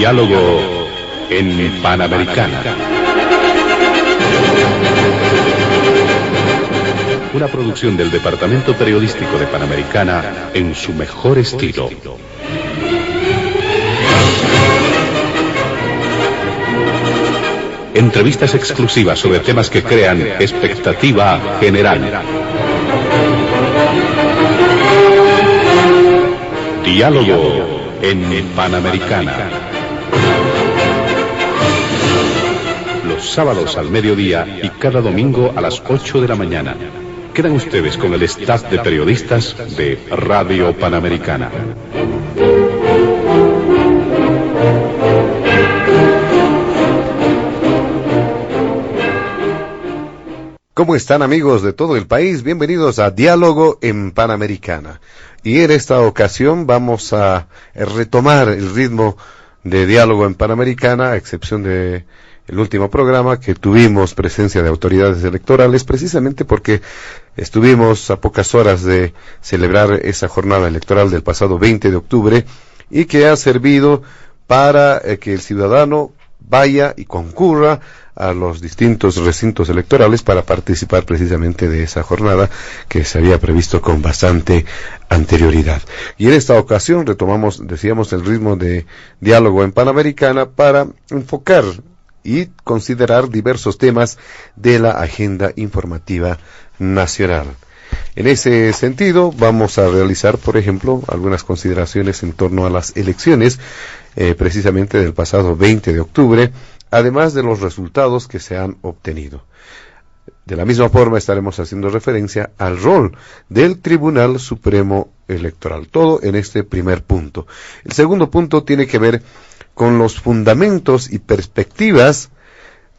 Diálogo en Panamericana. Una producción del Departamento Periodístico de Panamericana en su mejor estilo. Entrevistas exclusivas sobre temas que crean expectativa general. Diálogo en Panamericana. Los sábados al mediodía y cada domingo a las 8 de la mañana. Quedan ustedes con el staff de periodistas de Radio Panamericana. ¿Cómo están, amigos de todo el país? Bienvenidos a Diálogo en Panamericana. Y en esta ocasión vamos a retomar el ritmo de Diálogo en Panamericana, a excepción de el último programa que tuvimos presencia de autoridades electorales, precisamente porque estuvimos a pocas horas de celebrar esa jornada electoral del pasado 20 de octubre y que ha servido para que el ciudadano vaya y concurra a los distintos recintos electorales para participar precisamente de esa jornada que se había previsto con bastante anterioridad. Y en esta ocasión retomamos, decíamos, el ritmo de Diálogo en Panamericana para enfocar y considerar diversos temas de la agenda informativa nacional. En ese sentido, vamos a realizar, por ejemplo, algunas consideraciones en torno a las elecciones, precisamente del pasado 20 de octubre, además de los resultados que se han obtenido. De la misma forma estaremos haciendo referencia al rol del Tribunal Supremo Electoral. Todo en este primer punto. El segundo punto tiene que ver con los fundamentos y perspectivas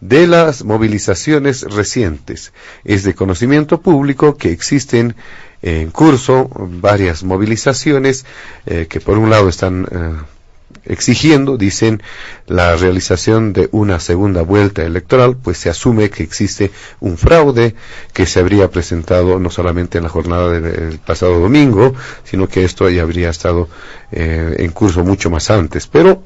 de las movilizaciones recientes. Es de conocimiento público que existen en curso varias movilizaciones que por un lado están exigiendo, dicen, la realización de una segunda vuelta electoral, pues se asume que existe un fraude que se habría presentado no solamente en la jornada del pasado domingo, sino que esto ya habría estado en curso mucho más antes. Pero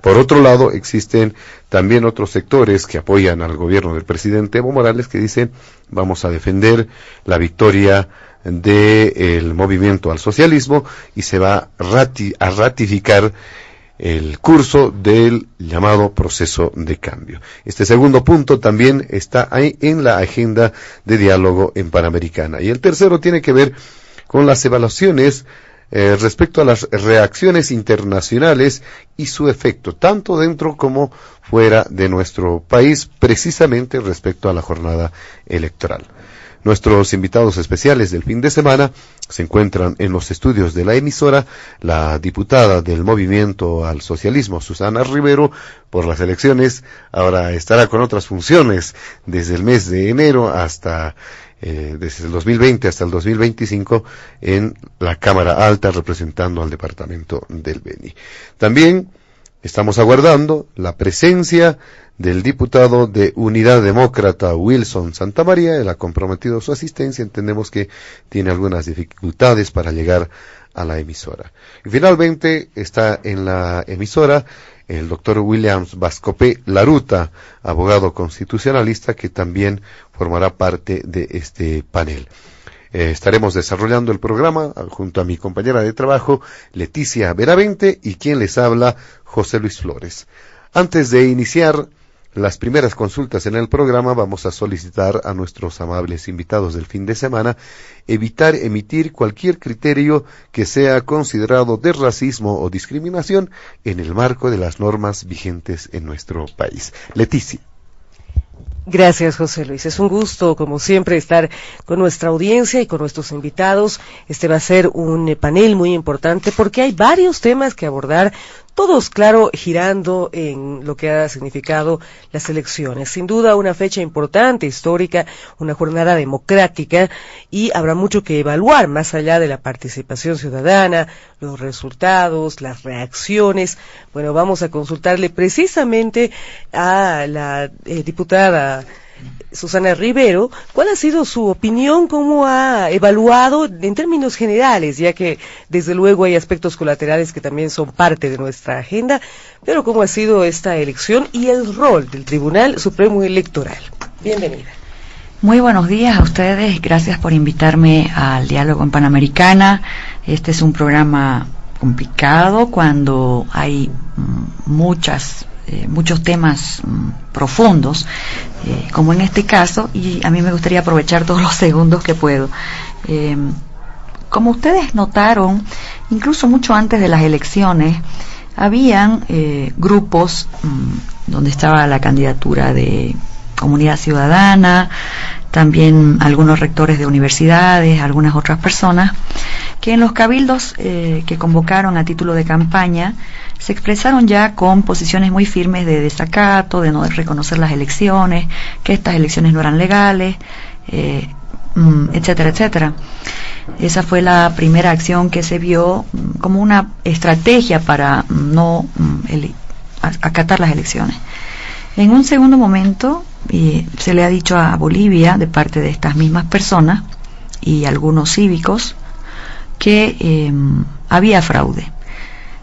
por otro lado, existen también otros sectores que apoyan al gobierno del presidente Evo Morales que dicen, vamos a defender la victoria del movimiento al socialismo y se va a ratificar el curso del llamado proceso de cambio. Este segundo punto también está ahí en la agenda de Diálogo en Panamericana. Y el tercero tiene que ver con las evaluaciones respecto a las reacciones internacionales y su efecto, tanto dentro como fuera de nuestro país, precisamente respecto a la jornada electoral. Nuestros invitados especiales del fin de semana se encuentran en los estudios de la emisora, la diputada del Movimiento al Socialismo, Susana Rivero, por las elecciones. Ahora estará con otras funciones desde el mes de enero hasta desde el 2020 hasta el 2025 en la Cámara Alta representando al departamento del Beni. También estamos aguardando la presencia del diputado de Unidad Demócrata Wilson Santamaría. Él ha comprometido su asistencia. Entendemos que tiene algunas dificultades para llegar a la emisora. Y finalmente está en la emisora el doctor Williams Vascopé Laruta, abogado constitucionalista, que también formará parte de este panel. Estaremos desarrollando el programa junto a mi compañera de trabajo, Leticia Veravente, y quien les habla, José Luis Flores. Antes de iniciar las primeras consultas en el programa, vamos a solicitar a nuestros amables invitados del fin de semana evitar emitir cualquier criterio que sea considerado de racismo o discriminación en el marco de las normas vigentes en nuestro país. Leticia. Gracias, José Luis. Es un gusto, como siempre, estar con nuestra audiencia y con nuestros invitados. Este va a ser un panel muy importante porque hay varios temas que abordar, todos, claro, girando en lo que ha significado las elecciones. Sin duda, una fecha importante, histórica, una jornada democrática, y habrá mucho que evaluar, más allá de la participación ciudadana, los resultados, las reacciones. Bueno, vamos a consultarle precisamente a la diputada Susana Rivero, ¿cuál ha sido su opinión? ¿Cómo ha evaluado en términos generales? Ya que desde luego hay aspectos colaterales que también son parte de nuestra agenda, pero ¿cómo ha sido esta elección y el rol del Tribunal Supremo Electoral? Bienvenida. Muy buenos días a ustedes, gracias por invitarme al Diálogo en Panamericana. Este es un programa complicado cuando hay muchos temas profundos, como en este caso, y a mí me gustaría aprovechar todos los segundos que puedo. Como ustedes notaron, incluso mucho antes de las elecciones, habían grupos donde estaba la candidatura de Comunidad Ciudadana, también algunos rectores de universidades, algunas otras personas, que en los cabildos que convocaron a título de campaña se expresaron ya con posiciones muy firmes de desacato, de no reconocer las elecciones, que estas elecciones no eran legales, etcétera, etcétera. Esa fue la primera acción que se vio como una estrategia para no acatar las elecciones. En un segundo momento, se le ha dicho a Bolivia, de parte de estas mismas personas y algunos cívicos, que había fraude.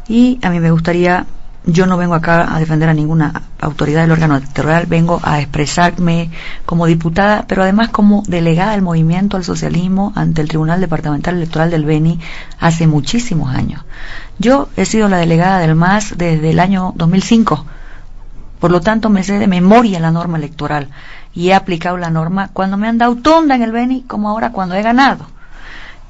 Y a mí me gustaría, yo no vengo acá a defender a ninguna autoridad del órgano electoral, vengo a expresarme como diputada, pero además como delegada del Movimiento al Socialismo ante el Tribunal Departamental Electoral del Beni hace muchísimos años. Yo he sido la delegada del MAS desde el año 2005. Por lo tanto, me sé de memoria la norma electoral y he aplicado la norma cuando me han dado tunda en el Beni, como ahora cuando he ganado.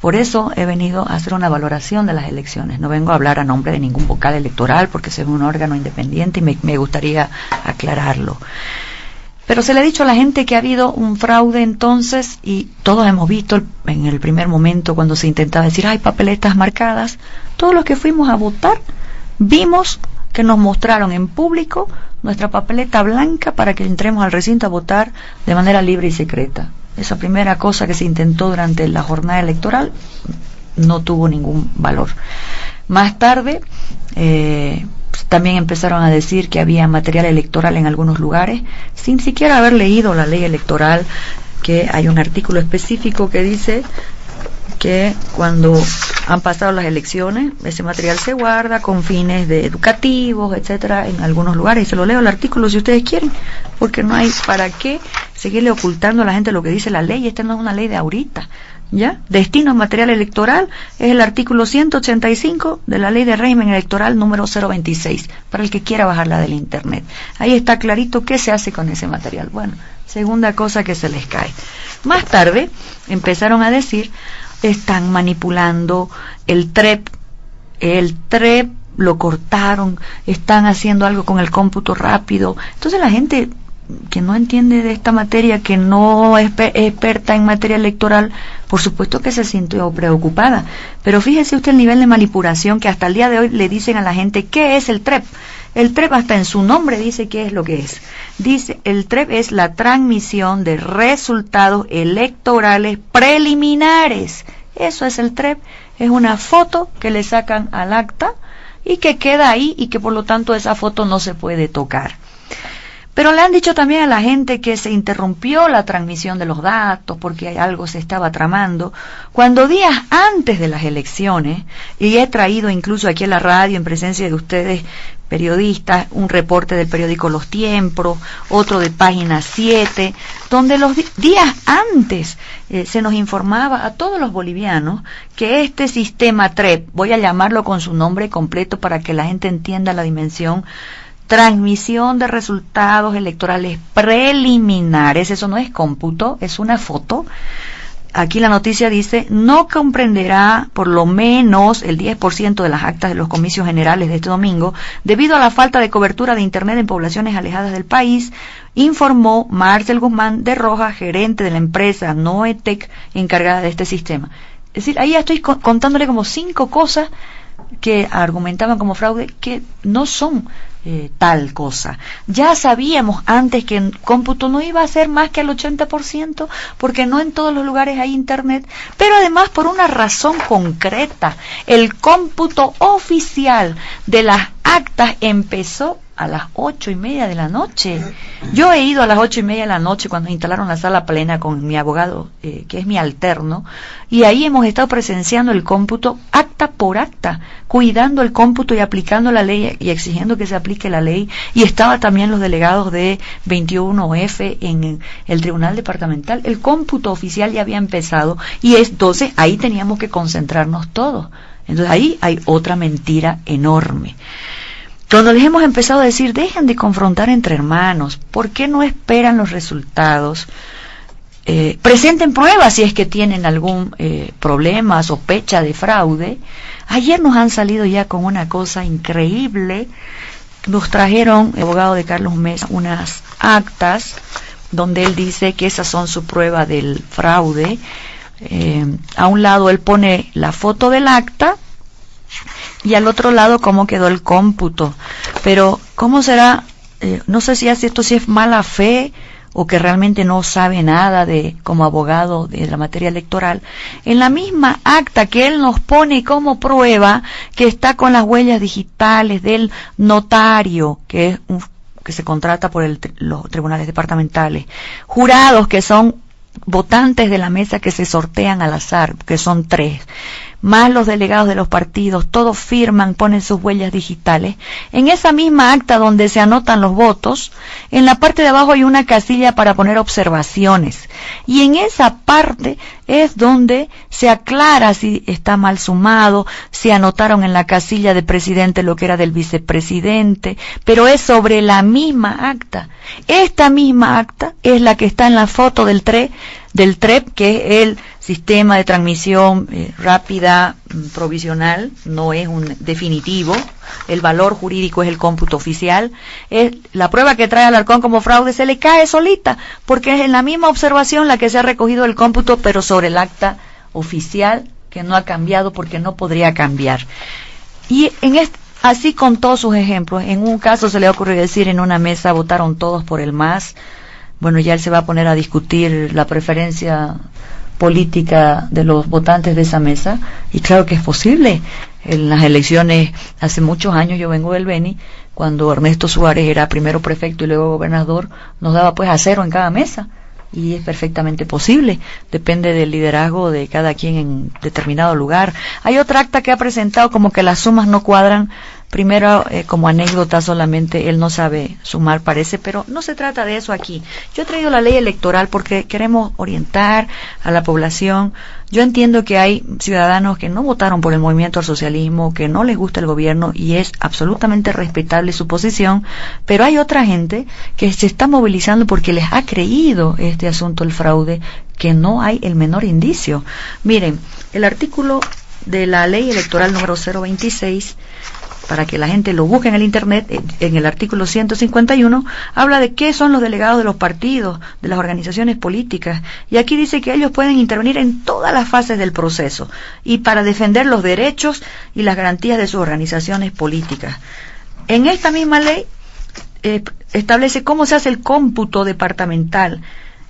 Por eso he venido a hacer una valoración de las elecciones. No vengo a hablar a nombre de ningún vocal electoral porque soy un órgano independiente y me gustaría aclararlo. Pero se le ha dicho a la gente que ha habido un fraude entonces, y todos hemos visto en el primer momento cuando se intentaba decir, hay papeletas marcadas, todos los que fuimos a votar vimos que nos mostraron en público nuestra papeleta blanca para que entremos al recinto a votar de manera libre y secreta. Esa primera cosa que se intentó durante la jornada electoral no tuvo ningún valor. Más tarde también empezaron a decir que había material electoral en algunos lugares, sin siquiera haber leído la ley electoral, que hay un artículo específico que dice que cuando han pasado las elecciones, ese material se guarda con fines educativos, etcétera, en algunos lugares. Y se lo leo el artículo si ustedes quieren, porque no hay para qué seguirle ocultando a la gente lo que dice la ley. Esta no es una ley de ahorita, ¿ya? Destino material electoral es el artículo 185 de la Ley de Régimen Electoral número 026, para el que quiera bajarla del internet. Ahí está clarito qué se hace con ese material. Bueno, segunda cosa que se les cae. Más tarde empezaron a decir, están manipulando el TREP lo cortaron, están haciendo algo con el cómputo rápido. Entonces la gente que no entiende de esta materia, que no es experta en materia electoral, por supuesto que se sintió preocupada. Pero fíjese usted el nivel de manipulación que hasta el día de hoy le dicen a la gente, ¿qué es el TREP? El TREP hasta en su nombre dice qué es lo que es. Dice, el TREP es la transmisión de resultados electorales preliminares. Eso es el TREP. Es una foto que le sacan al acta y que queda ahí y que por lo tanto esa foto no se puede tocar. Pero le han dicho también a la gente que se interrumpió la transmisión de los datos porque algo se estaba tramando, cuando días antes de las elecciones, y he traído incluso aquí a la radio en presencia de ustedes periodistas, un reporte del periódico Los Tiempos, otro de Página 7, donde los días antes se nos informaba a todos los bolivianos que este sistema TREP, voy a llamarlo con su nombre completo para que la gente entienda la dimensión, transmisión de resultados electorales preliminares, eso no es cómputo, es una foto. Aquí la noticia dice, no comprenderá por lo menos el 10% de las actas de los comicios generales de este domingo, debido a la falta de cobertura de Internet en poblaciones alejadas del país, informó Marcel Guzmán de Rojas, gerente de la empresa Noetec, encargada de este sistema. Es decir, ahí ya estoy contándole como 5 cosas que argumentaban como fraude, que no son tal cosa. Ya sabíamos antes que en cómputo no iba a ser más que el 80%, porque no en todos los lugares hay internet, pero además por una razón concreta. El cómputo oficial de las actas empezó a las 8:30 de la noche. Yo he ido a las 8:30 de la noche cuando instalaron la sala plena con mi abogado, que es mi alterno, y ahí hemos estado presenciando el cómputo acta por acta, cuidando el cómputo y aplicando la ley y exigiendo que se aplique la ley. Y estaban también los delegados de 21F en el Tribunal Departamental. El cómputo oficial ya había empezado y entonces ahí teníamos que concentrarnos todos. Entonces ahí hay otra mentira enorme. Cuando les hemos empezado a decir, dejen de confrontar entre hermanos, ¿por qué no esperan los resultados? Presenten pruebas si es que tienen algún problema, sospecha de fraude. Ayer nos han salido ya con una cosa increíble. Nos trajeron, el abogado de Carlos Mesa, unas actas donde él dice que esas son su prueba del fraude. A un lado él pone la foto del acta y al otro lado cómo quedó el cómputo. Pero ¿cómo será? No sé si esto sí es mala fe o que realmente no sabe nada de como abogado de la materia electoral. En la misma acta que él nos pone como prueba, que está con las huellas digitales del notario, que es que se contrata por los tribunales departamentales, jurados que son votantes de la mesa que se sortean al azar, que son 3, más los delegados de los partidos, todos firman, ponen sus huellas digitales. En esa misma acta donde se anotan los votos, en la parte de abajo hay una casilla para poner observaciones, y en esa parte es donde se aclara si está mal sumado, si anotaron en la casilla de presidente lo que era del vicepresidente, pero es sobre la misma acta. Esta misma acta es la que está en la foto del TREP, que es el sistema de transmisión rápida provisional, no es un definitivo. El valor jurídico es el cómputo oficial. Es la prueba que trae Alarcón como fraude, se le cae solita, porque es en la misma observación la que se ha recogido el cómputo, pero sobre el acta oficial, que no ha cambiado porque no podría cambiar. Y así con todos sus ejemplos. En un caso se le ocurre decir, en una mesa votaron todos por el MAS. Bueno, ya él se va a poner a discutir la preferencia política de los votantes de esa mesa, y claro que es posible. En las elecciones hace muchos años, yo vengo del Beni, cuando Ernesto Suárez era primero prefecto y luego gobernador, nos daba pues a 0 en cada mesa, y es perfectamente posible, depende del liderazgo de cada quien en determinado lugar. Hay otra acta que ha presentado como que las sumas no cuadran. Primero, como anécdota solamente, él no sabe sumar, parece, pero no se trata de eso aquí. Yo he traído la ley electoral porque queremos orientar a la población. Yo entiendo que hay ciudadanos que no votaron por el movimiento al socialismo, que no les gusta el gobierno, y es absolutamente respetable su posición, pero hay otra gente que se está movilizando porque les ha creído este asunto del fraude, que no hay el menor indicio. Miren, el artículo de la ley electoral número 026, para que la gente lo busque en el internet, en el artículo 151, habla de qué son los delegados de los partidos, de las organizaciones políticas, y aquí dice que ellos pueden intervenir en todas las fases del proceso, y para defender los derechos y las garantías de sus organizaciones políticas. En esta misma ley establece cómo se hace el cómputo departamental.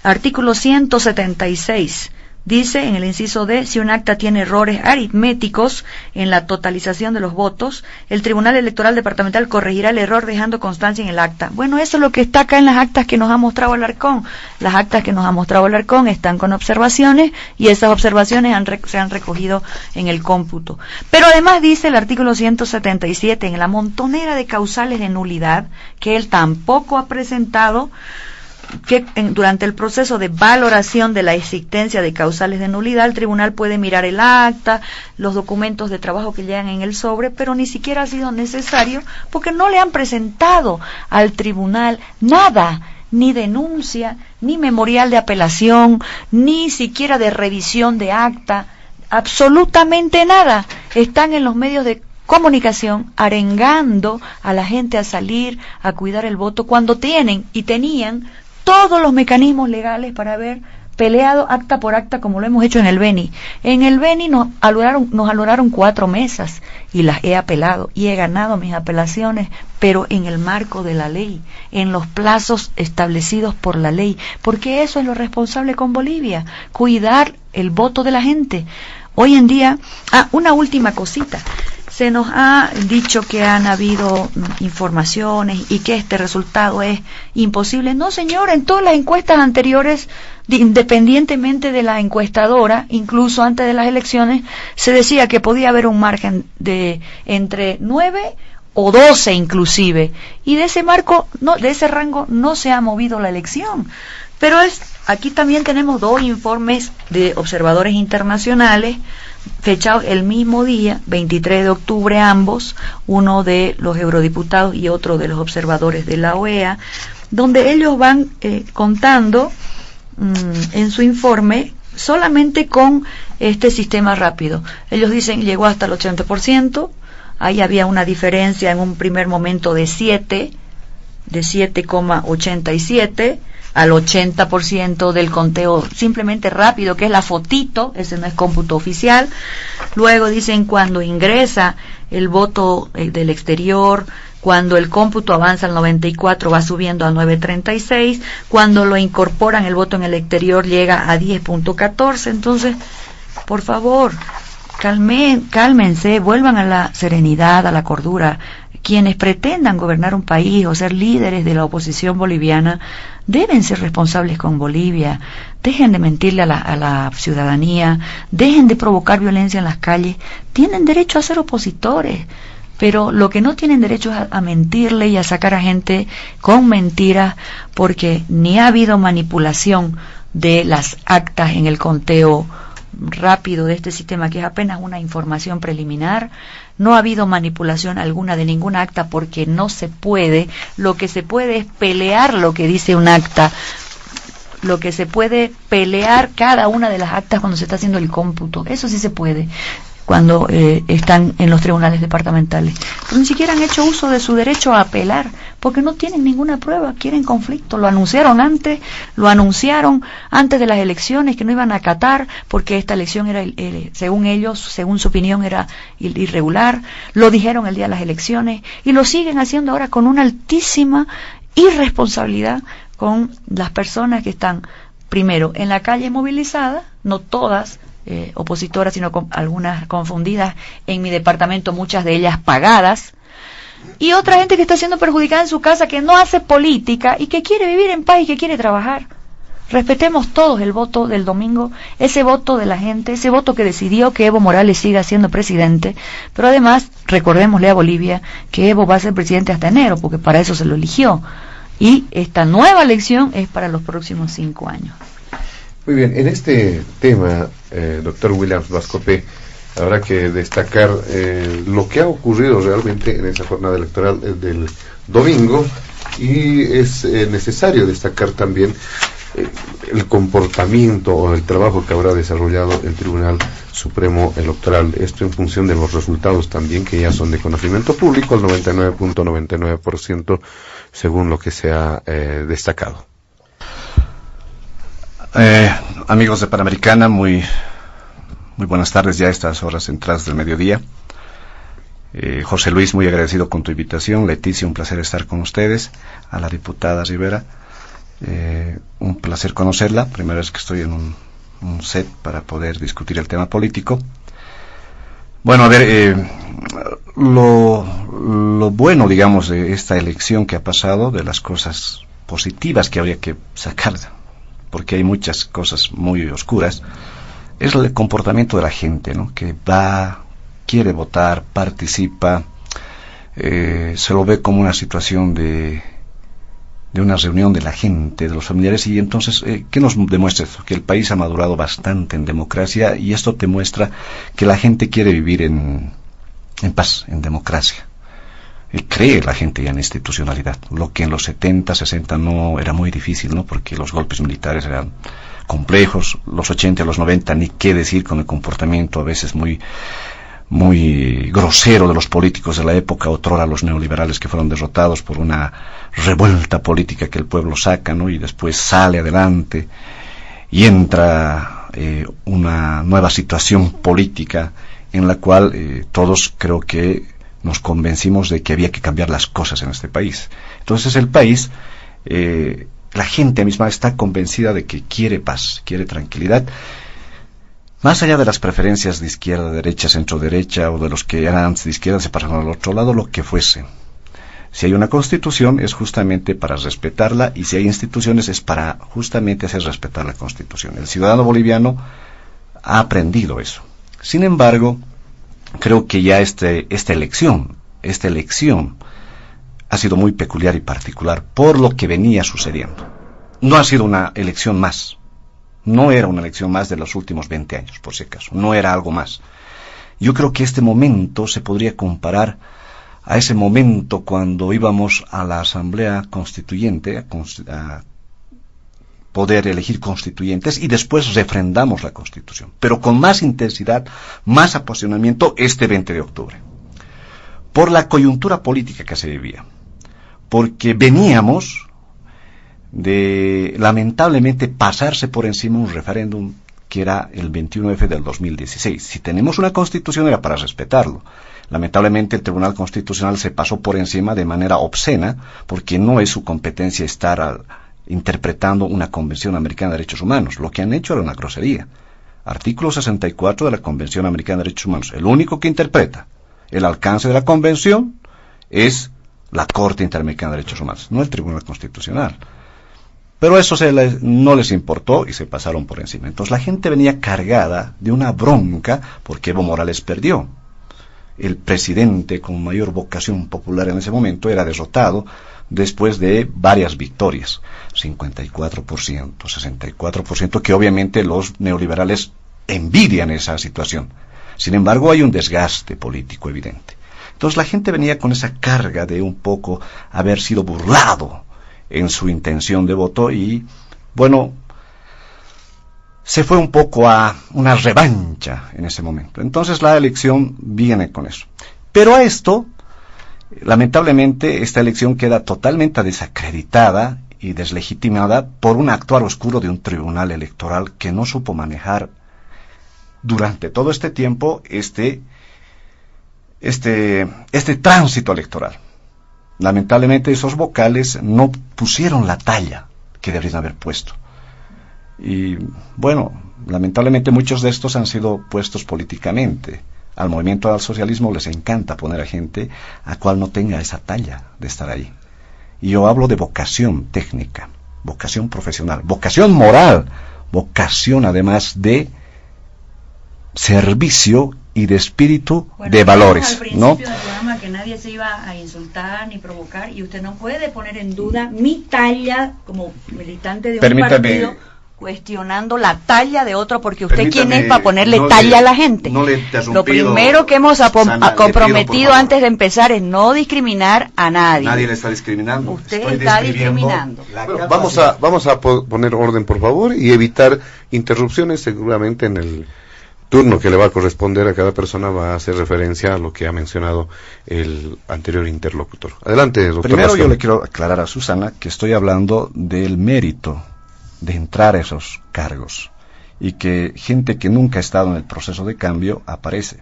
Artículo 176. Dice en el inciso D, si un acta tiene errores aritméticos en la totalización de los votos, el Tribunal Electoral Departamental corregirá el error dejando constancia en el acta. Bueno, eso es lo que está acá en las actas que nos ha mostrado Alarcón. Las actas que nos ha mostrado Alarcón están con observaciones, y esas observaciones se han recogido en el cómputo. Pero además dice el artículo 177, en la montonera de causales de nulidad, que él tampoco ha presentado, que durante el proceso de valoración de la existencia de causales de nulidad, el tribunal puede mirar el acta, los documentos de trabajo que llegan en el sobre, pero ni siquiera ha sido necesario porque no le han presentado al tribunal nada, ni denuncia, ni memorial de apelación, ni siquiera de revisión de acta, absolutamente nada. Están en los medios de comunicación arengando a la gente a salir a cuidar el voto cuando tienen y tenían todos los mecanismos legales para haber peleado acta por acta, como lo hemos hecho en el Beni. En el Beni nos aloraron 4 mesas y las he apelado y he ganado mis apelaciones, pero en el marco de la ley, en los plazos establecidos por la ley, porque eso es lo responsable con Bolivia, cuidar el voto de la gente. Hoy en día, una última cosita. se nos ha dicho que han habido informaciones y que este resultado es imposible. No, señor, en todas las encuestas anteriores, independientemente de la encuestadora, incluso antes de las elecciones, se decía que podía haber un margen de entre 9 o 12 inclusive, y de ese marco, no, de ese rango no se ha movido la elección. Pero aquí también tenemos 2 informes de observadores internacionales fechados el mismo día, 23 de octubre ambos, uno de los eurodiputados y otro de los observadores de la OEA, donde ellos van contando en su informe solamente con este sistema rápido. Ellos dicen llegó hasta el 80%, ahí había una diferencia en un primer momento de 7,87 al 80% del conteo simplemente rápido, que es la fotito, ese no es cómputo oficial. Luego dicen cuando ingresa el voto del exterior, cuando el cómputo avanza al 94 va subiendo a 9.36, cuando lo incorporan el voto en el exterior llega a 10.14. Entonces, por favor, cálmense, vuelvan a la serenidad, a la cordura. Quienes pretendan gobernar un país o ser líderes de la oposición boliviana deben ser responsables con Bolivia. Dejen de mentirle a la ciudadanía, dejen de provocar violencia en las calles. Tienen derecho a ser opositores, pero lo que no tienen derecho es a mentirle y a sacar a gente con mentiras, porque ni ha habido manipulación de las actas en el conteo rápido de este sistema, que es apenas una información preliminar. No ha habido manipulación alguna de ninguna acta, porque no se puede. Lo que se puede es pelear lo que dice un acta, lo que se puede pelear cada una de las actas cuando se está haciendo el cómputo. Eso sí se puede cuando están en los tribunales departamentales, pero ni siquiera han hecho uso de su derecho a apelar, porque no tienen ninguna prueba, quieren conflicto. Lo anunciaron antes de las elecciones, que no iban a acatar, porque esta elección era, según ellos, según su opinión, era irregular. Lo dijeron el día de las elecciones, y lo siguen haciendo ahora con una altísima irresponsabilidad con las personas que están, primero, en la calle movilizadas, no todas opositoras, sino algunas confundidas en mi departamento, muchas de ellas pagadas, y otra gente que está siendo perjudicada en su casa, que no hace política y que quiere vivir en paz y que quiere trabajar. Respetemos todos el voto del domingo, ese voto de la gente, ese voto que decidió que Evo Morales siga siendo presidente, pero además recordémosle a Bolivia que Evo va a ser presidente hasta enero, porque para eso se lo eligió, y esta nueva elección es para los próximos 5 años. Muy bien, en este tema, doctor Williams Vascope, habrá que destacar lo que ha ocurrido realmente en esa jornada electoral del domingo, y es necesario destacar también el comportamiento o el trabajo que habrá desarrollado el Tribunal Supremo Electoral. Esto en función de los resultados también, que ya son de conocimiento público, el 99.99% según lo que se ha destacado. Amigos de Panamericana, muy buenas tardes ya a estas horas centrales del mediodía. José Luis, muy agradecido con tu invitación. Leticia, un placer estar con ustedes. A la diputada Rivera, un placer conocerla. Primera vez que estoy en un set para poder discutir el tema político. Bueno, a ver, lo bueno, digamos, de esta elección que ha pasado, de las cosas positivas que habría que sacar, porque hay muchas cosas muy oscuras, es el comportamiento de la gente, ¿no? Que va, quiere votar, participa, se lo ve como una situación de una reunión de la gente, de los familiares, y entonces, ¿qué nos demuestra esto? Que el país ha madurado bastante en democracia, y esto te muestra que la gente quiere vivir en paz, en democracia. Cree la gente ya en institucionalidad, lo que en los 70, 60 no era muy difícil, ¿no? Porque los golpes militares eran complejos, los 80 y los 90 ni qué decir, con el comportamiento a veces muy grosero de los políticos de la época, otrora los neoliberales que fueron derrotados por una revuelta política que el pueblo saca, ¿no? Y después sale adelante y entra una nueva situación política en la cual todos creo que nos convencimos de que había que cambiar las cosas en este país. Entonces el país, la gente misma está convencida de que quiere paz, quiere tranquilidad, más allá de las preferencias de izquierda, derecha, centro-derecha, o de los que eran de izquierda se pasaron al otro lado, lo que fuese. Si hay una constitución es justamente para respetarla, y si hay instituciones es para justamente hacer respetar la constitución. El ciudadano boliviano ha aprendido eso. Sin embargo, creo que ya esta elección ha sido muy peculiar y particular por lo que venía sucediendo. No ha sido una elección más. No era una elección más de los últimos 20 años, por si acaso. No era algo más. Yo creo que este momento se podría comparar a ese momento cuando íbamos a la Asamblea Constituyente, a poder elegir constituyentes, y después refrendamos la Constitución, pero con más intensidad, más apasionamiento este 20 de octubre. Por la coyuntura política que se vivía. Porque veníamos de, lamentablemente, pasarse por encima un referéndum que era el 21F del 2016. Si tenemos una constitución era para respetarlo. Lamentablemente el Tribunal Constitucional se pasó por encima de manera obscena, porque no es su competencia estar interpretando una Convención Americana de Derechos Humanos. Lo que han hecho era una grosería. Artículo 64 de la Convención Americana de Derechos Humanos. El único que interpreta el alcance de la Convención es la Corte Interamericana de Derechos Humanos, no el Tribunal Constitucional. Pero eso no les importó y se pasaron por encima. Entonces la gente venía cargada de una bronca porque Evo Morales perdió. El presidente con mayor vocación popular en ese momento era derrotado después de varias victorias. 54%, 64%, que obviamente los neoliberales envidian esa situación. Sin embargo, hay un desgaste político evidente. Entonces la gente venía con esa carga de un poco haber sido burlado en su intención de voto y, bueno, se fue un poco a una revancha en ese momento. Entonces la elección viene con eso. Pero a esto, lamentablemente, esta elección queda totalmente desacreditada y deslegitimada por un actuar oscuro de un tribunal electoral que no supo manejar durante todo este tiempo este tránsito electoral. Lamentablemente esos vocales no pusieron la talla que deberían haber puesto. Y bueno, lamentablemente muchos de estos han sido puestos políticamente. Al movimiento al socialismo les encanta poner a gente a cual no tenga esa talla de estar ahí. Y yo hablo de vocación técnica, vocación profesional, vocación moral, vocación además de servicio y de espíritu, bueno, de valores, al principio, ¿no? Del programa que nadie se iba a insultar ni provocar, y usted no puede poner en duda mi talla como militante de un partido, cuestionando la talla de otro, porque usted quién es para ponerle talla a la gente. Lo primero que hemos comprometido antes de empezar es no discriminar a nadie. Nadie le está discriminando. Usted está discriminando. Bueno, vamos a poner orden, por favor, y evitar interrupciones. Seguramente en el turno que le va a corresponder a cada persona va a hacer referencia a lo que ha mencionado el anterior interlocutor. Adelante, doctor. Primero yo le quiero aclarar a Susana que estoy hablando del mérito de entrar a esos cargos y que gente que nunca ha estado en el proceso de cambio aparece.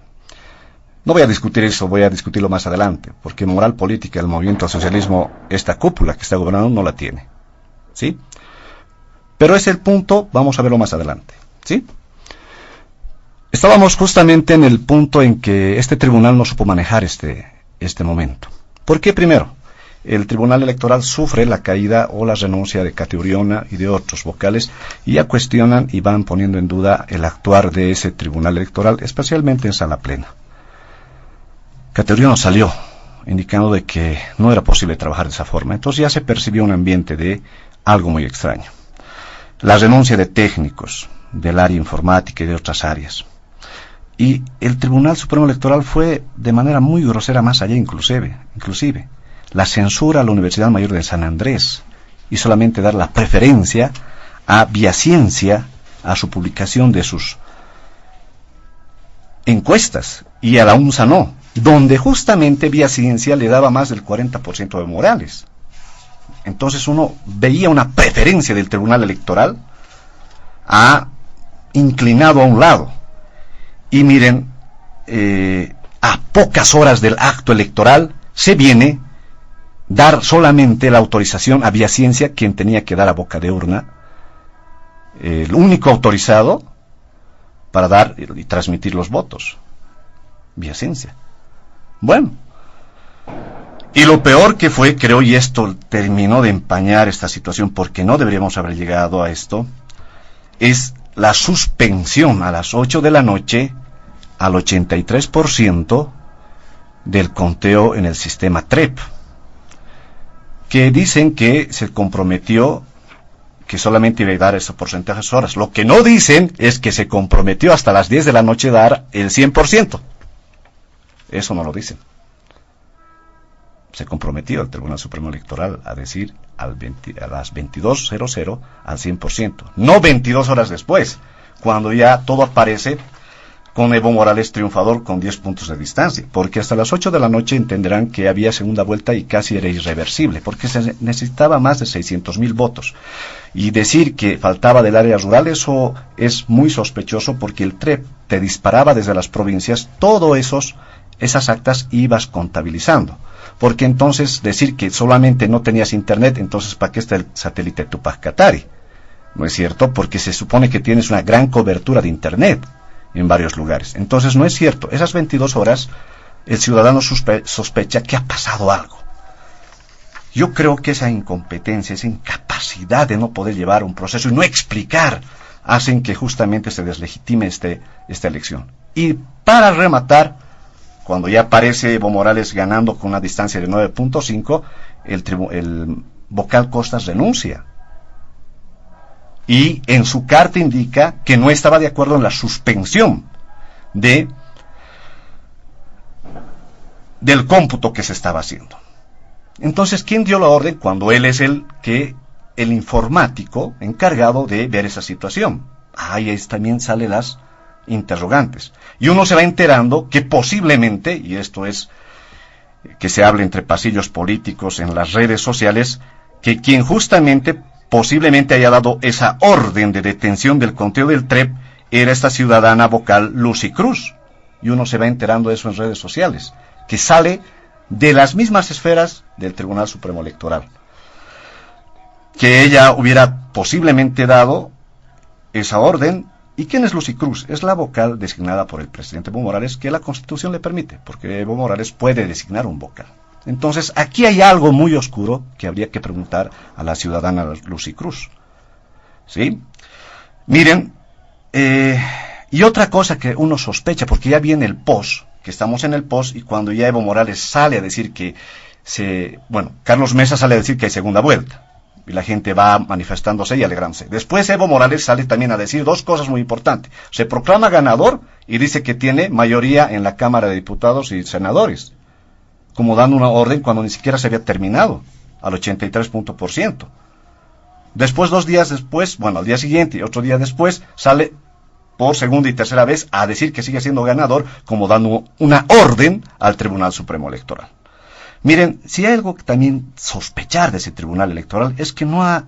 No voy a discutir eso, voy a discutirlo más adelante, porque moral política del movimiento al socialismo, esta cúpula que está gobernando no la tiene, ¿sí? Pero es el punto, vamos a verlo más adelante, ¿sí? Estábamos justamente en el punto en que este tribunal no supo manejar este momento. ¿Por qué? Primero, el Tribunal Electoral sufre la caída o la renuncia de Katy Uriona y de otros vocales, y ya cuestionan y van poniendo en duda el actuar de ese Tribunal Electoral, especialmente en Sala Plena. Katy Uriona salió indicando de que no era posible trabajar de esa forma, entonces ya se percibió un ambiente de algo muy extraño. La renuncia de técnicos del área informática y de otras áreas. Y el Tribunal Supremo Electoral fue de manera muy grosera más allá inclusive. La censura a la Universidad Mayor de San Andrés y solamente dar la preferencia a Viaciencia, a su publicación de sus encuestas, y a la UNSA no, donde justamente Viaciencia le daba más del 40% de Morales. Entonces uno veía una preferencia del Tribunal Electoral inclinado a un lado. Y miren, a pocas horas del acto electoral se viene dar solamente la autorización a Viaciencia, quien tenía que dar a boca de urna, el único autorizado para dar y transmitir los votos vía ciencia. Bueno, y lo peor que fue, creo, y esto terminó de empañar esta situación porque no deberíamos haber llegado a esto, es la suspensión a las 8 de la noche al 83% del conteo en el sistema TREP, que dicen que se comprometió que solamente iba a dar esos porcentajes horas. Lo que no dicen es que se comprometió hasta las 10 de la noche dar el 100%. Eso no lo dicen. Se comprometió el Tribunal Supremo Electoral a decir a las 22:00 al 100%. No 22 horas después, cuando ya todo aparece con Evo Morales triunfador con 10 puntos de distancia, porque hasta las 8 de la noche entenderán que había segunda vuelta y casi era irreversible, porque se necesitaba más de 600,000 votos. Y decir que faltaba del área rural, eso es muy sospechoso, porque el TREP te disparaba desde las provincias, esas actas ibas contabilizando. Porque entonces decir que solamente no tenías internet, entonces ¿para qué está el satélite Tupac Katari? No es cierto, porque se supone que tienes una gran cobertura de internet en varios lugares. Entonces no es cierto. Esas 22 horas el ciudadano sospecha que ha pasado algo. Yo creo que esa incompetencia, esa incapacidad de no poder llevar un proceso y no explicar, hacen que justamente se deslegitime esta elección. Y para rematar, cuando ya aparece Evo Morales ganando con una distancia de 9.5, el vocal Costas renuncia. Y en su carta indica que no estaba de acuerdo en la suspensión del cómputo que se estaba haciendo. Entonces, ¿quién dio la orden cuando él es el informático encargado de ver esa situación? Ahí también salen las interrogantes. Y uno se va enterando que posiblemente, y esto es que se habla entre pasillos políticos en las redes sociales, que quien justamente posiblemente haya dado esa orden de detención del conteo del TREP era esta ciudadana vocal Lucy Cruz. Y uno se va enterando de eso en redes sociales, que sale de las mismas esferas del Tribunal Supremo Electoral. Que ella hubiera posiblemente dado esa orden. ¿Y quién es Lucy Cruz? Es la vocal designada por el presidente Evo Morales, que la Constitución le permite, porque Evo Morales puede designar un vocal. Entonces, aquí hay algo muy oscuro que habría que preguntar a la ciudadana Lucy Cruz. ¿Sí? Miren, y otra cosa que uno sospecha, porque ya viene el post, que estamos en el post, y cuando ya Evo Morales sale a decir que Carlos Mesa sale a decir que hay segunda vuelta. Y la gente va manifestándose y alegrándose. Después Evo Morales sale también a decir dos cosas muy importantes. Se proclama ganador y dice que tiene mayoría en la Cámara de Diputados y Senadores, como dando una orden cuando ni siquiera se había terminado, al 83%. Después, 2 días después, al día siguiente y otro día después, sale por segunda y tercera vez a decir que sigue siendo ganador, como dando una orden al Tribunal Supremo Electoral. Miren, si hay algo que también sospechar de ese Tribunal Electoral es que no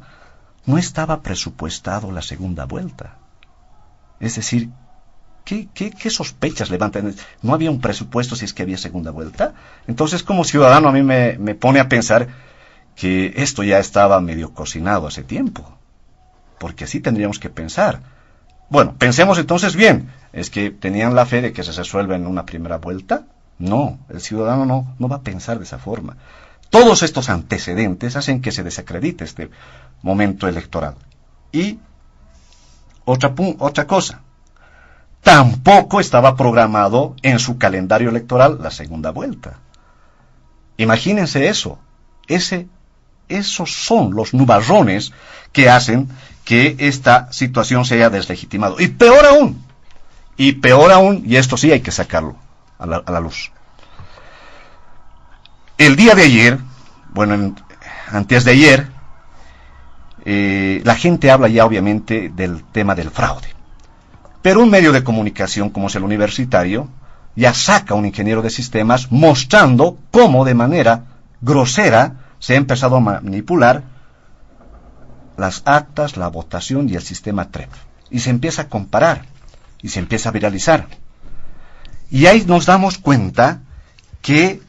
estaba presupuestado la segunda vuelta. Es decir, ¿qué sospechas levantan? ¿No había un presupuesto si es que había segunda vuelta? Entonces, como ciudadano, a mí me pone a pensar que esto ya estaba medio cocinado hace tiempo. Porque así tendríamos que pensar. Bueno, pensemos entonces bien. ¿Es que tenían la fe de que se resuelva en una primera vuelta? No, el ciudadano no va a pensar de esa forma. Todos estos antecedentes hacen que se desacredite este momento electoral. Y otra cosa, tampoco estaba programado en su calendario electoral la segunda vuelta. Imagínense eso. Esos son los nubarrones que hacen que esta situación se haya deslegitimado. Y peor aún, y esto sí hay que sacarlo a la luz. El día de ayer, antes de ayer, la gente habla ya obviamente del tema del fraude. Pero un medio de comunicación como es el Universitario, ya saca un ingeniero de sistemas mostrando cómo de manera grosera se ha empezado a manipular las actas, la votación y el sistema TREP. Y se empieza a comparar, y se empieza a viralizar. Y ahí nos damos cuenta que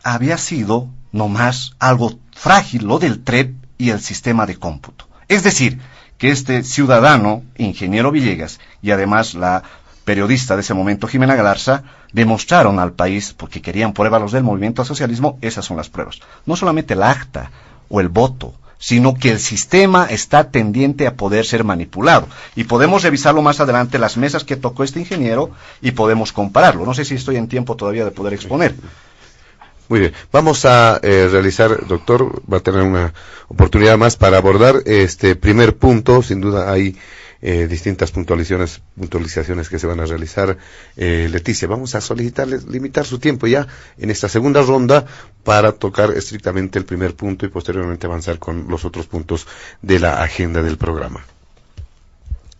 había sido nomás algo frágil lo del TREP y el sistema de cómputo. Es decir, que este ciudadano, ingeniero Villegas, y además la periodista de ese momento, Jimena Galarza, demostraron al país, porque querían pruebas los del movimiento al socialismo, esas son las pruebas. No solamente el acta o el voto, sino que el sistema está tendiente a poder ser manipulado. Y podemos revisarlo más adelante, las mesas que tocó este ingeniero, y podemos compararlo. No sé si estoy en tiempo todavía de poder exponer. Muy bien, vamos a realizar, doctor, va a tener una oportunidad más para abordar este primer punto. Sin duda hay distintas puntualizaciones que se van a realizar. Leticia, vamos a solicitarles limitar su tiempo ya en esta segunda ronda para tocar estrictamente el primer punto y posteriormente avanzar con los otros puntos de la agenda del programa.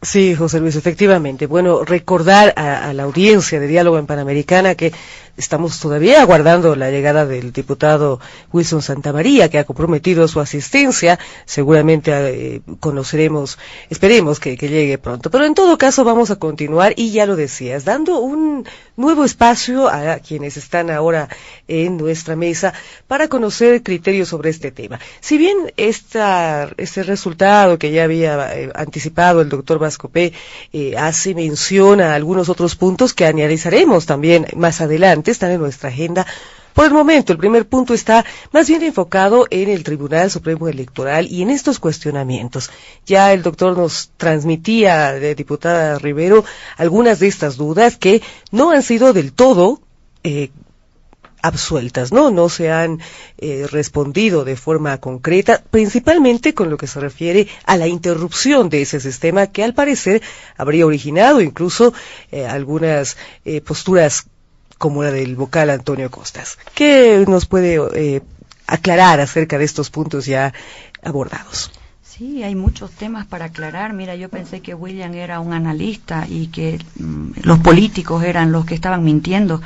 Sí, José Luis, efectivamente. Bueno, recordar a la audiencia de Diálogo en Panamericana que estamos todavía aguardando la llegada del diputado Wilson Santamaría, que ha comprometido su asistencia. Seguramente conoceremos, esperemos que llegue pronto. Pero en todo caso vamos a continuar, y ya lo decías, dando un nuevo espacio a quienes están ahora en nuestra mesa para conocer criterios sobre este tema. Si bien este resultado que ya había anticipado el doctor Vascopé hace mención a algunos otros puntos que analizaremos también más adelante, están en nuestra agenda. Por el momento, el primer punto está más bien enfocado en el Tribunal Supremo Electoral y en estos cuestionamientos. Ya el doctor nos transmitía, diputada Rivero, algunas de estas dudas que no han sido del todo absueltas, no se han respondido de forma concreta, principalmente con lo que se refiere a la interrupción de ese sistema que al parecer habría originado incluso algunas posturas como la del vocal Antonio Costas. ¿Qué nos puede aclarar acerca de estos puntos ya abordados? Sí, hay muchos temas para aclarar. Mira, yo pensé que William era un analista y que los políticos eran los que estaban mintiendo.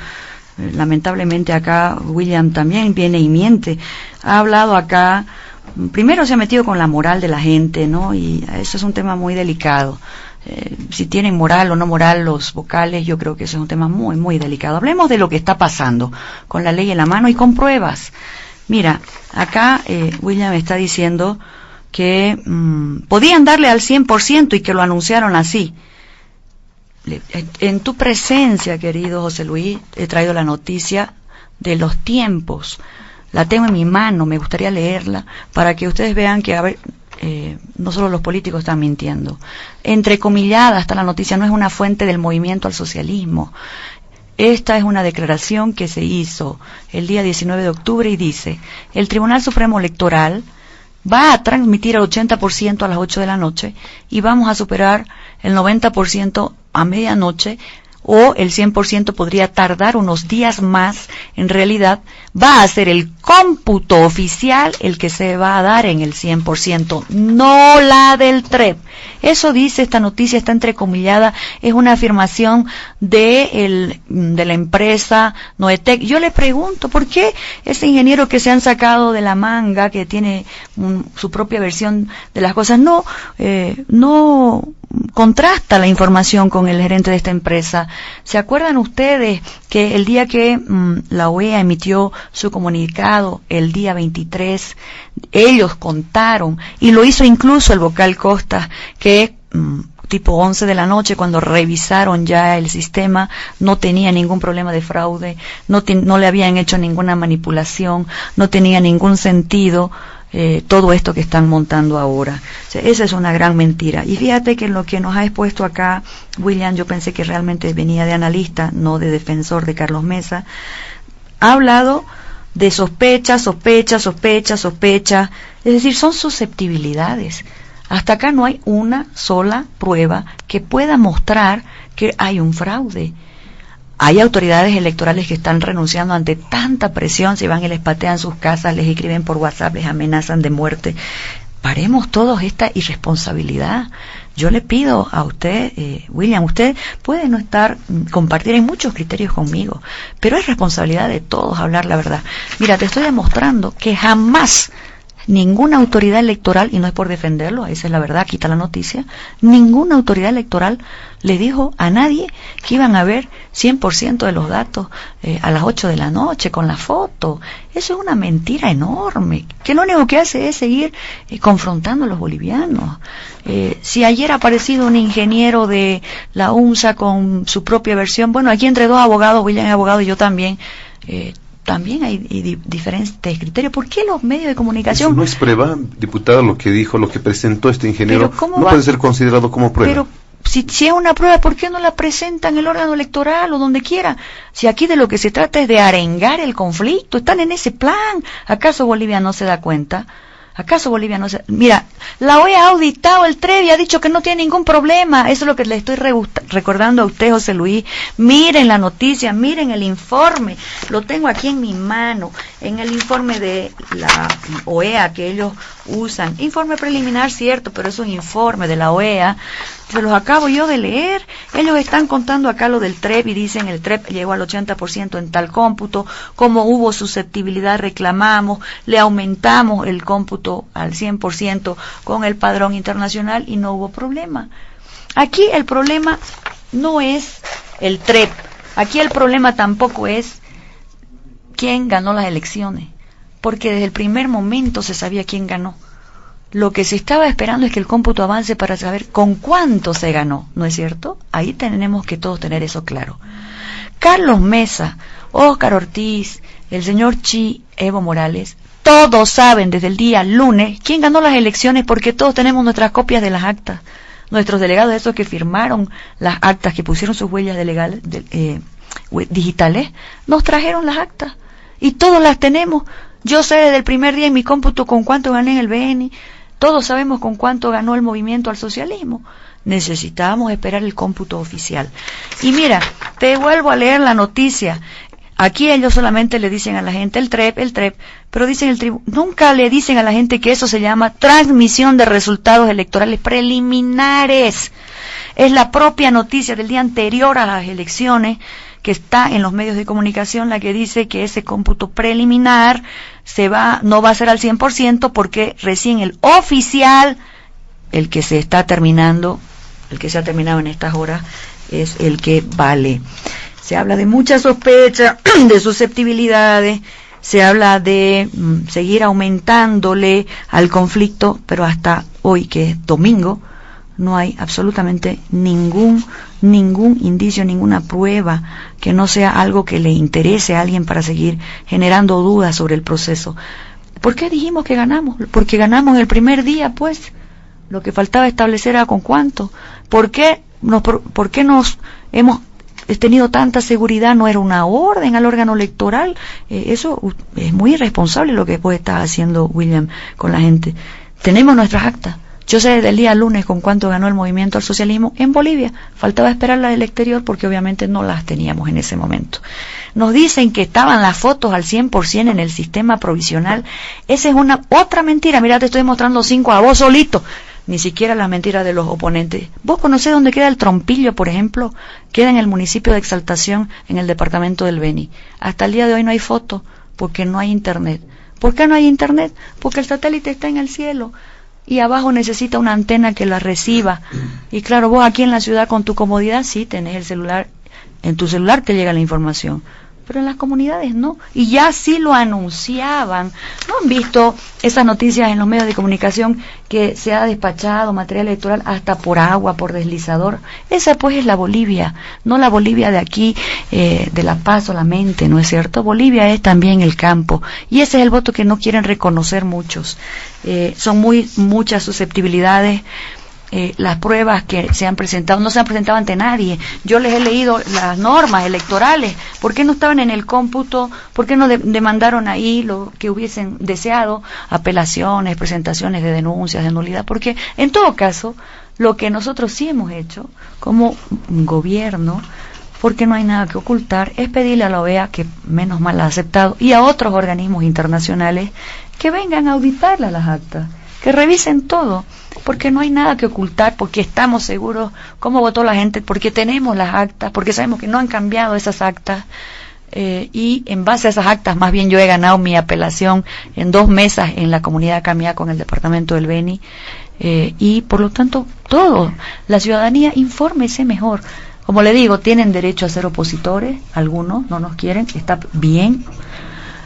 Lamentablemente acá William también viene y miente. Ha hablado acá, primero se ha metido con la moral de la gente, ¿no? Y eso es un tema muy delicado. Si tienen moral o no moral los vocales, yo creo que eso es un tema muy, muy delicado. Hablemos de lo que está pasando, con la ley en la mano y con pruebas. Mira, acá William está diciendo que podían darle al 100% y que lo anunciaron así. En tu presencia, querido José Luis, he traído la noticia de los tiempos. La tengo en mi mano, me gustaría leerla para que ustedes vean que, no solo los políticos están mintiendo. Entrecomillada está la noticia, no es una fuente del movimiento al socialismo. Esta es una declaración que se hizo el día 19 de octubre y dice: el Tribunal Supremo Electoral va a transmitir el 80% a las 8 de la noche y vamos a superar el 90% a medianoche, o el 100% podría tardar unos días más. En realidad va a ser el cómputo oficial el que se va a dar en el 100%, no la del TREP. Eso dice esta noticia, está entrecomillada, es una afirmación de la empresa Noetec. Yo le pregunto, ¿por qué ese ingeniero que se han sacado de la manga, que tiene su propia versión de las cosas, no contrasta la información con el gerente de esta empresa? ¿Se acuerdan ustedes que el día que la OEA emitió su comunicado, el día 23, ellos contaron, y lo hizo incluso el vocal Costas, que tipo 11 de la noche, cuando revisaron ya el sistema, no tenía ningún problema de fraude, no le habían hecho ninguna manipulación, no tenía ningún sentido todo esto que están montando ahora? O sea, esa es una gran mentira. Y fíjate que lo que nos ha expuesto acá William, yo pensé que realmente venía de analista, no de defensor de Carlos Mesa. Ha hablado de sospecha, es decir, son susceptibilidades. Hasta acá no hay una sola prueba que pueda mostrar que hay un fraude. Hay autoridades electorales que están renunciando ante tanta presión, se van y les patean sus casas, les escriben por WhatsApp, les amenazan de muerte. Paremos todos esta irresponsabilidad. Yo le pido a usted, William, usted puede no compartir en muchos criterios conmigo, pero es responsabilidad de todos hablar la verdad. Mira, te estoy demostrando que jamás ninguna autoridad electoral, y no es por defenderlo, esa es la verdad, aquí está la noticia, ninguna autoridad electoral le dijo a nadie que iban a ver 100% de los datos a las 8 de la noche con la foto. Eso es una mentira enorme, que lo único que hace es seguir confrontando a los bolivianos. Si ayer ha aparecido un ingeniero de la UNSA con su propia versión, bueno, aquí entre dos abogados, William es abogado y yo también, también hay diferentes criterios. ¿Por qué los medios de comunicación? Eso no es prueba, diputado, lo que dijo, lo que presentó este ingeniero, no va? Puede ser considerado como prueba. Pero si es una prueba, ¿por qué no la presentan en el órgano electoral o donde quiera? Si aquí de lo que se trata es de arengar el conflicto, están en ese plan. ¿Acaso Bolivia no se da cuenta? ¿Acaso Bolivia no se...? Mira, la OEA ha auditado el TREP y ha dicho que no tiene ningún problema. Eso es lo que le estoy recordando a usted, José Luis. Miren la noticia, miren el informe. Lo tengo aquí en mi mano, en el informe de la OEA que ellos usan. Informe preliminar, cierto, pero es un informe de la OEA. Se los acabo yo de leer. Ellos están contando acá lo del TREP y dicen el TREP llegó al 80% en tal cómputo, como hubo susceptibilidad reclamamos, le aumentamos el cómputo al 100% con el padrón internacional y no hubo problema. Aquí el problema no es el TREP, aquí el problema tampoco es quién ganó las elecciones, porque desde el primer momento se sabía quién ganó. Lo que se estaba esperando es que el cómputo avance para saber con cuánto se ganó, ¿no es cierto? Ahí tenemos que todos tener eso claro. Carlos Mesa, Óscar Ortiz, el señor Chi, Evo Morales, todos saben desde el día lunes quién ganó las elecciones porque todos tenemos nuestras copias de las actas. Nuestros delegados, esos que firmaron las actas, que pusieron sus huellas digitales, nos trajeron las actas y todos las tenemos. Yo sé desde el primer día en mi cómputo con cuánto gané en el BN. Todos sabemos con cuánto ganó el movimiento al socialismo. Necesitábamos esperar el cómputo oficial. Y mira, te vuelvo a leer la noticia. Aquí ellos solamente le dicen a la gente el TREP, pero dicen nunca le dicen a la gente que eso se llama transmisión de resultados electorales preliminares. Es la propia noticia del día anterior a las elecciones que está en los medios de comunicación la que dice que ese cómputo preliminar no va a ser al 100% porque recién el oficial, el que se está terminando, el que se ha terminado en estas horas, es el que vale. Se habla de mucha sospecha, de susceptibilidades, se habla de seguir aumentándole al conflicto, pero hasta hoy, que es domingo, no hay absolutamente ningún indicio, ninguna prueba que no sea algo que le interese a alguien para seguir generando dudas sobre el proceso. ¿Por qué dijimos que ganamos? Porque ganamos el primer día, pues. Lo que faltaba establecer era con cuánto. ¿Por qué nos hemos tenido tanta seguridad? No era una orden al órgano electoral. Eso es muy irresponsable lo que después está haciendo William con la gente. Tenemos nuestras actas. Yo sé desde el día lunes con cuánto ganó el movimiento al socialismo en Bolivia. Faltaba esperarla del exterior porque obviamente no las teníamos en ese momento. Nos dicen que estaban las fotos al 100% en el sistema provisional. Esa es otra mentira. Mira, te estoy mostrando 5 a vos solito. Ni siquiera las mentiras de los oponentes. ¿Vos conocés dónde queda el Trompillo, por ejemplo? Queda en el municipio de Exaltación, en el departamento del Beni. Hasta el día de hoy no hay foto porque no hay internet. ¿Por qué no hay internet? Porque el satélite está en el cielo y abajo necesita una antena que la reciba. Y claro, vos aquí en la ciudad con tu comodidad sí tenés el celular, en tu celular te llega la información, pero en las comunidades no, y ya sí lo anunciaban. ¿No han visto esas noticias en los medios de comunicación que se ha despachado material electoral hasta por agua, por deslizador? Esa pues es la Bolivia, no la Bolivia de aquí, de La Paz solamente, ¿no es cierto? Bolivia es también el campo, y ese es el voto que no quieren reconocer muchos. Son muchas susceptibilidades. Las pruebas que se han presentado no se han presentado ante nadie. Yo les he leído las normas electorales. ¿Por qué no estaban en el cómputo? ¿Por qué no demandaron ahí lo que hubiesen deseado? Apelaciones, presentaciones de denuncias de nulidad. Porque en todo caso, lo que nosotros sí hemos hecho como gobierno, porque no hay nada que ocultar, es pedirle a la OEA, que menos mal la ha aceptado, y a otros organismos internacionales que vengan a auditarlas las actas, que revisen todo, porque no hay nada que ocultar, porque estamos seguros cómo votó la gente, porque tenemos las actas, porque sabemos que no han cambiado esas actas. y en base a esas actas, más bien yo he ganado mi apelación en 2 mesas en la comunidad Camiaco, en el departamento del Beni, y por lo tanto la ciudadanía, infórmese mejor. Como le digo, tienen derecho a ser opositores, algunos no nos quieren, está bien,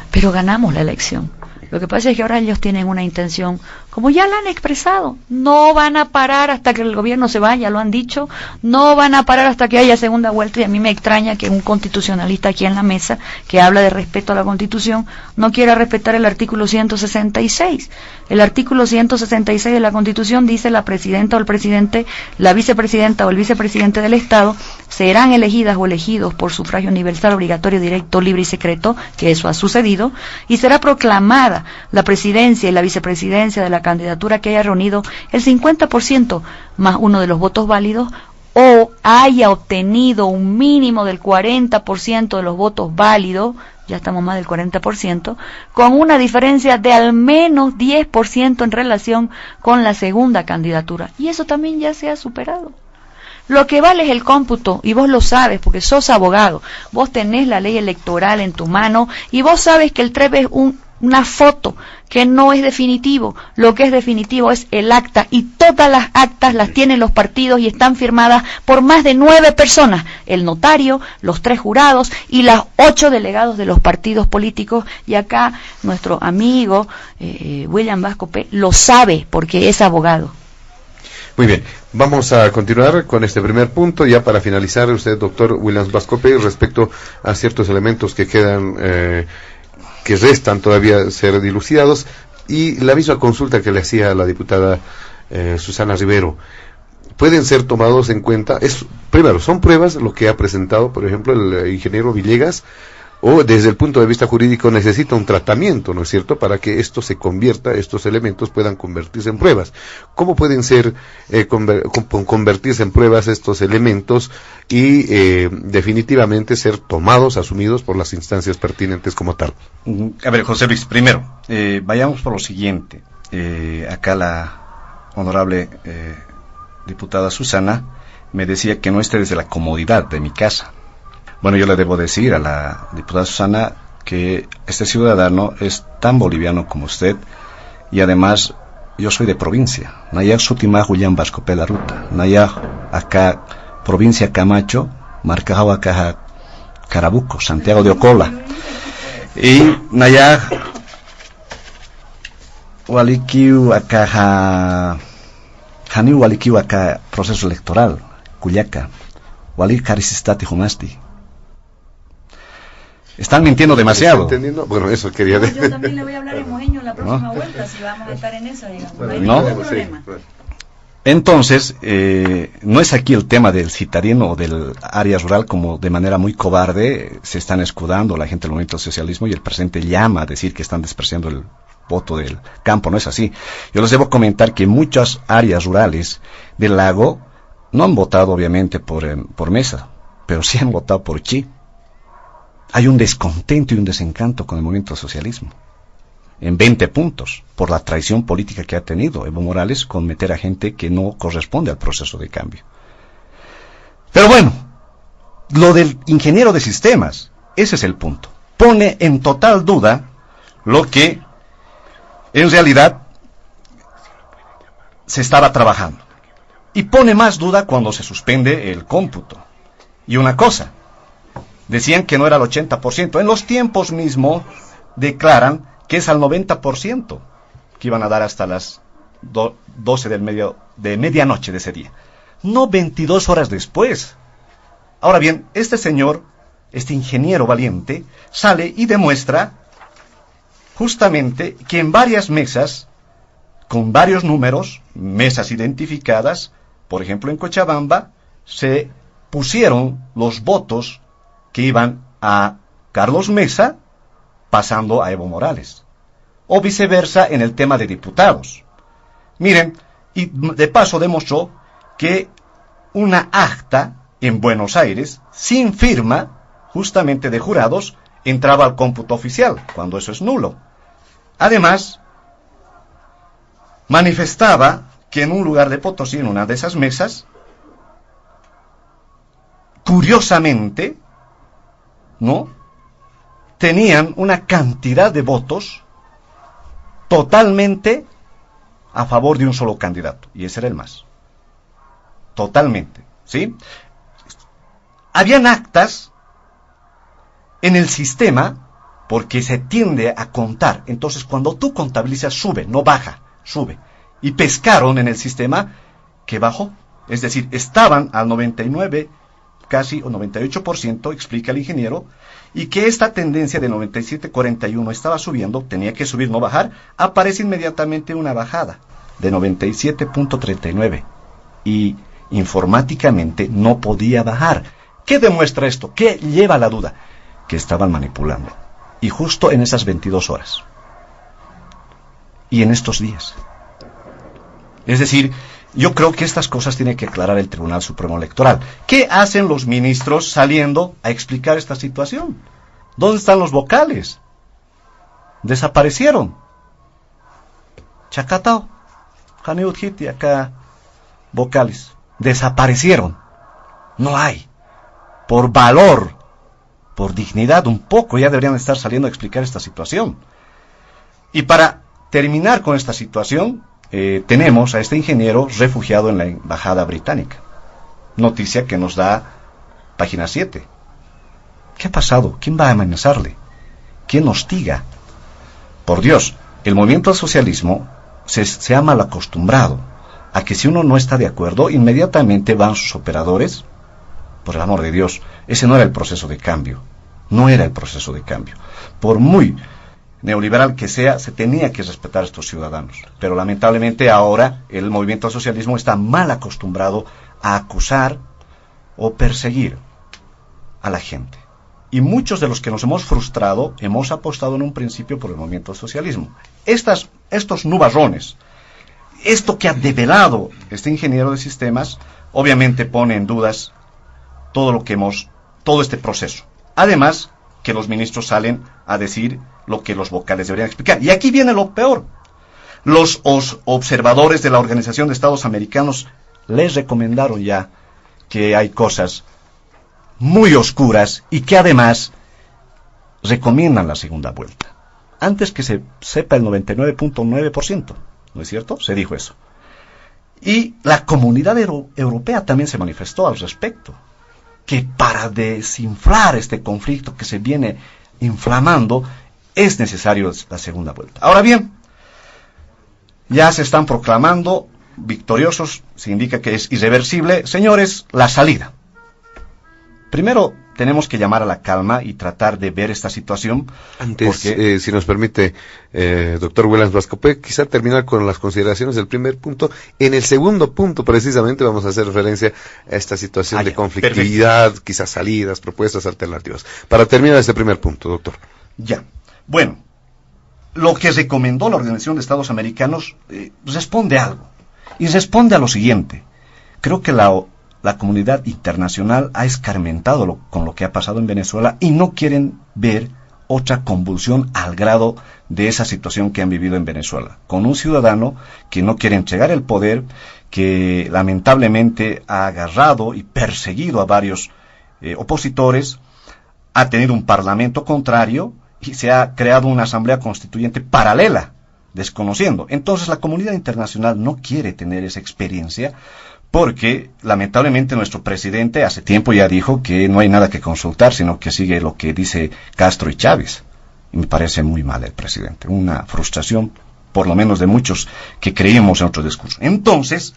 pero ganamos la elección. Lo que pasa es que ahora ellos tienen una intención, como ya la han expresado, no van a parar hasta que el gobierno se vaya, lo han dicho, no van a parar hasta que haya segunda vuelta, y a mí me extraña que un constitucionalista aquí en la mesa, que habla de respeto a la Constitución, no quiera respetar el artículo 166. El artículo 166 de la Constitución dice: la presidenta o el presidente, la vicepresidenta o el vicepresidente del Estado serán elegidas o elegidos por sufragio universal, obligatorio, directo, libre y secreto, que eso ha sucedido, y será proclamada la presidencia y la vicepresidencia de la candidatura que haya reunido el 50% más uno de los votos válidos, o haya obtenido un mínimo del 40% de los votos válidos, ya estamos más del 40%, con una diferencia de al menos 10% en relación con la segunda candidatura. Y eso también ya se ha superado. Lo que vale es el cómputo, y vos lo sabes porque sos abogado, vos tenés la ley electoral en tu mano y vos sabes que el TREP es una foto, que no es definitivo. Lo que es definitivo es el acta, y todas las actas las tienen los partidos y están firmadas por más de 9 personas, el notario, los 3 jurados y los 8 delegados de los partidos políticos, y acá nuestro amigo William Vascope lo sabe porque es abogado. Muy bien, vamos a continuar con este primer punto, ya para finalizar, usted, doctor William Vascope, respecto a ciertos elementos que quedan, que restan todavía ser dilucidados, y la misma consulta que le hacía a la diputada Susana Rivero. Pueden ser tomados en cuenta, primero, son pruebas lo que ha presentado, por ejemplo, el ingeniero Villegas, o desde el punto de vista jurídico necesita un tratamiento, ¿no es cierto?, para que esto se convierta, estos elementos puedan convertirse en pruebas. ¿Cómo pueden ser convertirse en pruebas estos elementos y definitivamente ser tomados, asumidos por las instancias pertinentes como tal? A ver, José Luis, primero, vayamos por lo siguiente. Acá la honorable diputada Susana me decía que no esté desde la comodidad de mi casa. Bueno, yo le debo decir a la diputada Susana que este ciudadano es tan boliviano como usted, y además yo soy de provincia. Naya Sutima Julián Vascope la ruta. Naya acá provincia Camacho, Marcajao acá Carabuco, Santiago de Ocola. Y Naya Walikiu acá Hani Walikiu acá proceso electoral, Cuyaca. Walik Carisistati Humasti. Están mintiendo demasiado. ¿Entendiendo? Bueno, eso quería decir. Yo también le voy a hablar en mojeño en la próxima vuelta, si vamos a estar en eso, digamos. No hay ¿no? ningún problema. Entonces, no es aquí el tema del citadino o del área rural, como de manera muy cobarde se están escudando la gente del movimiento del socialismo, y el presidente llama a decir que están despreciando el voto del campo. No es así. Yo les debo comentar que muchas áreas rurales del lago no han votado obviamente por Mesa, pero sí han votado por Chi. Hay un descontento y un desencanto con el movimiento socialismo, en 20 puntos, por la traición política que ha tenido Evo Morales con meter a gente que no corresponde al proceso de cambio. Pero bueno, lo del ingeniero de sistemas, ese es el punto. Pone en total duda lo que en realidad se estaba trabajando. Y pone más duda cuando se suspende el cómputo. Y una cosa, decían que no era el 80%. En los tiempos mismos declaran que es al 90%, que iban a dar hasta las 12 de medianoche de ese día. No 22 horas después. Ahora bien, este señor, este ingeniero valiente, sale y demuestra justamente que en varias mesas, con varios números, mesas identificadas, por ejemplo en Cochabamba, se pusieron los votos que iban a Carlos Mesa pasando a Evo Morales, o viceversa en el tema de diputados. Miren, y de paso demostró que una acta en Buenos Aires, sin firma, justamente de jurados, entraba al cómputo oficial, cuando eso es nulo. Además, manifestaba que en un lugar de Potosí, en una de esas mesas, curiosamente, ¿no?, tenían una cantidad de votos totalmente a favor de un solo candidato, y ese era el MAS. Totalmente, ¿sí? Habían actas en el sistema, porque se tiende a contar. Entonces, cuando tú contabilizas, sube, no baja, sube. Y pescaron en el sistema que bajó. Es decir, estaban al 99, casi o 98%, explica el ingeniero, y que esta tendencia de 97-41 estaba subiendo, tenía que subir, no bajar. Aparece inmediatamente una bajada de 97.39. Y informáticamente no podía bajar. ¿Qué demuestra esto? ¿Qué lleva a la duda? Que estaban manipulando. Y justo en esas 22 horas. Y en estos días. Es decir, yo creo que estas cosas tiene que aclarar el Tribunal Supremo Electoral. ¿Qué hacen los ministros saliendo a explicar esta situación? ¿Dónde están los vocales? Desaparecieron. Chacatao, Janiut y acá vocales. Desaparecieron. No hay. Por valor, por dignidad, un poco ya deberían estar saliendo a explicar esta situación. Y para terminar con esta situación, tenemos a este ingeniero refugiado en la embajada británica. Noticia que nos da página 7. ¿Qué ha pasado? ¿Quién va a amenazarle? ¿Quién hostiga? Por Dios, el movimiento al socialismo se ha mal acostumbrado a que si uno no está de acuerdo, inmediatamente van sus operadores. Por el amor de Dios, ese no era el proceso de cambio. No era el proceso de cambio. Por muy neoliberal que sea, se tenía que respetar a estos ciudadanos. Pero lamentablemente ahora el movimiento al socialismo está mal acostumbrado a acusar o perseguir a la gente. Y muchos de los que nos hemos frustrado, hemos apostado en un principio por el movimiento al socialismo. Estos nubarrones, esto que ha develado este ingeniero de sistemas, obviamente pone en dudas todo este proceso. Además, que los ministros salen a decir lo que los vocales deberían explicar. Y aquí viene lo peor. Los observadores de la Organización de Estados Americanos les recomendaron ya que hay cosas muy oscuras y que además recomiendan la segunda vuelta. Antes que se sepa el 99.9%, ¿no es cierto? Se dijo eso. Y la comunidad europea también se manifestó al respecto, que para desinflar este conflicto que se viene inflamando, es necesario la segunda vuelta. Ahora bien, ya se están proclamando victoriosos, se indica que es irreversible. Señores, la salida. Primero, tenemos que llamar a la calma y tratar de ver esta situación. Antes, porque, si nos permite, doctor Willems Vascope, quizá terminar con las consideraciones del primer punto. En el segundo punto, precisamente, vamos a hacer referencia a esta situación de conflictividad, perfecto. Quizás salidas, propuestas alternativas. Para terminar este primer punto, doctor. Ya. Bueno, lo que recomendó la Organización de Estados Americanos responde a algo. Y responde a lo siguiente. Creo que la comunidad internacional ha escarmentado con lo que ha pasado en Venezuela y no quieren ver otra convulsión al grado de esa situación que han vivido en Venezuela, con un ciudadano que no quiere entregar el poder, que lamentablemente ha agarrado y perseguido a varios opositores, ha tenido un parlamento contrario y se ha creado una asamblea constituyente paralela, desconociendo. Entonces la comunidad internacional no quiere tener esa experiencia, porque lamentablemente nuestro presidente hace tiempo ya dijo que no hay nada que consultar, sino que sigue lo que dice Castro y Chávez. Y me parece muy mal el presidente, una frustración, por lo menos de muchos que creímos en otro discurso. Entonces,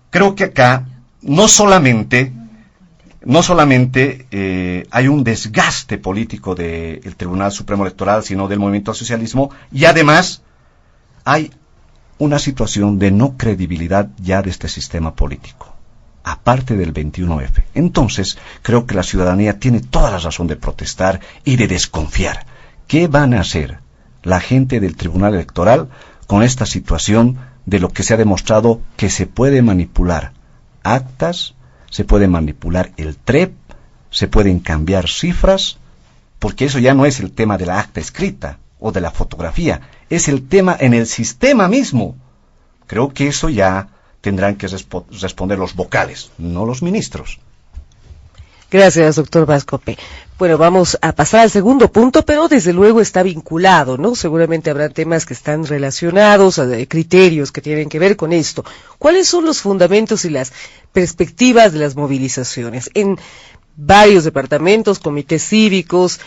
creo que acá no solamente hay un desgaste político del Tribunal Supremo Electoral, sino del movimiento al socialismo, y además hay una situación de no credibilidad ya de este sistema político, aparte del 21F. Entonces, creo que la ciudadanía tiene toda la razón de protestar y de desconfiar. ¿Qué van a hacer la gente del Tribunal Electoral con esta situación de lo que se ha demostrado que se puede manipular actas, se puede manipular el TREP, se pueden cambiar cifras, porque eso ya no es el tema de la acta escrita o de la fotografía, es el tema en el sistema mismo. Creo que eso ya tendrán que responder los vocales, no los ministros. Gracias, doctor Vascope. Bueno, vamos a pasar al segundo punto, pero desde luego está vinculado, ¿no? Seguramente habrá temas que están relacionados, criterios que tienen que ver con esto. ¿Cuáles son los fundamentos y las perspectivas de las movilizaciones? En varios departamentos, comités cívicos,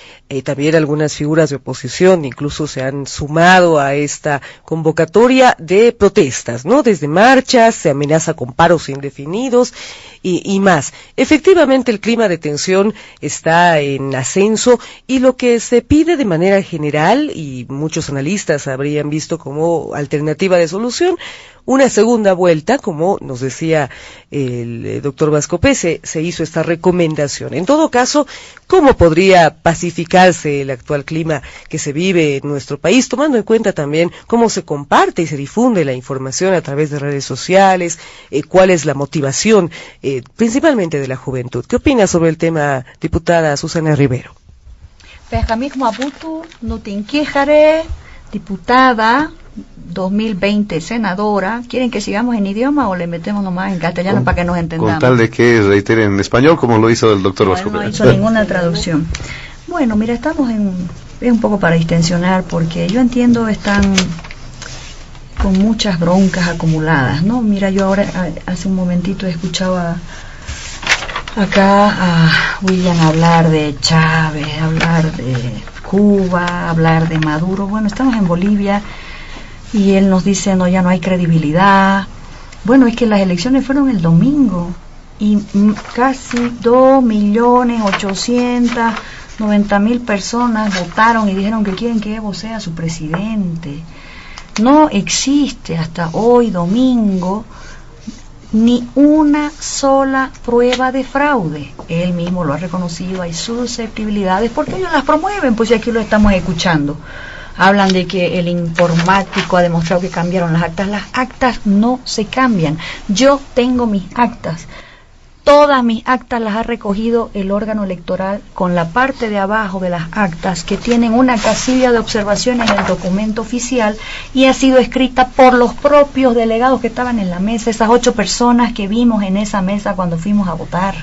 también algunas figuras de oposición incluso se han sumado a esta convocatoria de protestas, ¿no? Desde marchas, se amenaza con paros indefinidos y más. Efectivamente, el clima de tensión está en ascenso y lo que se pide de manera general, y muchos analistas habrían visto como alternativa de solución, una segunda vuelta, como nos decía el doctor Vascopé, se hizo esta recomendación. En todo caso, ¿cómo podría pacificarse el actual clima que se vive en nuestro país, tomando en cuenta también cómo se comparte y se difunde la información a través de redes sociales, cuál es la motivación, principalmente de la juventud? ¿Qué opina sobre el tema, diputada Susana Rivero? Pejamik Maputo, Nutinquijare, diputada 2020, senadora. ¿Quieren que sigamos en idioma o le metemos nomás en castellano para que nos entendamos? Con tal de que reitere en español, como lo hizo el doctor Vasco. No hizo ninguna traducción. Bueno, mira, estamos es un poco para distensionar, porque yo entiendo están con muchas broncas acumuladas, ¿no? Mira, yo ahora hace un momentito escuchaba acá a William hablar de Chávez, hablar de Cuba, hablar de Maduro. Bueno, estamos en Bolivia y él nos dice, no, ya no hay credibilidad. Bueno, es que las elecciones fueron el domingo y casi 2.890.000 personas votaron y dijeron que quieren que Evo sea su presidente. No existe hasta hoy, domingo, ni una sola prueba de fraude. Él mismo lo ha reconocido, hay susceptibilidades, porque ellos las promueven, pues aquí lo estamos escuchando. Hablan de que el informático ha demostrado que cambiaron las actas no se cambian. Yo tengo mis actas, todas mis actas las ha recogido el órgano electoral con la parte de abajo de las actas que tienen una casilla de observación en el documento oficial y ha sido escrita por los propios delegados que estaban en la mesa, esas 8 personas que vimos en esa mesa cuando fuimos a votar.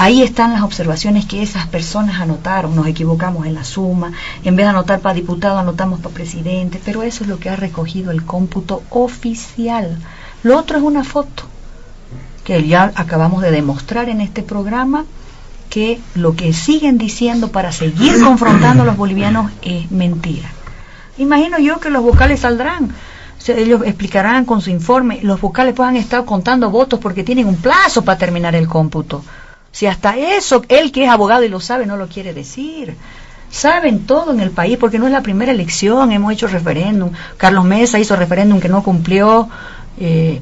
Ahí están las observaciones que esas personas anotaron. Nos equivocamos en la suma, en vez de anotar para diputado anotamos para presidente, pero eso es lo que ha recogido el cómputo oficial. Lo otro es una foto que ya acabamos de demostrar en este programa, que lo que siguen diciendo para seguir confrontando a los bolivianos es mentira. Imagino yo que los vocales saldrán, ellos explicarán con su informe, los vocales pues han estado contando votos porque tienen un plazo para terminar el cómputo. Si hasta eso, él que es abogado y lo sabe, no lo quiere decir. Saben todo en el país, porque no es la primera elección, hemos hecho referéndum, Carlos Mesa hizo referéndum que no cumplió,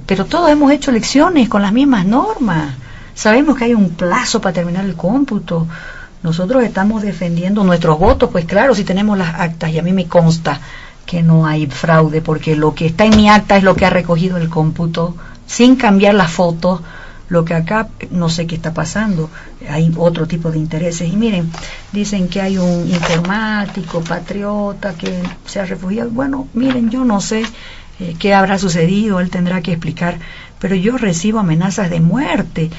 pero todos hemos hecho elecciones con las mismas normas. Sabemos que hay un plazo para terminar el cómputo. Nosotros estamos defendiendo nuestros votos, pues claro, si tenemos las actas, y a mí me consta que no hay fraude, porque lo que está en mi acta es lo que ha recogido el cómputo, sin cambiar las fotos. Lo que acá no sé qué está pasando, hay otro tipo de intereses. Y miren, dicen que hay un informático, patriota, que se ha refugiado. Bueno, miren, yo no sé qué habrá sucedido, él tendrá que explicar, pero yo recibo amenazas de muerte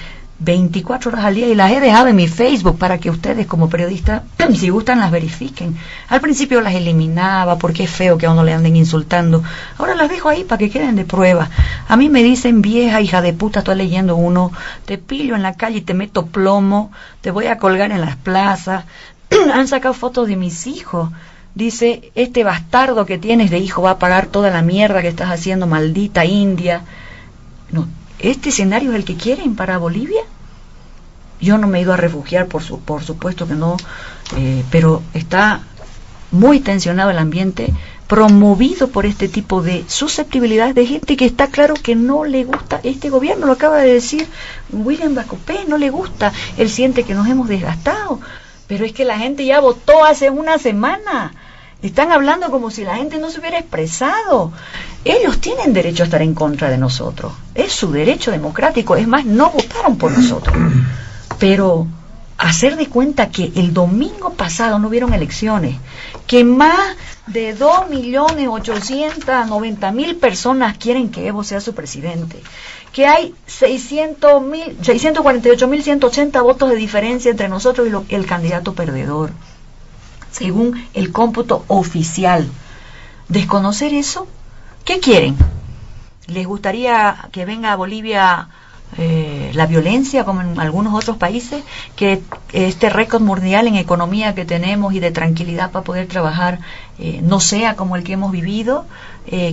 24 horas al día y las he dejado en mi Facebook para que ustedes como periodistas, si gustan, las verifiquen. Al principio las eliminaba porque es feo que a uno le anden insultando. Ahora las dejo ahí para que queden de prueba. A mí me dicen, vieja hija de puta, estoy leyendo uno, te pillo en la calle y te meto plomo, te voy a colgar en las plazas. Han sacado fotos de mis hijos. Dice, este bastardo que tienes de hijo va a pagar toda la mierda que estás haciendo, maldita India. No, ¿este escenario es el que quieren para Bolivia? Yo no me he ido a refugiar, por supuesto que no, pero está muy tensionado el ambiente, promovido por este tipo de susceptibilidades de gente que está claro que no le gusta este gobierno. Lo acaba de decir William Vascopé, no le gusta, él siente que nos hemos desgastado, pero es que la gente ya votó hace una semana. Están hablando como si la gente no se hubiera expresado. Ellos tienen derecho a estar en contra de nosotros. Es su derecho democrático. Es más, no votaron por nosotros. Pero hacer de cuenta que el domingo pasado no hubieron elecciones, que más de 2.890.000 personas quieren que Evo sea su presidente, que hay 648.180 votos de diferencia entre nosotros y el candidato perdedor, según el cómputo oficial. ¿Desconocer eso? ¿Qué quieren? ¿Les gustaría que venga a Bolivia la violencia como en algunos otros países? ¿Que este récord mundial en economía que tenemos y de tranquilidad para poder trabajar no sea como el que hemos vivido?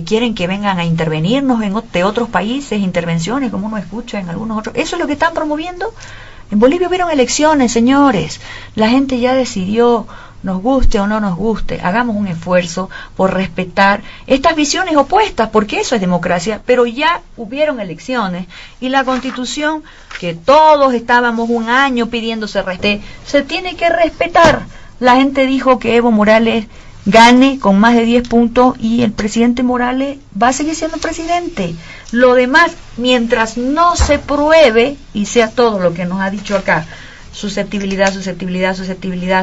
¿Quieren que vengan a intervenirnos de otros países, intervenciones como uno escucha en algunos otros? ¿Eso es lo que están promoviendo? En Bolivia hubieron elecciones, señores. La gente ya decidió, nos guste o no nos guste, hagamos un esfuerzo por respetar estas visiones opuestas, porque eso es democracia, pero ya hubieron elecciones y la Constitución, que todos estábamos un año pidiéndose respetar, se tiene que respetar. La gente dijo que Evo Morales gane con más de 10 puntos y el presidente Morales va a seguir siendo presidente. Lo demás, mientras no se pruebe y sea todo lo que nos ha dicho acá, susceptibilidad,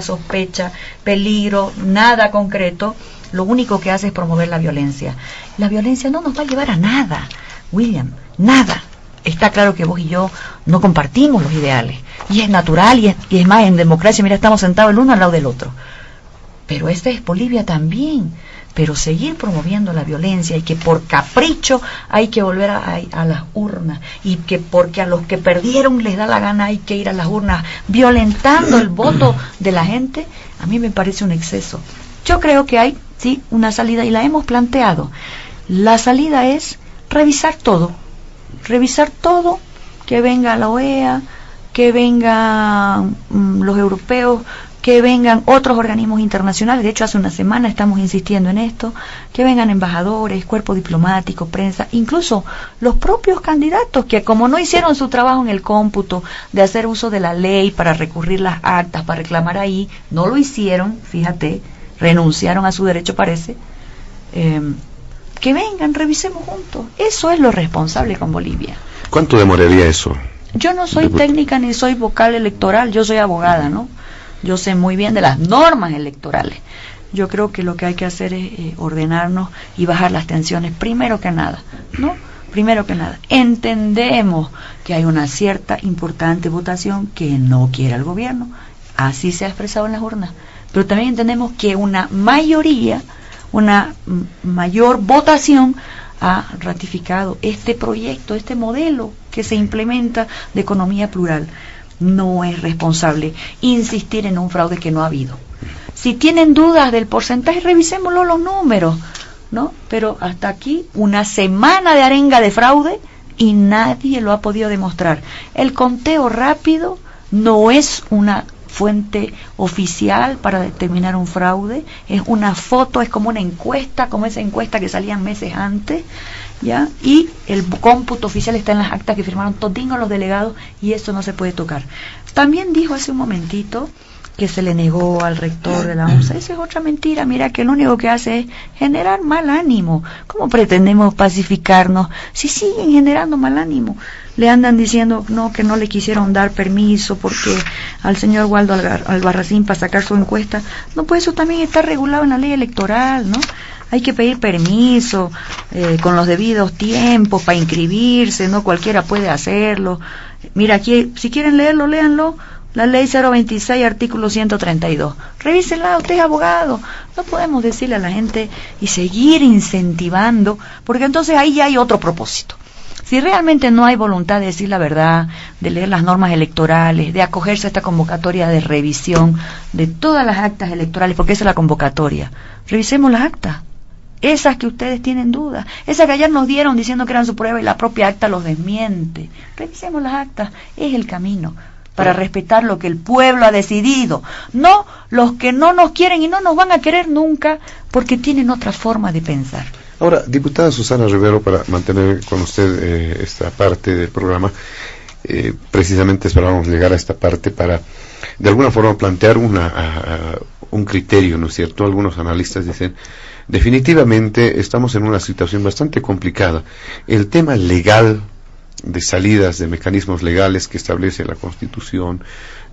sospecha, peligro, nada concreto, lo único que hace es promover la violencia. La violencia no nos va a llevar a nada, William, nada. Está claro que vos y yo no compartimos los ideales, y es natural, y es más, en democracia, mira, estamos sentados el uno al lado del otro. Pero esta es Bolivia también. Pero seguir promoviendo la violencia y que por capricho hay que volver a las urnas y que porque a los que perdieron les da la gana hay que ir a las urnas violentando el voto de la gente, a mí me parece un exceso. Yo creo que hay, sí, una salida y la hemos planteado. La salida es revisar todo, que venga la OEA, que vengan los europeos, que vengan otros organismos internacionales. De hecho, hace una semana estamos insistiendo en esto, que vengan embajadores, cuerpo diplomático, prensa, incluso los propios candidatos que como no hicieron su trabajo en el cómputo de hacer uso de la ley para recurrir las actas, para reclamar ahí, no lo hicieron, fíjate, renunciaron a su derecho, parece. Que vengan, revisemos juntos. Eso es lo responsable con Bolivia. ¿Cuánto demoraría eso? Yo no soy técnica ni soy vocal electoral, yo soy abogada, ¿no? Yo sé muy bien de las normas electorales. Yo creo que lo que hay que hacer es ordenarnos y bajar las tensiones, primero que nada, ¿no? Primero que nada. Entendemos que hay una cierta importante votación que no quiere el gobierno, así se ha expresado en las urnas, pero también entendemos que una mayoría, una mayor votación ha ratificado este proyecto, este modelo que se implementa de economía plural. No es responsable insistir en un fraude que no ha habido. Si tienen dudas del porcentaje, revisémoslo los números, ¿no? Pero hasta aquí, una semana de arenga de fraude y nadie lo ha podido demostrar. El conteo rápido no es una fuente oficial para determinar un fraude, es una foto, es como una encuesta, como esa encuesta que salían meses antes, ¿ya? Y el cómputo oficial está en las actas que firmaron todingo los delegados y eso no se puede tocar. También dijo hace un momentito que se le negó al rector de la UNSA. Esa es otra mentira. Mira que lo único que hace es generar mal ánimo. ¿Cómo pretendemos pacificarnos si siguen generando mal ánimo? Le andan diciendo que no le quisieron dar permiso porque al señor Waldo Albarracín para sacar su encuesta. No, pues eso también está regulado en la ley electoral, ¿no? Hay que pedir permiso con los debidos tiempos para inscribirse, no cualquiera puede hacerlo. Mira, aquí, si quieren leerlo, léanlo. La ley 026, artículo 132. Revísenla, usted es abogado. No podemos decirle a la gente y seguir incentivando, porque entonces ahí ya hay otro propósito. Si realmente no hay voluntad de decir la verdad, de leer las normas electorales, de acogerse a esta convocatoria de revisión de todas las actas electorales, porque esa es la convocatoria, revisemos las actas. Esas que ustedes tienen dudas, esas que ayer nos dieron diciendo que eran su prueba y la propia acta los desmiente. Revisemos las actas, es el camino para respetar lo que el pueblo ha decidido, no los que no nos quieren y no nos van a querer nunca porque tienen otra forma de pensar. Ahora, diputada Susana Rivero, para mantener con usted esta parte del programa, precisamente esperábamos llegar a esta parte para de alguna forma plantear un criterio, ¿no es cierto? Algunos analistas dicen, definitivamente estamos en una situación bastante complicada. El tema legal de salidas de mecanismos legales que establece la Constitución,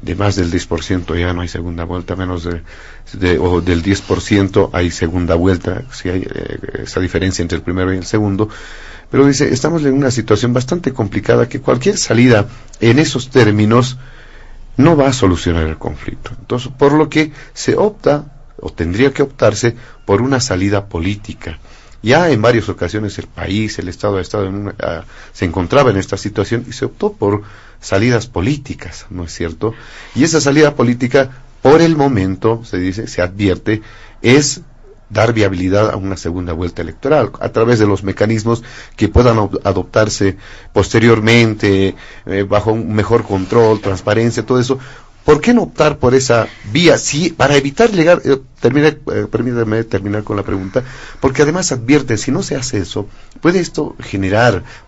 de más del 10% ya no hay segunda vuelta, menos o del 10% hay segunda vuelta, si hay esa diferencia entre el primero y el segundo, pero dice, estamos en una situación bastante complicada que cualquier salida en esos términos no va a solucionar el conflicto. Entonces, por lo que se opta, o tendría que optarse, por una salida política. Ya en varias ocasiones el país, el Estado se encontraba en esta situación y se optó por salidas políticas, ¿no es cierto? Y esa salida política, por el momento, se advierte, es dar viabilidad a una segunda vuelta electoral, a través de los mecanismos que puedan adoptarse posteriormente, bajo un mejor control, transparencia, todo eso. ¿Por qué no optar por esa vía? Sí, para evitar llegar, permítame terminar con la pregunta, porque además advierte, si no se hace eso, puede esto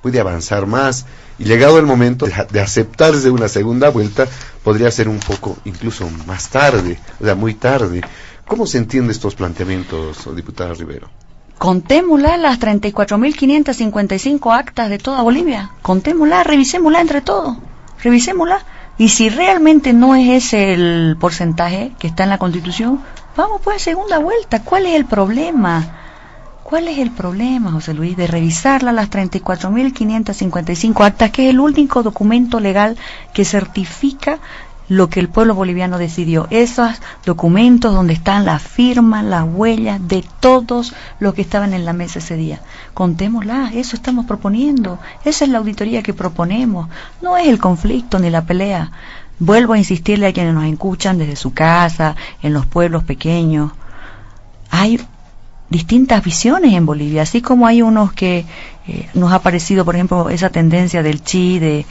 puede avanzar más, y llegado el momento de aceptarse una segunda vuelta, podría ser un poco, incluso más tarde, o sea, muy tarde. ¿Cómo se entienden estos planteamientos, diputada Rivero? Contémosla las 34.555 actas de toda Bolivia. Contémosla, revisémosla entre todos. Revisémosla. Y si realmente no es ese el porcentaje que está en la Constitución, vamos pues a segunda vuelta. ¿Cuál es el problema? ¿Cuál es el problema, José Luis, de revisarla las 34.555 actas, que es el único documento legal que certifica lo que el pueblo boliviano decidió? Esos documentos donde están las firmas, las huellas de todos los que estaban en la mesa ese día. Contémosla, eso estamos proponiendo, esa es la auditoría que proponemos, no es el conflicto ni la pelea. Vuelvo a insistirle a quienes nos escuchan desde su casa, en los pueblos pequeños. Hay distintas visiones en Bolivia, así como hay unos que nos ha parecido, por ejemplo, esa tendencia del Chi,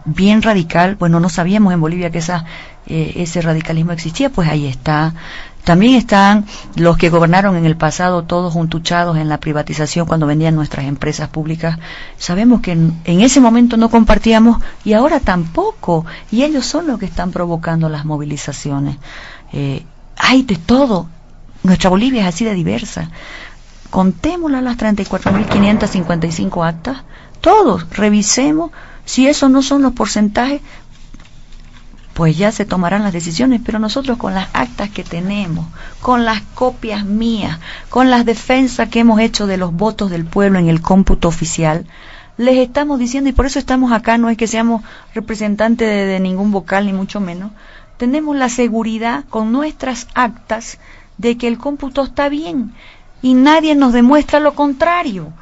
bien radical. Bueno, no sabíamos en Bolivia que ese radicalismo existía, pues ahí está. También están los que gobernaron en el pasado, todos juntuchados en la privatización cuando vendían nuestras empresas públicas. Sabemos que en ese momento no compartíamos y ahora tampoco, y ellos son los que están provocando las movilizaciones. Hay de todo. Nuestra Bolivia es así de diversa. Contémosla las 34.555 actas, todos, revisemos. Si esos no son los porcentajes, pues ya se tomarán las decisiones, pero nosotros con las actas que tenemos, con las copias mías, con las defensas que hemos hecho de los votos del pueblo en el cómputo oficial, les estamos diciendo, y por eso estamos acá, no es que seamos representantes de ningún vocal, ni mucho menos, tenemos la seguridad con nuestras actas de que el cómputo está bien, y nadie nos demuestra lo contrario.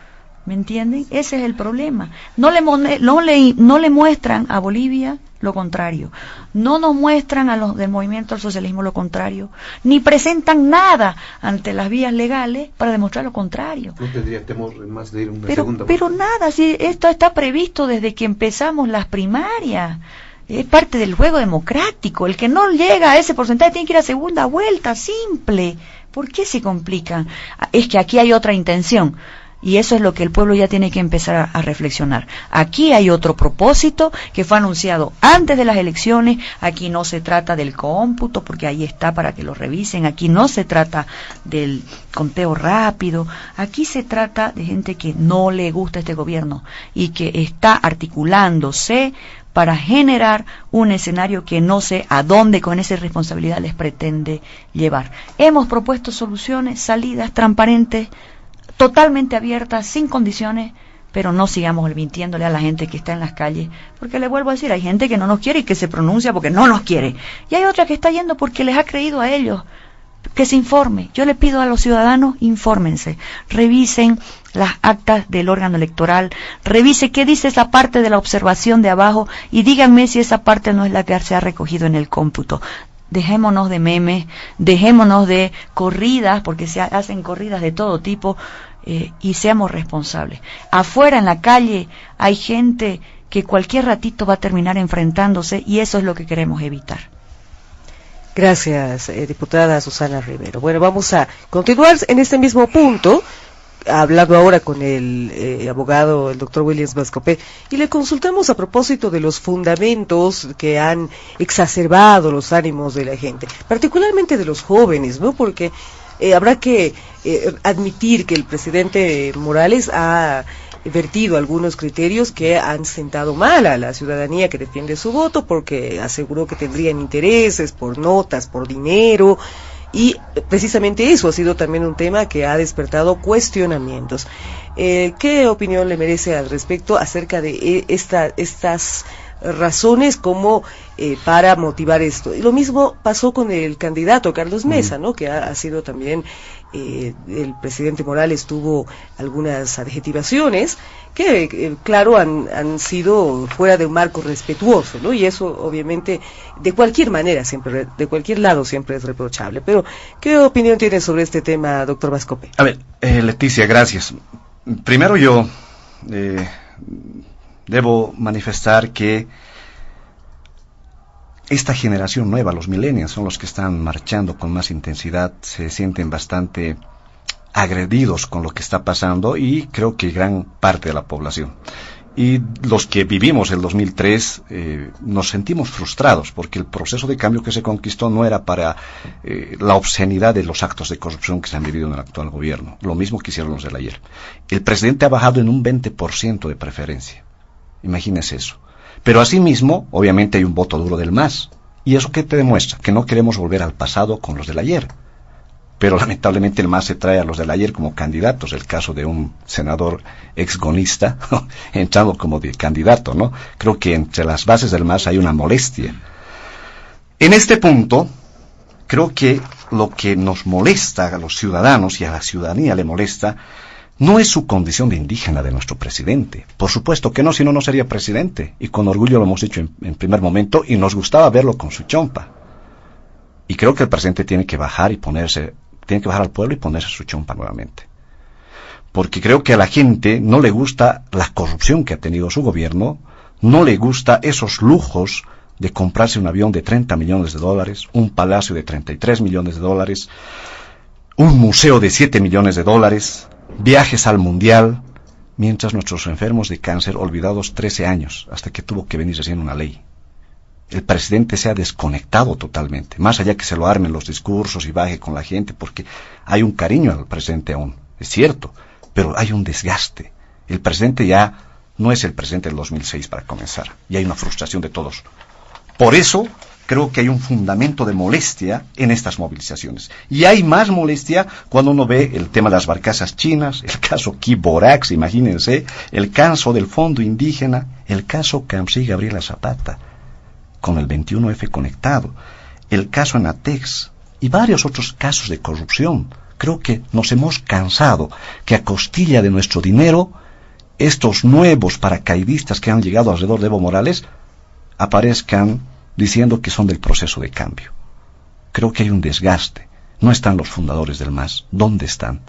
¿Me entienden? Ese es el problema. No le muestran a Bolivia lo contrario. No nos muestran a los del movimiento al socialismo lo contrario. Ni presentan nada ante las vías legales para demostrar lo contrario. No tendría temor más de ir a una segunda vuelta. Pero nada, si esto está previsto desde que empezamos las primarias. Es parte del juego democrático. El que no llega a ese porcentaje tiene que ir a segunda vuelta, simple. ¿Por qué se complican? Es que aquí hay otra intención. Y eso es lo que el pueblo ya tiene que empezar a reflexionar. Aquí hay otro propósito que fue anunciado antes de las elecciones. Aquí no se trata del cómputo, porque ahí está para que lo revisen. Aquí no se trata del conteo rápido. Aquí se trata de gente que no le gusta este gobierno y que está articulándose para generar un escenario que no sé a dónde con esa responsabilidad les pretende llevar. Hemos propuesto soluciones, salidas transparentes, totalmente abiertas, sin condiciones, pero no sigamos mintiéndole a la gente que está en las calles, porque le vuelvo a decir, hay gente que no nos quiere y que se pronuncia porque no nos quiere, y hay otra que está yendo porque les ha creído a ellos. Que se informe. Yo le pido a los ciudadanos, infórmense, revisen las actas del órgano electoral, revise qué dice esa parte de la observación de abajo y díganme si esa parte no es la que se ha recogido en el cómputo. Dejémonos de memes, dejémonos de corridas, porque se hacen corridas de todo tipo, y seamos responsables. Afuera en la calle hay gente que cualquier ratito va a terminar enfrentándose y eso es lo que queremos evitar. Gracias, diputada Susana Rivero. Bueno, vamos a continuar en este mismo punto, hablando ahora con el abogado, el doctor Williams Mascopé, y le consultamos a propósito de los fundamentos que han exacerbado los ánimos de la gente, particularmente de los jóvenes, ¿no? Porque habrá que admitir que el presidente Morales ha vertido algunos criterios que han sentado mal a la ciudadanía que defiende su voto, porque aseguró que tendrían intereses por notas, por dinero, y precisamente eso ha sido también un tema que ha despertado cuestionamientos. ¿Qué opinión le merece al respecto acerca de estas razones como para motivar esto? Y lo mismo pasó con el candidato Carlos Mesa, ¿no? Que ha sido también, el presidente Morales tuvo algunas adjetivaciones que, claro, han sido fuera de un marco respetuoso, ¿no? Y eso, obviamente, de cualquier manera, siempre, de cualquier lado, siempre es reprochable. Pero, ¿qué opinión tiene sobre este tema, doctor Vascope? A ver, Leticia, gracias. Primero yo debo manifestar que esta generación nueva, los millennials, son los que están marchando con más intensidad, se sienten bastante agredidos con lo que está pasando, y creo que gran parte de la población. Y los que vivimos el 2003 nos sentimos frustrados, porque el proceso de cambio que se conquistó no era para la obscenidad de los actos de corrupción que se han vivido en el actual gobierno. Lo mismo que hicieron los del ayer. El presidente ha bajado en un 20% de preferencia. Imagínese eso. Pero asimismo, obviamente hay un voto duro del MAS. ¿Y eso qué te demuestra? Que no queremos volver al pasado con los del ayer. Pero lamentablemente el MAS se trae a los del ayer como candidatos. El caso de un senador exgonista entrando como de candidato, ¿no? Creo que entre las bases del MAS hay una molestia. En este punto, creo que lo que nos molesta a los ciudadanos y a la ciudadanía le molesta no es su condición de indígena de nuestro presidente. Por supuesto que no, si no, no sería presidente. Y con orgullo lo hemos dicho en primer momento, y nos gustaba verlo con su chompa. Y creo que el presidente tiene que bajar al pueblo y ponerse su chompa nuevamente. Porque creo que a la gente no le gusta la corrupción que ha tenido su gobierno, no le gusta esos lujos de comprarse un avión de $30 millones, un palacio de $33 millones, un museo de $7 millones, viajes al mundial, mientras nuestros enfermos de cáncer olvidados 13 años, hasta que tuvo que venir recién una ley. El presidente se ha desconectado totalmente, más allá que se lo armen los discursos y baje con la gente, porque hay un cariño al presidente aún, es cierto, pero hay un desgaste. El presidente ya no es el presidente del 2006 para comenzar, y hay una frustración de todos. Por eso creo que hay un fundamento de molestia en estas movilizaciones. Y hay más molestia cuando uno ve el tema de las barcazas chinas, el caso Kiborax, imagínense, el caso del Fondo Indígena, el caso Camps y Gabriela Zapata, con el 21F conectado, el caso Anatex y varios otros casos de corrupción. Creo que nos hemos cansado que a costilla de nuestro dinero, estos nuevos paracaidistas que han llegado alrededor de Evo Morales aparezcan diciendo que son del proceso de cambio. Creo que hay un desgaste. No están los fundadores del MAS. ¿Dónde están?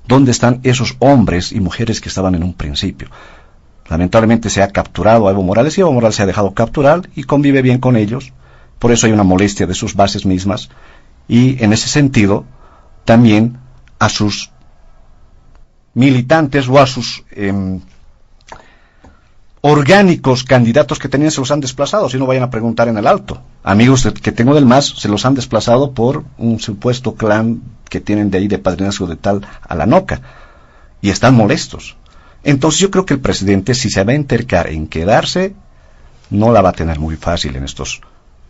¿Dónde están esos hombres y mujeres que estaban en un principio? Lamentablemente se ha capturado a Evo Morales, y Evo Morales se ha dejado capturar y convive bien con ellos. Por eso hay una molestia de sus bases mismas, y en ese sentido también a sus militantes o a sus orgánicos candidatos que tenían se los han desplazado. Si no, vayan a preguntar en el Alto. Amigos que tengo del MAS se los han desplazado por un supuesto clan que tienen de ahí de padrinazgo de tal a la Noca, y están molestos. Entonces yo creo que el presidente, si se va a entercar en quedarse, no la va a tener muy fácil en estos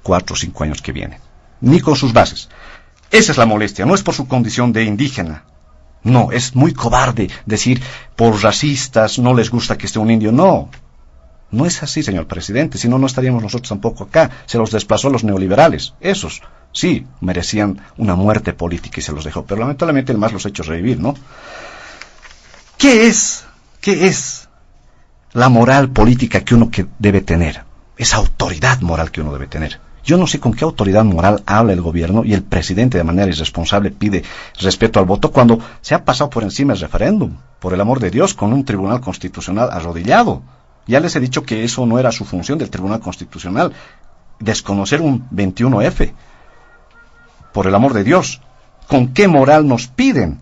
4 o 5 años que vienen, ni con sus bases. Esa es la molestia, no es por su condición de indígena. No, es muy cobarde decir por racistas no les gusta que esté un indio. No, no es así, señor presidente, si no, no estaríamos nosotros tampoco acá. Se los desplazó a los neoliberales. Esos sí merecían una muerte política y se los dejó, pero lamentablemente el MAS los ha hecho revivir, ¿no? ¿Qué es la moral política que uno debe tener? Esa autoridad moral que uno debe tener. Yo no sé con qué autoridad moral habla el gobierno y el presidente de manera irresponsable pide respeto al voto cuando se ha pasado por encima el referéndum, por el amor de Dios, con un tribunal constitucional arrodillado. Ya les he dicho que eso no era su función del tribunal constitucional, desconocer un 21F. Por el amor de Dios, ¿con qué moral nos piden?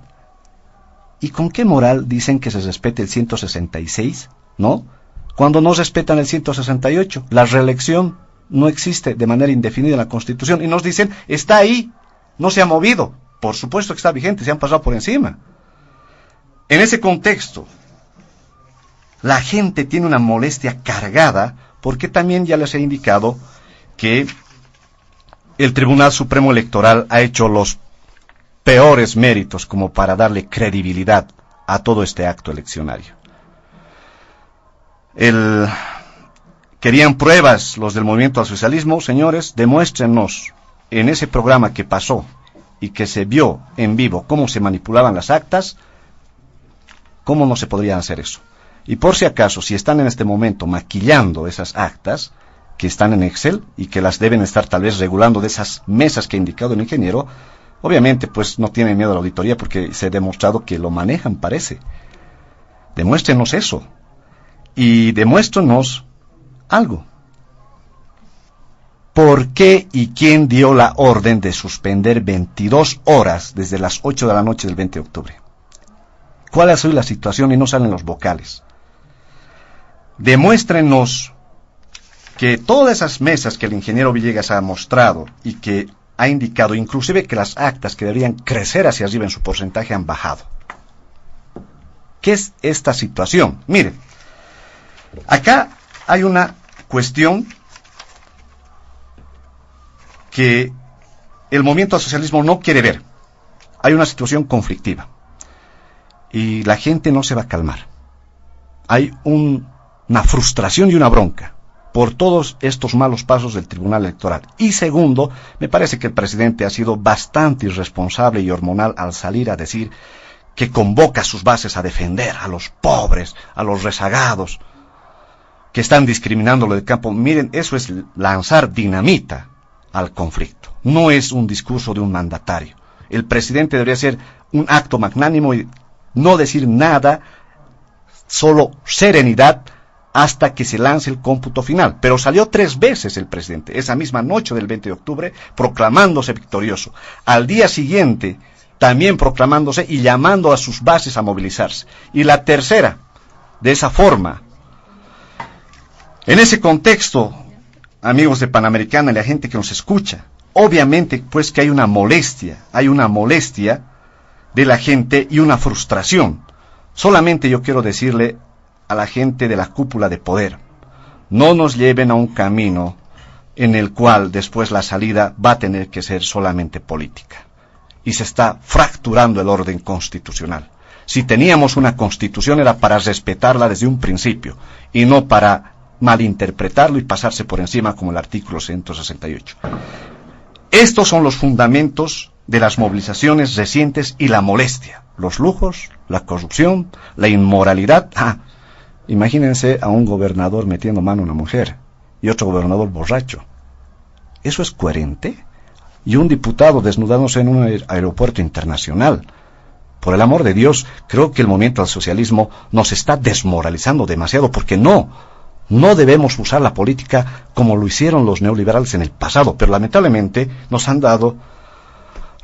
¿Y con qué moral dicen que se respete el 166, no? Cuando no respetan el 168, la reelección no existe de manera indefinida en la Constitución, y nos dicen, está ahí, no se ha movido. Por supuesto que está vigente, se han pasado por encima. En ese contexto, la gente tiene una molestia cargada, porque también ya les he indicado que el Tribunal Supremo Electoral ha hecho los peores méritos como para darle credibilidad a todo este acto eleccionario. Querían pruebas los del movimiento al socialismo. Señores, demuéstrenos en ese programa que pasó y que se vio en vivo cómo se manipulaban las actas, cómo no se podría hacer eso. Y por si acaso, si están en este momento maquillando esas actas que están en Excel y que las deben estar tal vez regulando de esas mesas que ha indicado el ingeniero, obviamente pues no tienen miedo a la auditoría porque se ha demostrado que lo manejan, parece. Demuéstrenos eso. Y demuéstrenos algo. ¿Por qué y quién dio la orden de suspender 22 horas desde las 8 de la noche del 20 de octubre? ¿Cuál ha sido la situación? Y no salen los vocales. Demuéstrenos que todas esas mesas que el ingeniero Villegas ha mostrado y que ha indicado, inclusive que las actas que deberían crecer hacia arriba en su porcentaje han bajado. ¿Qué es esta situación? Miren, acá hay una cuestión que el movimiento al socialismo no quiere ver. Hay una situación conflictiva y la gente no se va a calmar. Hay una frustración y una bronca por todos estos malos pasos del Tribunal Electoral. Y segundo, me parece que el presidente ha sido bastante irresponsable y hormonal al salir a decir que convoca a sus bases a defender a los pobres, a los rezagados, que están discriminándolo del campo. Miren, eso es lanzar dinamita al conflicto. No es un discurso de un mandatario. El presidente debería ser un acto magnánimo y no decir nada, solo serenidad hasta que se lance el cómputo final. Pero salió 3 veces el presidente, esa misma noche del 20 de octubre, proclamándose victorioso. Al día siguiente, también proclamándose y llamando a sus bases a movilizarse. Y la tercera, de esa forma. En ese contexto, amigos de Panamericana y la gente que nos escucha, obviamente pues que hay una molestia de la gente y una frustración. Solamente yo quiero decirle a la gente de la cúpula de poder, no nos lleven a un camino en el cual después la salida va a tener que ser solamente política. Y se está fracturando el orden constitucional. Si teníamos una constitución era para respetarla desde un principio y no para malinterpretarlo y pasarse por encima como el artículo 168. Estos son los fundamentos de las movilizaciones recientes y la molestia, los lujos, la corrupción, la inmoralidad. Imagínense a un gobernador metiendo mano a una mujer y otro gobernador borracho. ¿Eso es coherente? Y un diputado desnudándose en un aeropuerto internacional. Por el amor de Dios, creo que el movimiento al socialismo nos está desmoralizando demasiado porque no debemos usar la política como lo hicieron los neoliberales en el pasado, pero lamentablemente nos han dado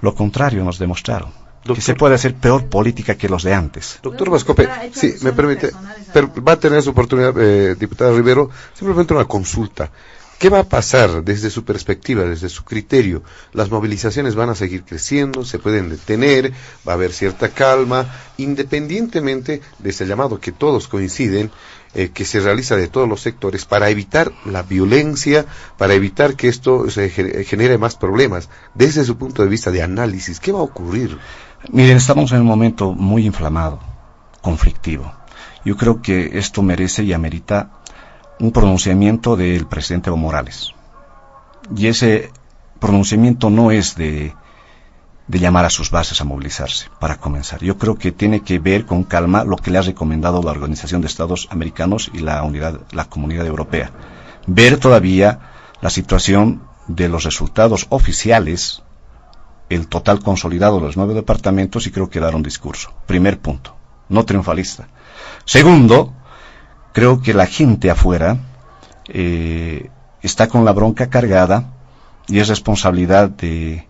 lo contrario, nos demostraron. Doctor, que se puede hacer peor política que los de antes. Doctor Vascope, si me permite, pero va a tener su oportunidad, diputada Rivero, simplemente una consulta. ¿Qué va a pasar desde su perspectiva, desde su criterio? ¿Las movilizaciones van a seguir creciendo? ¿Se pueden detener? ¿Va a haber cierta calma? Independientemente de ese llamado que todos coinciden, que se realiza de todos los sectores para evitar la violencia, para evitar que esto se genere más problemas. Desde su punto de vista de análisis, ¿qué va a ocurrir? Miren, estamos en un momento muy inflamado, conflictivo. Yo creo que esto merece y amerita un pronunciamiento del presidente Evo Morales. Y ese pronunciamiento no es de llamar a sus bases a movilizarse, para comenzar. Yo creo que tiene que ver con calma lo que le ha recomendado la Organización de Estados Americanos y la Comunidad Europea. Ver todavía la situación de los resultados oficiales, el total consolidado de los 9 departamentos, y creo que dar un discurso. Primer punto, no triunfalista. Segundo, creo que la gente afuera está con la bronca cargada y es responsabilidad de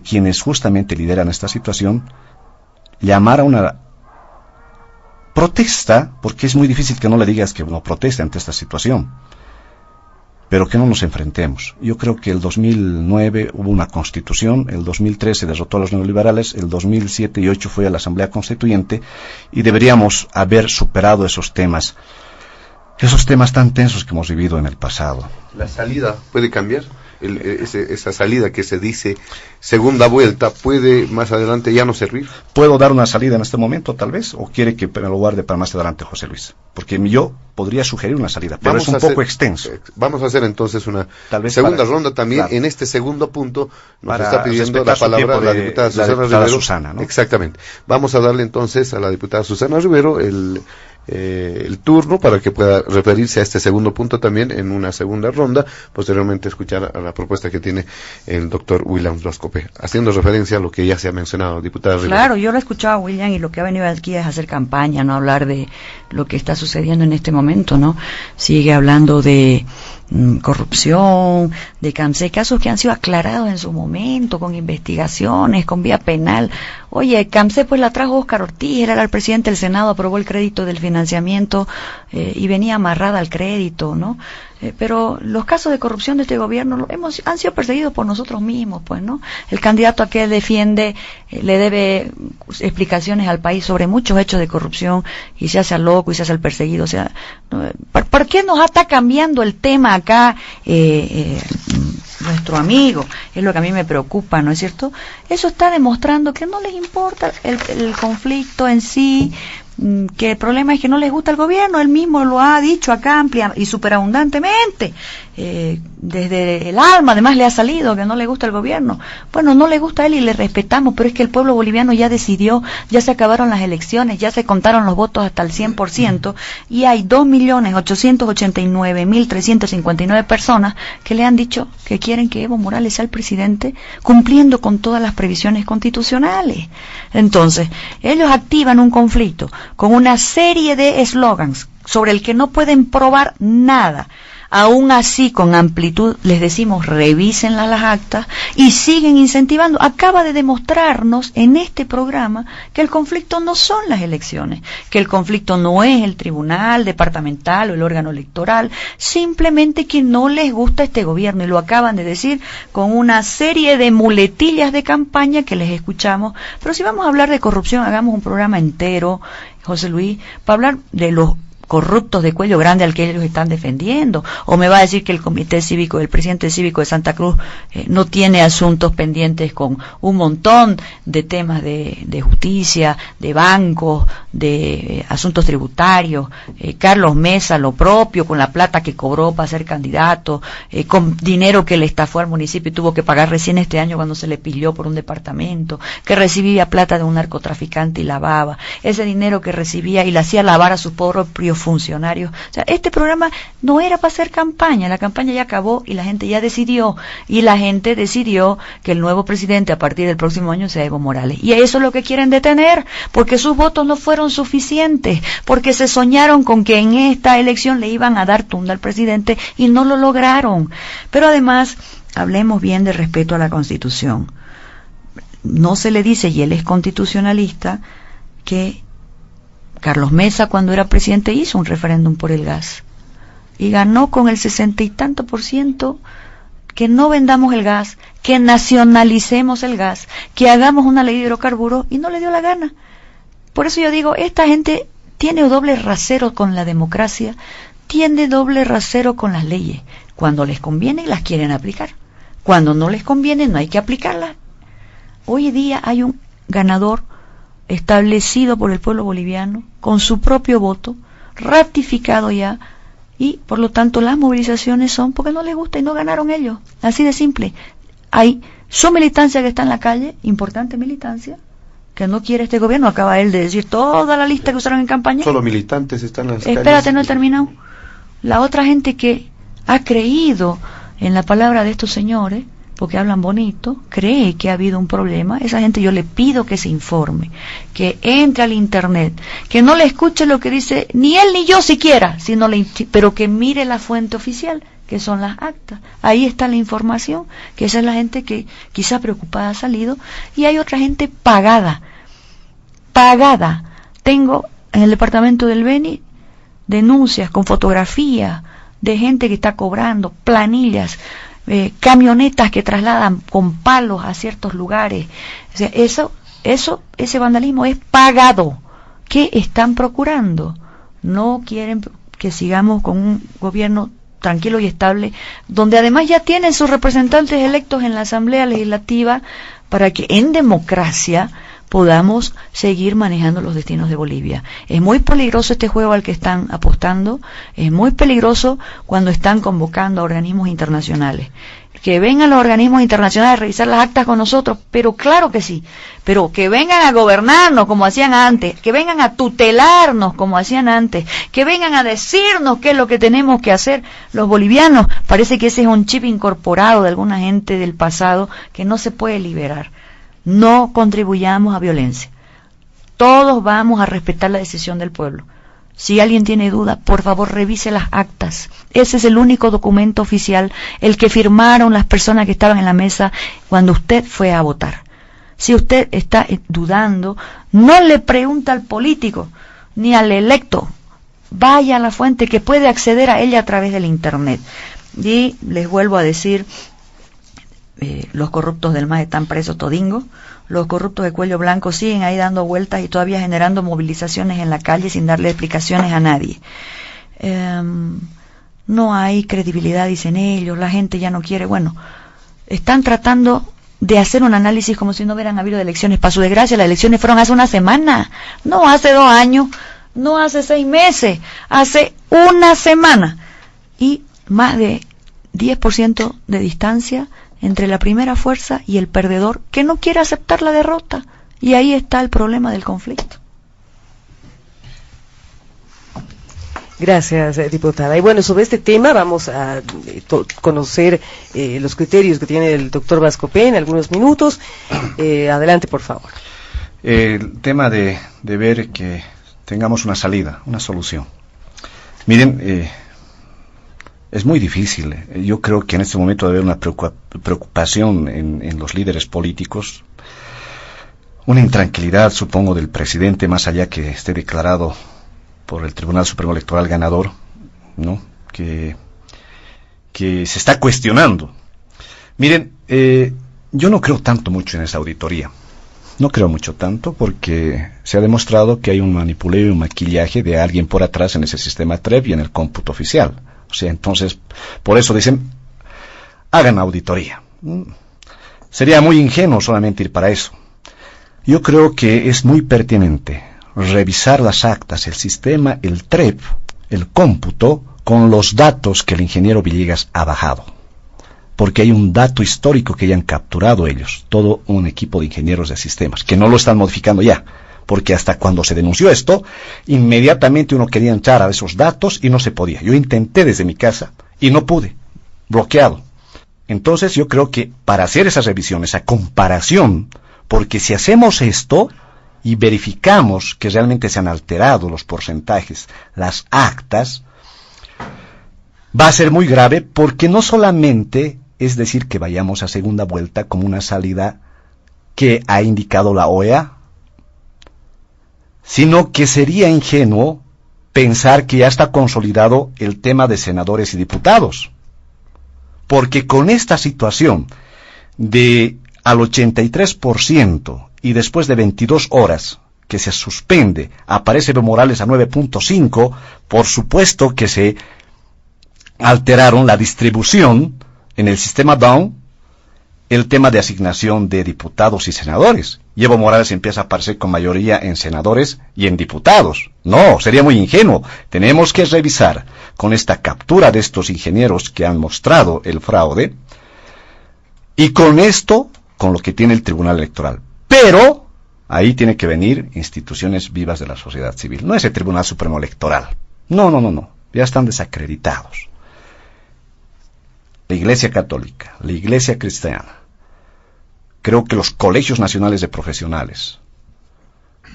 quienes justamente lideran esta situación llamar a una protesta, porque es muy difícil que no le digas que no proteste ante esta situación, pero que no nos enfrentemos. Yo creo que el 2009 hubo una constitución, el 2013 se derrotó a los neoliberales, el 2007 y 2008 fue a la Asamblea Constituyente y deberíamos haber superado esos temas tan tensos que hemos vivido en el pasado. ¿La salida puede cambiar? esa salida que se dice segunda vuelta puede más adelante ya no servir? ¿Puedo dar una salida en este momento, tal vez? ¿O quiere que me lo guarde para más adelante, José Luis? Porque yo podría sugerir una salida, pero es un poco extenso. Vamos a hacer entonces una tal vez segunda ronda también. Claro. En este segundo punto nos Para está pidiendo la palabra la diputada Susana Rivero. ¿No? Exactamente. Vamos a darle entonces a la diputada Susana Rivero el turno para que pueda referirse a este segundo punto también en una segunda ronda, posteriormente escuchar a la propuesta que tiene el doctor William Roscope, haciendo referencia a lo que ya se ha mencionado, diputada Rivera. Claro, yo lo he escuchado a William y lo que ha venido aquí es hacer campaña, no hablar de lo que está sucediendo en este momento, ¿no? Sigue hablando de corrupción, de casos que han sido aclarados en su momento, con investigaciones, con vía penal. Oye, CAMSE pues la trajo Óscar Ortiz, era el presidente del Senado, aprobó el crédito del financiamiento y venía amarrada al crédito, ¿no? Pero los casos de corrupción de este gobierno han sido perseguidos por nosotros mismos, pues, ¿no? El candidato a que defiende le debe explicaciones al país sobre muchos hechos de corrupción y se hace al loco y se hace al perseguido. O sea, ¿por qué nos está cambiando el tema acá nuestro amigo? Es lo que a mí me preocupa, ¿no es cierto? Eso está demostrando que no les importa el conflicto en sí, que el problema es que no les gusta el gobierno. Él mismo lo ha dicho acá amplia y superabundantemente, desde el alma además le ha salido que no le gusta el gobierno. Bueno, no le gusta a él y le respetamos, pero es que el pueblo boliviano ya decidió, ya se acabaron las elecciones, ya se contaron los votos hasta el 100% y hay 2.889.359 personas que le han dicho que quieren que Evo Morales sea el presidente, cumpliendo con todas las previsiones constitucionales. Entonces, ellos activan un conflicto con una serie de eslogans sobre el que no pueden probar nada. Aún así, con amplitud, les decimos, revisen las actas y siguen incentivando. Acaba de demostrarnos en este programa que el conflicto no son las elecciones, que el conflicto no es el tribunal departamental o el órgano electoral, simplemente que no les gusta este gobierno, y lo acaban de decir con una serie de muletillas de campaña que les escuchamos. Pero si vamos a hablar de corrupción, hagamos un programa entero, José Luis, para hablar de los corruptos de cuello grande al que ellos están defendiendo. O me va a decir que el comité cívico, el presidente cívico de Santa Cruz no tiene asuntos pendientes con un montón de temas de justicia, de bancos, de asuntos tributarios. Carlos Mesa lo propio, con la plata que cobró para ser candidato, con dinero que le estafó al municipio y tuvo que pagar recién este año cuando se le pilló por un departamento, que recibía plata de un narcotraficante y lavaba ese dinero que recibía y le hacía lavar a sus propios funcionarios. O sea, este programa no era para hacer campaña, la campaña ya acabó y la gente ya decidió, y la gente decidió que el nuevo presidente a partir del próximo año sea Evo Morales, y eso es lo que quieren detener, porque sus votos no fueron suficientes, porque se soñaron con que en esta elección le iban a dar tunda al presidente y no lo lograron. Pero además, hablemos bien de respeto a la Constitución. No se le dice, y él es constitucionalista, que Carlos Mesa, cuando era presidente, hizo un referéndum por el gas y ganó con el 60 y tanto %, que no vendamos el gas, que nacionalicemos el gas, que hagamos una ley de hidrocarburos, y no le dio la gana. Por eso yo digo, esta gente tiene doble rasero con la democracia, tiene doble rasero con las leyes. Cuando les conviene las quieren aplicar, cuando no les conviene no hay que aplicarlas. Hoy día hay un ganador establecido por el pueblo boliviano, con su propio voto, ratificado ya, y por lo tanto las movilizaciones son porque no les gusta y no ganaron ellos, así de simple. Hay su militancia que está en la calle, importante militancia, que no quiere este gobierno. Acaba él de decir toda la lista que usaron en campaña. Solo militantes están en las calles. Espérate, no he terminado. La otra gente que ha creído en la palabra de estos señores, porque hablan bonito, cree que ha habido un problema, esa gente yo le pido que se informe, que entre al internet, que no le escuche lo que dice ni él ni yo siquiera, pero que mire la fuente oficial, que son las actas. Ahí está la información, que esa es la gente que quizá preocupada ha salido, y hay otra gente pagada. Tengo en el departamento del Beni denuncias con fotografía de gente que está cobrando, planillas, camionetas que trasladan con palos a ciertos lugares. O sea, ese vandalismo es pagado. ¿Qué están procurando? No quieren que sigamos con un gobierno tranquilo y estable, donde además ya tienen sus representantes electos en la Asamblea Legislativa, para que en democracia podamos seguir manejando los destinos de Bolivia. Es muy peligroso este juego al que están apostando, es muy peligroso cuando están convocando a organismos internacionales. Que vengan los organismos internacionales a revisar las actas con nosotros, pero claro que sí, pero que vengan a gobernarnos como hacían antes, que vengan a tutelarnos como hacían antes, que vengan a decirnos qué es lo que tenemos que hacer los bolivianos. Parece que ese es un chip incorporado de alguna gente del pasado que no se puede liberar. No contribuyamos a violencia. Todos vamos a respetar la decisión del pueblo. Si alguien tiene duda, por favor revise las actas. Ese es el único documento oficial, el que firmaron las personas que estaban en la mesa cuando usted fue a votar. Si usted está dudando, no le pregunta al político ni al electo. Vaya a la fuente que puede acceder a ella a través del Internet. Y les vuelvo a decir, los corruptos del MAS están presos todingo, los corruptos de cuello blanco siguen ahí dando vueltas y todavía generando movilizaciones en la calle sin darle explicaciones a nadie. No hay credibilidad, dicen ellos, la gente ya no quiere. Bueno, están tratando de hacer un análisis como si no hubieran habido elecciones. Para su desgracia, las elecciones fueron hace una semana, no hace 2 años, no hace 6 meses, hace una semana. Y más de 10% de distancia entre la primera fuerza y el perdedor, que no quiere aceptar la derrota. Y ahí está el problema del conflicto. Gracias, diputada. Y bueno, sobre este tema vamos a conocer los criterios que tiene el doctor Vascope en algunos minutos. Adelante, por favor. El tema de ver que tengamos una salida, una solución. Miren, es muy difícil. Yo creo que en este momento debe haber una preocupación en los líderes políticos, una intranquilidad, supongo, del presidente, más allá que esté declarado por el Tribunal Supremo Electoral ganador, ¿no? Que se está cuestionando. Miren, yo no creo mucho en esa auditoría. No creo mucho tanto porque se ha demostrado que hay un manipuleo y un maquillaje de alguien por atrás en ese sistema TREP y en el cómputo oficial. O sea, entonces, por eso dicen, hagan auditoría. Sería muy ingenuo solamente ir para eso. Yo creo que es muy pertinente revisar las actas, el sistema, el TREP, el cómputo, con los datos que el ingeniero Villegas ha bajado. Porque hay un dato histórico que ya han capturado ellos, todo un equipo de ingenieros de sistemas, que no lo están modificando ya. Porque hasta cuando se denunció esto, inmediatamente uno quería entrar a esos datos y no se podía. Yo intenté desde mi casa y no pude, bloqueado. Entonces yo creo que para hacer esa revisión, esa comparación, porque si hacemos esto y verificamos que realmente se han alterado los porcentajes, las actas, va a ser muy grave porque no solamente es decir que vayamos a segunda vuelta como una salida que ha indicado la OEA, sino que sería ingenuo pensar que ya está consolidado el tema de senadores y diputados. Porque con esta situación de al 83% y después de 22 horas que se suspende, aparece Evo Morales a 9.5, por supuesto que se alteraron la distribución en el sistema Down, el tema de asignación de diputados y senadores. Y Evo Morales empieza a aparecer con mayoría en senadores y en diputados. No, sería muy ingenuo. Tenemos que revisar con esta captura de estos ingenieros que han mostrado el fraude y con esto, con lo que tiene el Tribunal Electoral. Pero ahí tiene que venir instituciones vivas de la sociedad civil. No es el Tribunal Supremo Electoral. No. Ya están desacreditados. La Iglesia Católica, la Iglesia Cristiana, creo que los colegios nacionales de profesionales,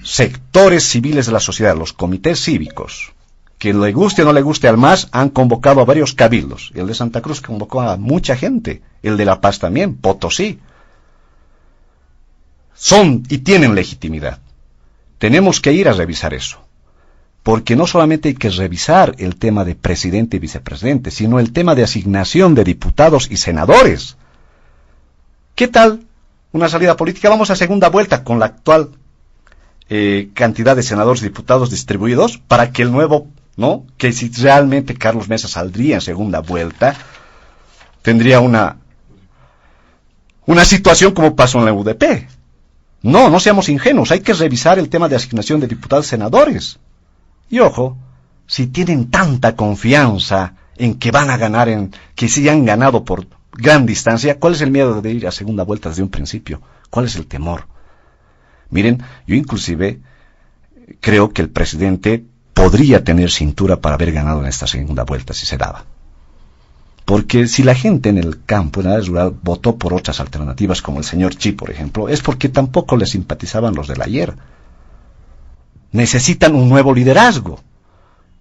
sectores civiles de la sociedad, los comités cívicos, que le guste o no le guste al MAS, han convocado a varios cabildos. El de Santa Cruz convocó a mucha gente, el de La Paz también, Potosí. Son y tienen legitimidad. Tenemos que ir a revisar eso. Porque no solamente hay que revisar el tema de presidente y vicepresidente, sino el tema de asignación de diputados y senadores. ¿Qué tal una salida política? Vamos a segunda vuelta con la actual cantidad de senadores y diputados distribuidos para que el nuevo ¿no? Que si realmente Carlos Mesa saldría en segunda vuelta, tendría una situación como pasó en la UDP. No seamos ingenuos, hay que revisar el tema de asignación de diputados y senadores. Y ojo, si tienen tanta confianza en que van a ganar, en que sí han ganado por gran distancia, ¿cuál es el miedo de ir a segunda vuelta desde un principio? ¿Cuál es el temor? Miren, yo inclusive creo que el presidente podría tener cintura para haber ganado en esta segunda vuelta si se daba. Porque si la gente en el campo, en el área rural, votó por otras alternativas, como el señor Chi, por ejemplo, es porque tampoco le simpatizaban los del ayer. Necesitan un nuevo liderazgo.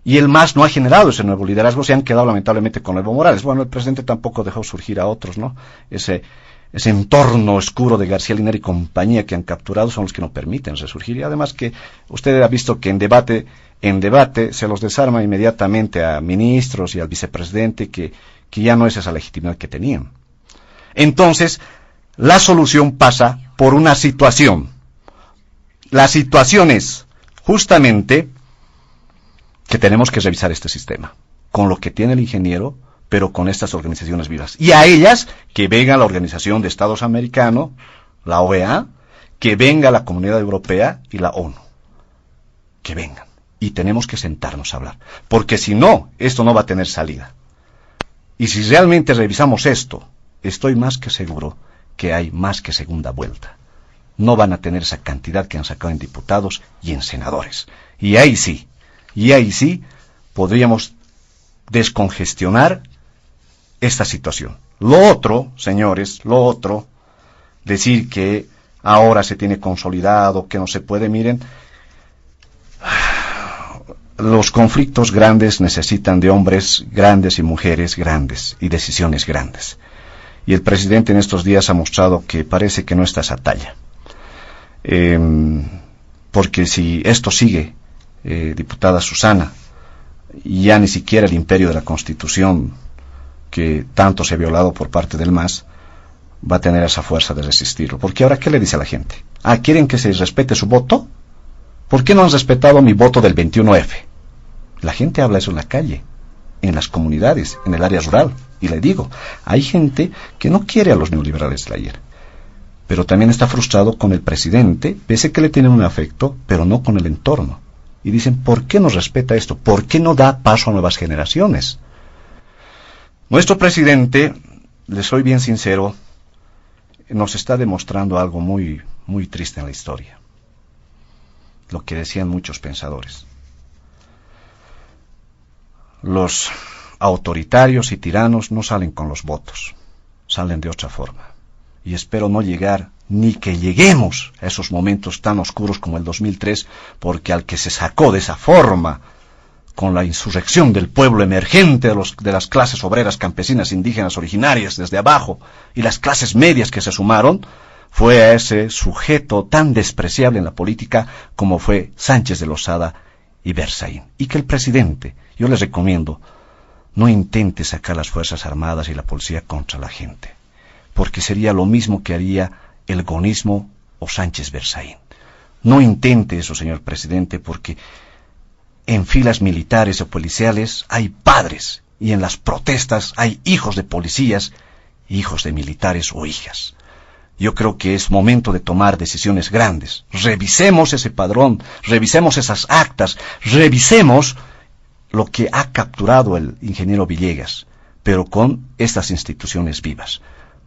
Y el MAS no ha generado ese nuevo liderazgo, se han quedado lamentablemente con Evo Morales. Bueno, el presidente tampoco dejó surgir a otros, ¿no? Ese entorno oscuro de García Linera y compañía que han capturado son los que no permiten resurgir. Y además que usted ha visto que en debate se los desarma inmediatamente a ministros y al vicepresidente que ya no es esa legitimidad que tenían. Entonces, la solución pasa por una situación. La situación es justamente que tenemos que revisar este sistema, con lo que tiene el ingeniero, pero con estas organizaciones vivas. Y a ellas, que venga la Organización de Estados Americanos, la OEA, que venga la Comunidad Europea y la ONU. Que vengan. Y tenemos que sentarnos a hablar. Porque si no, esto no va a tener salida. Y si realmente revisamos esto, estoy más que seguro que hay más que segunda vuelta. No van a tener esa cantidad que han sacado en diputados y en senadores. Y ahí sí podríamos descongestionar esta situación. Lo otro, señores, decir que ahora se tiene consolidado, que no se puede, miren, los conflictos grandes necesitan de hombres grandes y mujeres grandes y decisiones grandes. Y el presidente en estos días ha mostrado que parece que no está a esa talla. Porque si esto sigue, diputada Susana, ya ni siquiera el imperio de la Constitución, que tanto se ha violado por parte del MAS, va a tener esa fuerza de resistirlo. Porque ahora, ¿qué le dice a la gente? ¿Quieren que se respete su voto? ¿Por qué no han respetado mi voto del 21F? La gente habla eso en la calle, en las comunidades, en el área rural. Y le digo, hay gente que no quiere a los neoliberales del ayer, pero también está frustrado con el presidente, pese que le tienen un afecto, pero no con el entorno. Y dicen, ¿por qué no respeta esto? ¿Por qué no da paso a nuevas generaciones? Nuestro presidente, le soy bien sincero, nos está demostrando algo muy, muy triste en la historia. Lo que decían muchos pensadores. Los autoritarios y tiranos no salen con los votos, salen de otra forma. Y espero no llegar, ni que lleguemos a esos momentos tan oscuros como el 2003, porque al que se sacó de esa forma, con la insurrección del pueblo emergente de las clases obreras, campesinas, indígenas, originarias, desde abajo, y las clases medias que se sumaron, fue a ese sujeto tan despreciable en la política como fue Sánchez de Lozada y Berzaín. Y que el presidente, yo les recomiendo, no intente sacar las Fuerzas Armadas y la policía contra la gente, porque sería lo mismo que haría el gonismo o Sánchez Berzaín. No intente eso, señor presidente, porque en filas militares o policiales hay padres, y en las protestas hay hijos de policías, hijos de militares o hijas. Yo creo que es momento de tomar decisiones grandes. Revisemos ese padrón, revisemos esas actas, revisemos lo que ha capturado el ingeniero Villegas, pero con estas instituciones vivas.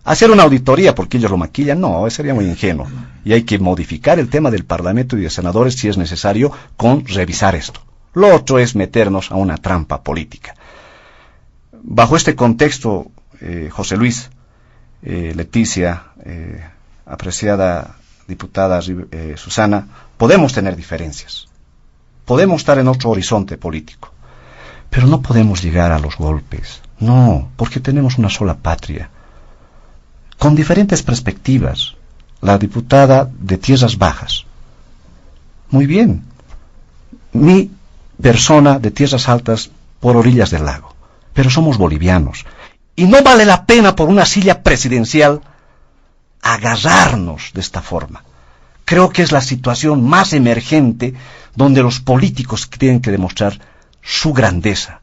Hacer una auditoría porque ellos lo maquillan, no, sería muy ingenuo. Y hay que modificar el tema del Parlamento y de senadores si es necesario con revisar esto. Lo otro es meternos a una trampa política. Bajo este contexto, José Luis, Leticia, apreciada diputada Susana, podemos tener diferencias. Podemos estar en otro horizonte político. Pero no podemos llegar a los golpes. No, porque tenemos una sola patria. Con diferentes perspectivas. La diputada de Tierras Bajas. Muy bien. Mi persona de Tierras Altas por orillas del lago. Pero somos bolivianos. Y no vale la pena por una silla presidencial agarrarnos de esta forma. Creo que es la situación más emergente donde los políticos tienen que demostrar su grandeza,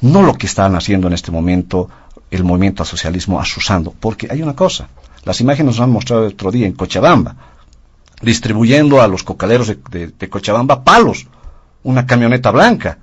no lo que están haciendo en este momento el movimiento al socialismo asusando, porque hay una cosa, las imágenes nos han mostrado el otro día en Cochabamba, distribuyendo a los cocaleros de Cochabamba palos, una camioneta blanca.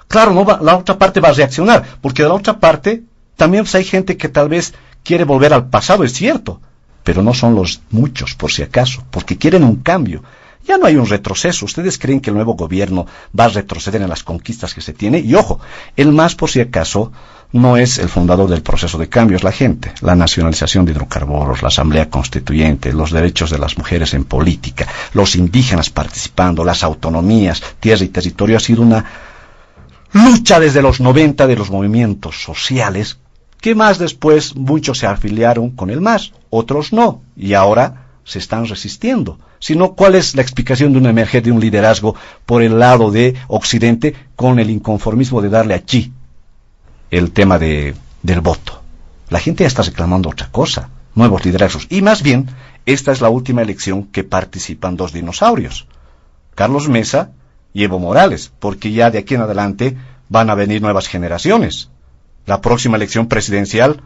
Claro, la otra parte va a reaccionar, porque de la otra parte también hay gente que tal vez quiere volver al pasado, es cierto, pero no son los muchos, por si acaso, porque quieren un cambio. Ya no hay un retroceso. ¿Ustedes creen que el nuevo gobierno va a retroceder en las conquistas que se tiene? Y ojo, el MAS, por si acaso, no es el fundador del proceso de cambio, es la gente. La nacionalización de hidrocarburos, la asamblea constituyente, los derechos de las mujeres en política, los indígenas participando, las autonomías, tierra y territorio, ha sido una lucha desde los 90 de los movimientos sociales, que más después muchos se afiliaron con el MAS, otros no, y ahora se están resistiendo. Sino, ¿cuál es la explicación de una emergencia, de un liderazgo por el lado de Occidente con el inconformismo de darle allí el tema del voto? La gente ya está reclamando otra cosa, nuevos liderazgos. Y más bien, esta es la última elección que participan dos dinosaurios, Carlos Mesa y Evo Morales, porque ya de aquí en adelante van a venir nuevas generaciones. La próxima elección presidencial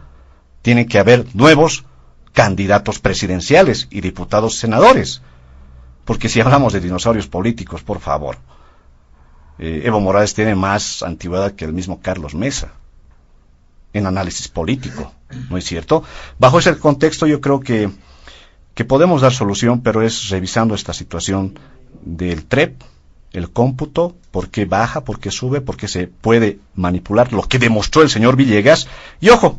tiene que haber nuevos candidatos presidenciales y diputados senadores. Porque si hablamos de dinosaurios políticos, por favor, Evo Morales tiene más antigüedad que el mismo Carlos Mesa en análisis político, ¿no es cierto? Bajo ese contexto yo creo que podemos dar solución, pero es revisando esta situación del TREP, el cómputo, por qué baja, por qué sube, por qué se puede manipular, lo que demostró el señor Villegas. Y ojo,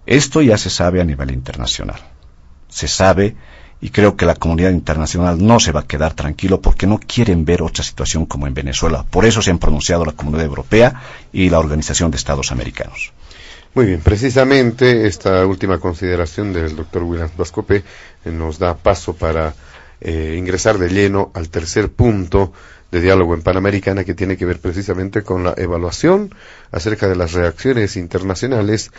esto ya se sabe a nivel internacional, se sabe. Y creo que la comunidad internacional no se va a quedar tranquilo porque no quieren ver otra situación como en Venezuela. Por eso se han pronunciado la Comunidad Europea y la Organización de Estados Americanos. Muy bien, precisamente esta última consideración del doctor William Bascope nos da paso para ingresar de lleno al tercer punto de diálogo en Panamericana, que tiene que ver precisamente con la evaluación acerca de las reacciones internacionales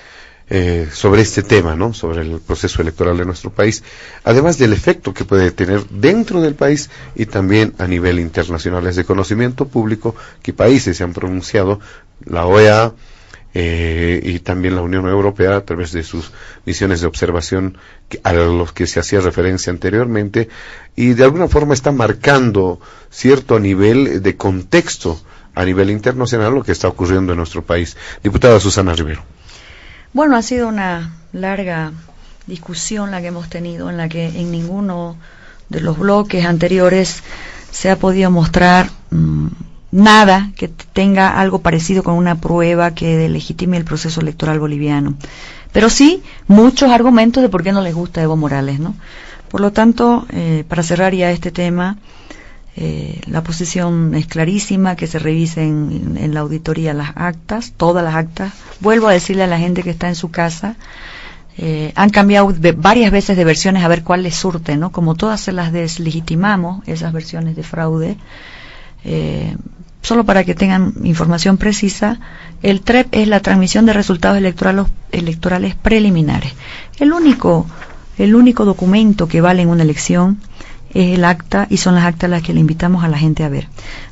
sobre este tema, ¿no? Sobre el proceso electoral de nuestro país, además del efecto que puede tener dentro del país y también a nivel internacional. Es de conocimiento público que países se han pronunciado, la OEA y también la Unión Europea, a través de sus misiones de observación a los que se hacía referencia anteriormente, y de alguna forma está marcando cierto nivel de contexto a nivel internacional lo que está ocurriendo en nuestro país. Diputada Susana Rivero. Bueno, ha sido una larga discusión la que hemos tenido, en la que en ninguno de los bloques anteriores se ha podido mostrar nada que tenga algo parecido con una prueba que legitime el proceso electoral boliviano. Pero sí muchos argumentos de por qué no les gusta Evo Morales, ¿no? Por lo tanto, para cerrar ya este tema, la posición es clarísima, que se revisen en la auditoría las actas, todas las actas. Vuelvo a decirle a la gente que está en su casa, han cambiado varias veces de versiones a ver cuál les surte, ¿no? Como todas se las deslegitimamos, esas versiones de fraude. Solo para que tengan información precisa, el TREP es la transmisión de resultados electorales preliminares. El único documento que vale en una elección es el acta, y son las actas las que le invitamos a la gente a ver.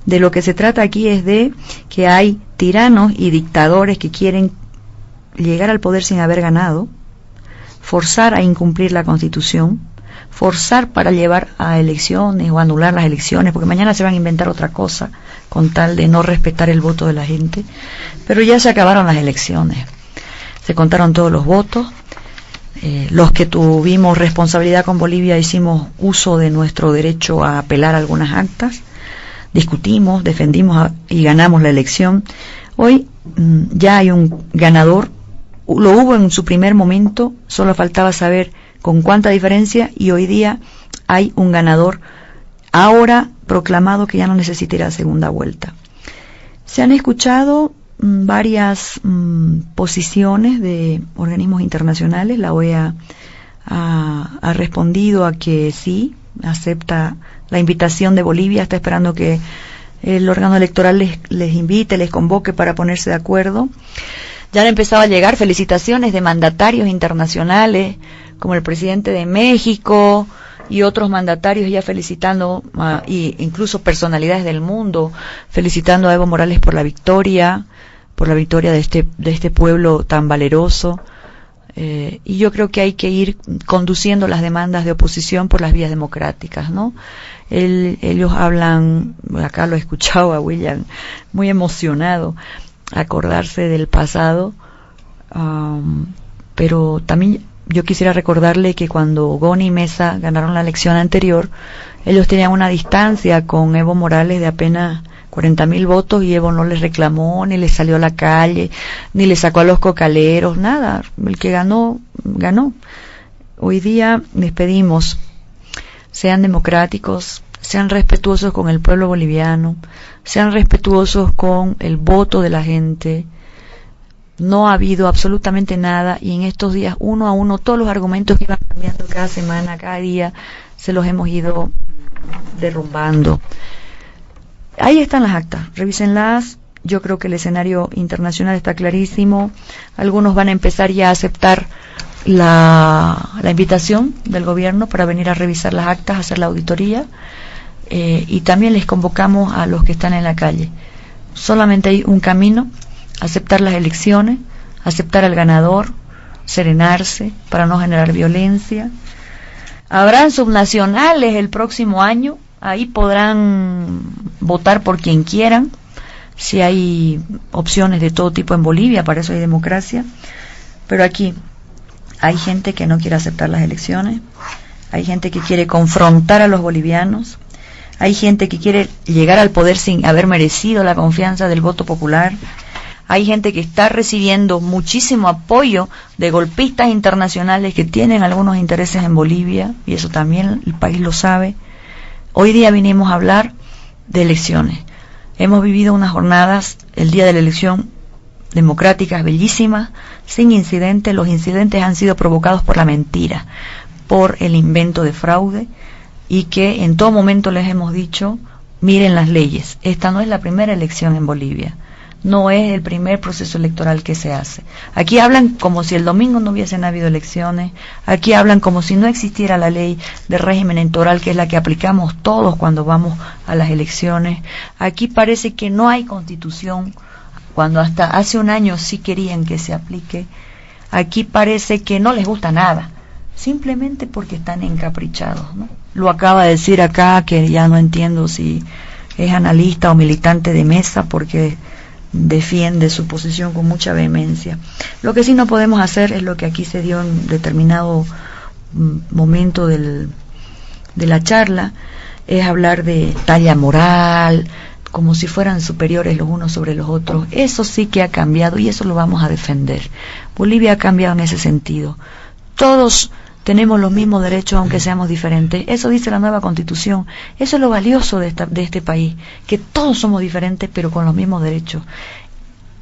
De lo que se trata aquí es de que hay tiranos y dictadores que quieren llegar al poder sin haber ganado, forzar a incumplir la Constitución, forzar para llevar a elecciones o anular las elecciones, porque mañana se van a inventar otra cosa con tal de no respetar el voto de la gente. Pero ya se acabaron las elecciones, se contaron todos los votos. Los que tuvimos responsabilidad con Bolivia hicimos uso de nuestro derecho a apelar algunas actas, discutimos, defendimos y ganamos la elección. Hoy ya hay un ganador, lo hubo en su primer momento, solo faltaba saber con cuánta diferencia, y hoy día hay un ganador ahora proclamado que ya no necesitará segunda vuelta. Se han escuchado varias posiciones de organismos internacionales. La OEA ha respondido a que sí, acepta la invitación de Bolivia, está esperando que el órgano electoral les invite, les convoque para ponerse de acuerdo. Ya han empezado a llegar felicitaciones de mandatarios internacionales, como el presidente de México, y otros mandatarios ya felicitando, y incluso personalidades del mundo, felicitando a Evo Morales por la victoria de este pueblo tan valeroso. Y yo creo que hay que ir conduciendo las demandas de oposición por las vías democráticas, ¿no? Ellos hablan, acá lo he escuchado a William, muy emocionado, acordarse del pasado, pero también yo quisiera recordarle que cuando Goni y Mesa ganaron la elección anterior, ellos tenían una distancia con Evo Morales de apenas 40.000 votos, y Evo no les reclamó, ni les salió a la calle, ni les sacó a los cocaleros, nada. El que ganó, ganó. Hoy día les pedimos, sean democráticos, sean respetuosos con el pueblo boliviano, sean respetuosos con el voto de la gente. No ha habido absolutamente nada, y en estos días, uno a uno, todos los argumentos que iban cambiando cada semana, cada día, se los hemos ido derrumbando. Ahí están las actas, revísenlas. Yo creo que el escenario internacional está clarísimo. Algunos van a empezar ya a aceptar la invitación del gobierno para venir a revisar las actas, hacer la auditoría, y también les convocamos a los que están en la calle. Solamente hay un camino: aceptar las elecciones, aceptar al ganador, serenarse para no generar violencia. Habrán subnacionales el próximo año. Ahí podrán votar por quien quieran, si hay opciones de todo tipo en Bolivia, para eso hay democracia. Pero aquí hay gente que no quiere aceptar las elecciones, hay gente que quiere confrontar a los bolivianos, hay gente que quiere llegar al poder sin haber merecido la confianza del voto popular, hay gente que está recibiendo muchísimo apoyo de golpistas internacionales que tienen algunos intereses en Bolivia, y eso también el país lo sabe. Hoy día vinimos a hablar de elecciones. Hemos vivido unas jornadas, el día de la elección, democráticas, bellísimas, sin incidentes. Los incidentes han sido provocados por la mentira, por el invento de fraude, y que en todo momento les hemos dicho, miren las leyes. Esta no es la primera elección en Bolivia. No es el primer proceso electoral que se hace. Aquí hablan como si el domingo no hubiesen habido elecciones. Aquí hablan como si no existiera la ley de régimen electoral, que es la que aplicamos todos cuando vamos a las elecciones. Aquí parece que no hay constitución, cuando hasta hace un año sí querían que se aplique. Aquí parece que no les gusta nada, simplemente porque están encaprichados, ¿no? Lo acaba de decir acá, que ya no entiendo si es analista o militante de Mesa, porque defiende su posición con mucha vehemencia. Lo que sí no podemos hacer es lo que aquí se dio en determinado momento de la charla, es hablar de talla moral, como si fueran superiores los unos sobre los otros. Eso sí que ha cambiado, y eso lo vamos a defender. Bolivia ha cambiado en ese sentido. Todos tenemos los mismos derechos aunque seamos diferentes. Eso dice la nueva Constitución. Eso es lo valioso de este país, que todos somos diferentes pero con los mismos derechos.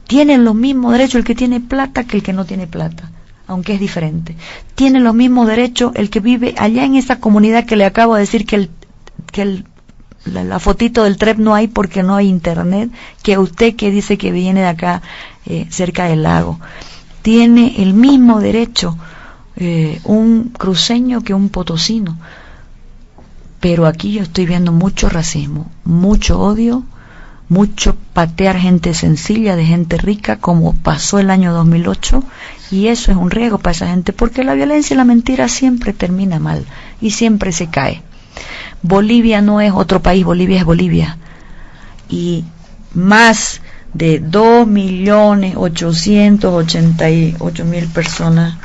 Tienen los mismos derechos el que tiene plata que el que no tiene plata, aunque es diferente. Tiene los mismos derechos el que vive allá en esa comunidad que le acabo de decir que la fotito del TREP no hay porque no hay internet, que usted que dice que viene de acá cerca del lago. Tiene el mismo derecho un cruceño que un potosino. Pero aquí yo estoy viendo mucho racismo, mucho odio, mucho patear gente sencilla de gente rica, como pasó el año 2008, y eso es un riesgo para esa gente, porque la violencia y la mentira siempre termina mal y siempre se cae. Bolivia no es otro país, Bolivia es Bolivia, y más de 2.888.000 personas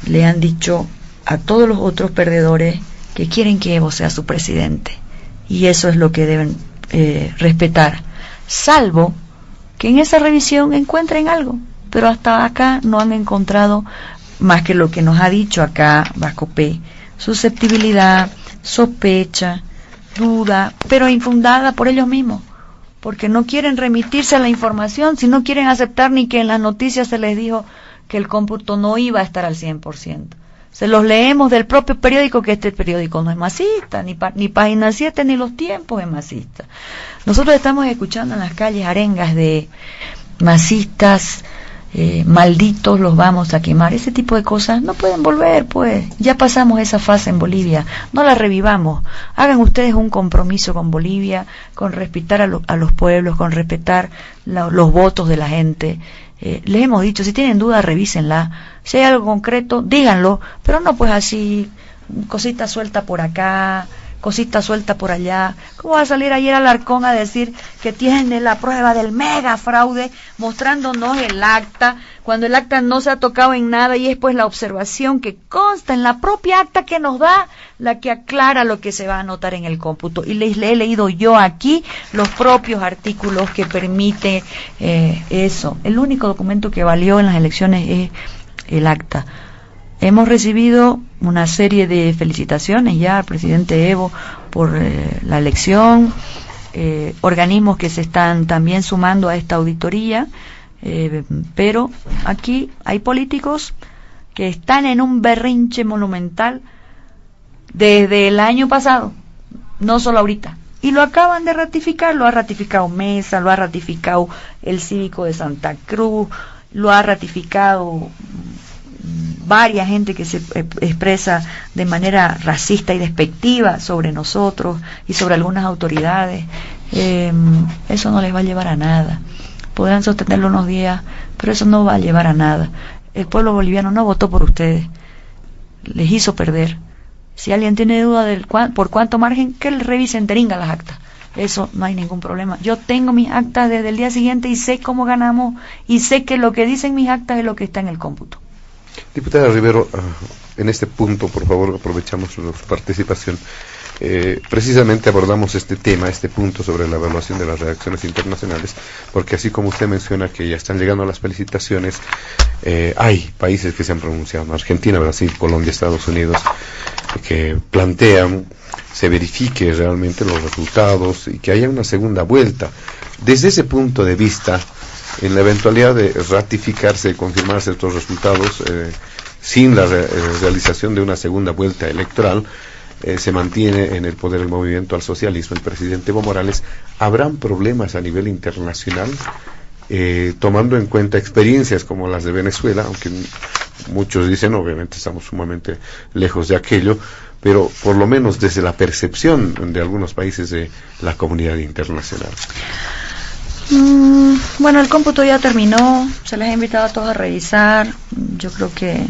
le han dicho a todos los otros perdedores que quieren que Evo sea su presidente, y eso es lo que deben respetar, salvo que en esa revisión encuentren algo, pero hasta acá no han encontrado más que lo que nos ha dicho acá Bacopé: susceptibilidad, sospecha, duda, pero infundada por ellos mismos, porque no quieren remitirse a la información, si no quieren aceptar ni que en las noticias se les dijo que el cómputo no iba a estar al 100%. Se los leemos del propio periódico, que este periódico no es masista, ni Página 7 ni Los Tiempos es masista. Nosotros estamos escuchando en las calles arengas de masistas malditos los vamos a quemar, ese tipo de cosas no pueden volver, pues ya pasamos esa fase en Bolivia, no la revivamos. Hagan ustedes un compromiso con Bolivia, con respetar a los pueblos, con respetar los votos de la gente. Les hemos dicho, si tienen dudas revísenla, si hay algo concreto díganlo, pero no pues así cosita suelta por acá, cosita suelta por allá. ¿Cómo va a salir ayer Alarcón a decir que tiene la prueba del mega fraude mostrándonos el acta, cuando el acta no se ha tocado en nada, y es pues la observación que consta en la propia acta que nos da la que aclara lo que se va a anotar en el cómputo? Y les he leído yo aquí los propios artículos que permite eso. El único documento que valió en las elecciones es el acta. Hemos recibido una serie de felicitaciones ya al presidente Evo por la elección, organismos que se están también sumando a esta auditoría, pero aquí hay políticos que están en un berrinche monumental desde el año pasado, no solo ahorita, y lo acaban de ratificar. Lo ha ratificado Mesa, lo ha ratificado el Cívico de Santa Cruz, lo ha ratificado varias gente que se expresa de manera racista y despectiva sobre nosotros y sobre algunas autoridades. Eso no les va a llevar a nada. Podrán sostenerlo unos días, pero eso no va a llevar a nada. El pueblo boliviano no votó por ustedes, les hizo perder. Si alguien tiene duda por cuánto margen, que le revisen teringa las actas. Eso no hay ningún problema. Yo tengo mis actas desde el día siguiente y sé cómo ganamos, y sé que lo que dicen mis actas es lo que está en el cómputo. Diputada Rivero, en este punto, por favor, aprovechamos su participación. Precisamente abordamos este tema, este punto sobre la evaluación de las reacciones internacionales, porque así como usted menciona que ya están llegando las felicitaciones, hay países que se han pronunciado, Argentina, Brasil, Colombia, Estados Unidos, que plantean se verifique realmente los resultados y que haya una segunda vuelta. Desde ese punto de vista, en la eventualidad de ratificarse, confirmarse estos resultados, sin la realización de una segunda vuelta electoral, se mantiene en el poder el movimiento al socialismo, el presidente Evo Morales. ¿Habrán problemas a nivel internacional, tomando en cuenta experiencias como las de Venezuela, aunque muchos dicen, obviamente estamos sumamente lejos de aquello, pero por lo menos desde la percepción de algunos países de la comunidad internacional? Bueno, el cómputo ya terminó, se les ha invitado a todos a revisar. Yo creo que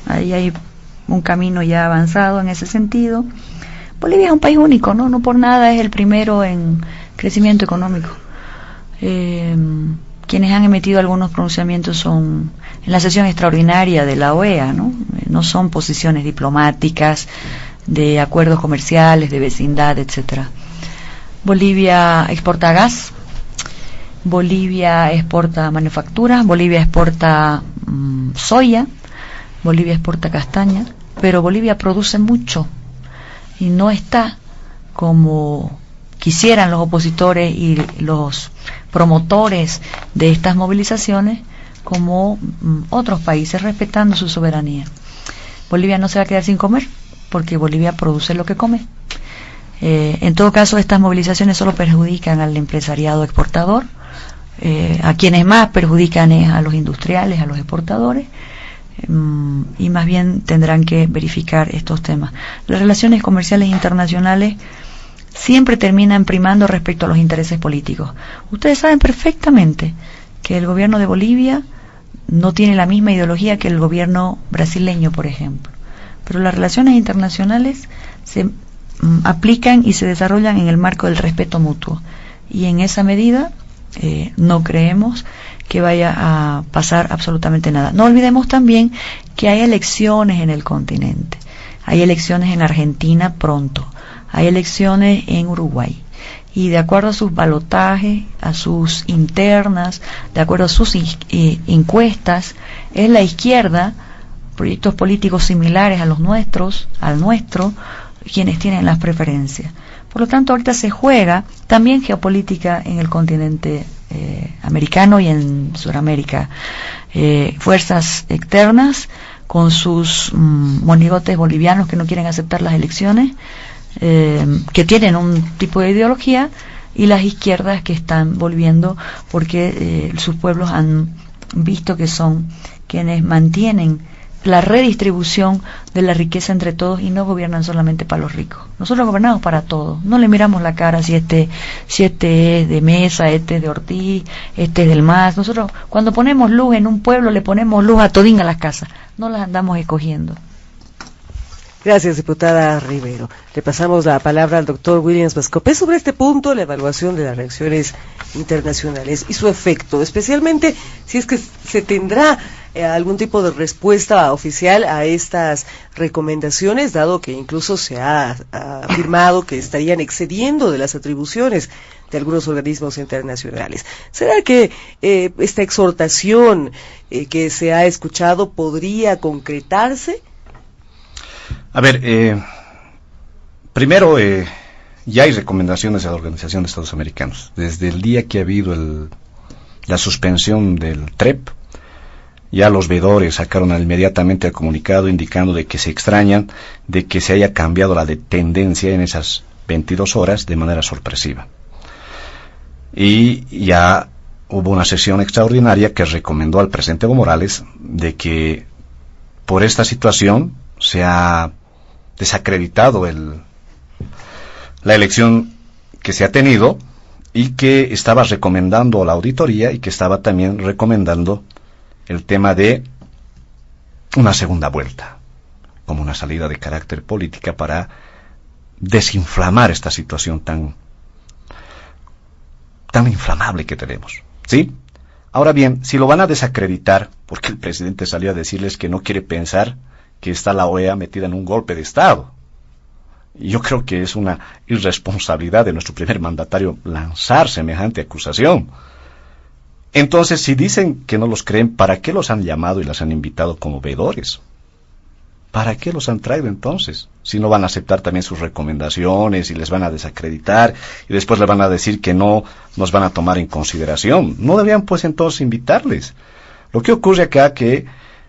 ahí hay un camino ya avanzado en ese sentido. Bolivia es un país único, no por nada es el primero en crecimiento económico. Quienes han emitido algunos pronunciamientos son en la sesión extraordinaria de la OEA, no son posiciones diplomáticas de acuerdos comerciales, de vecindad, etcétera. Bolivia exporta gas, Bolivia exporta manufacturas, Bolivia exporta soya, Bolivia exporta castaña, pero Bolivia produce mucho y no está como quisieran los opositores y los promotores de estas movilizaciones, como otros países, respetando su soberanía. Bolivia no se va a quedar sin comer, porque Bolivia produce lo que come. En todo caso, estas movilizaciones solo perjudican al empresariado exportador. A quienes más perjudican es a los industriales, a los exportadores, y más bien tendrán que verificar estos temas. Las relaciones comerciales internacionales siempre terminan primando respecto a los intereses políticos. Ustedes saben perfectamente que el gobierno de Bolivia no tiene la misma ideología que el gobierno brasileño, por ejemplo, pero las relaciones internacionales se aplican y se desarrollan en el marco del respeto mutuo, y en esa medida no creemos que vaya a pasar absolutamente nada. No olvidemos también que hay elecciones en el continente, hay elecciones en Argentina pronto, hay elecciones en Uruguay, y de acuerdo a sus balotajes, a sus internas, de acuerdo a sus encuestas, es la izquierda, proyectos políticos similares a los nuestros, al nuestro, quienes tienen las preferencias. Por lo tanto, ahorita se juega también geopolítica en el continente americano y en Sudamérica. Fuerzas externas con sus monigotes bolivianos que no quieren aceptar las elecciones, que tienen un tipo de ideología, y las izquierdas que están volviendo porque sus pueblos han visto que son quienes mantienen la redistribución de la riqueza entre todos y no gobiernan solamente para los ricos. Nosotros gobernamos para todos, no le miramos la cara si este es de Mesa, este es de Ortiz, este es del MAS. Nosotros cuando ponemos luz en un pueblo le ponemos luz a todín a las casas, no las andamos escogiendo. Gracias, diputada Rivero. Le pasamos la palabra al doctor Williams Bascopé sobre este punto, la evaluación de las reacciones internacionales y su efecto, especialmente si es que se tendrá algún tipo de respuesta oficial a estas recomendaciones, dado que incluso se ha afirmado que estarían excediendo de las atribuciones de algunos organismos internacionales. ¿Será que esta exhortación que se ha escuchado podría concretarse? A ver, primero, ya hay recomendaciones de la Organización de Estados Americanos. Desde el día que ha habido la suspensión del TREP, ya los veedores sacaron inmediatamente el comunicado indicando de que se extrañan de que se haya cambiado la tendencia en esas 22 horas de manera sorpresiva. Y ya hubo una sesión extraordinaria que recomendó al presidente Evo Morales de que por esta situación se ha desacreditado la elección que se ha tenido y que estaba recomendando la auditoría y que estaba también recomendando el tema de una segunda vuelta como una salida de carácter política para desinflamar esta situación tan inflamable que tenemos, ¿sí? Ahora bien, si lo van a desacreditar, porque el presidente salió a decirles que no quiere pensar que está la OEA metida en un golpe de Estado. Y yo creo que es una irresponsabilidad de nuestro primer mandatario lanzar semejante acusación. Entonces, si dicen que no los creen, ¿para qué los han llamado y los han invitado como veedores? ¿Para qué los han traído entonces? Si no van a aceptar también sus recomendaciones y les van a desacreditar y después les van a decir que no nos van a tomar en consideración. No deberían pues entonces invitarles. Lo que ocurre acá que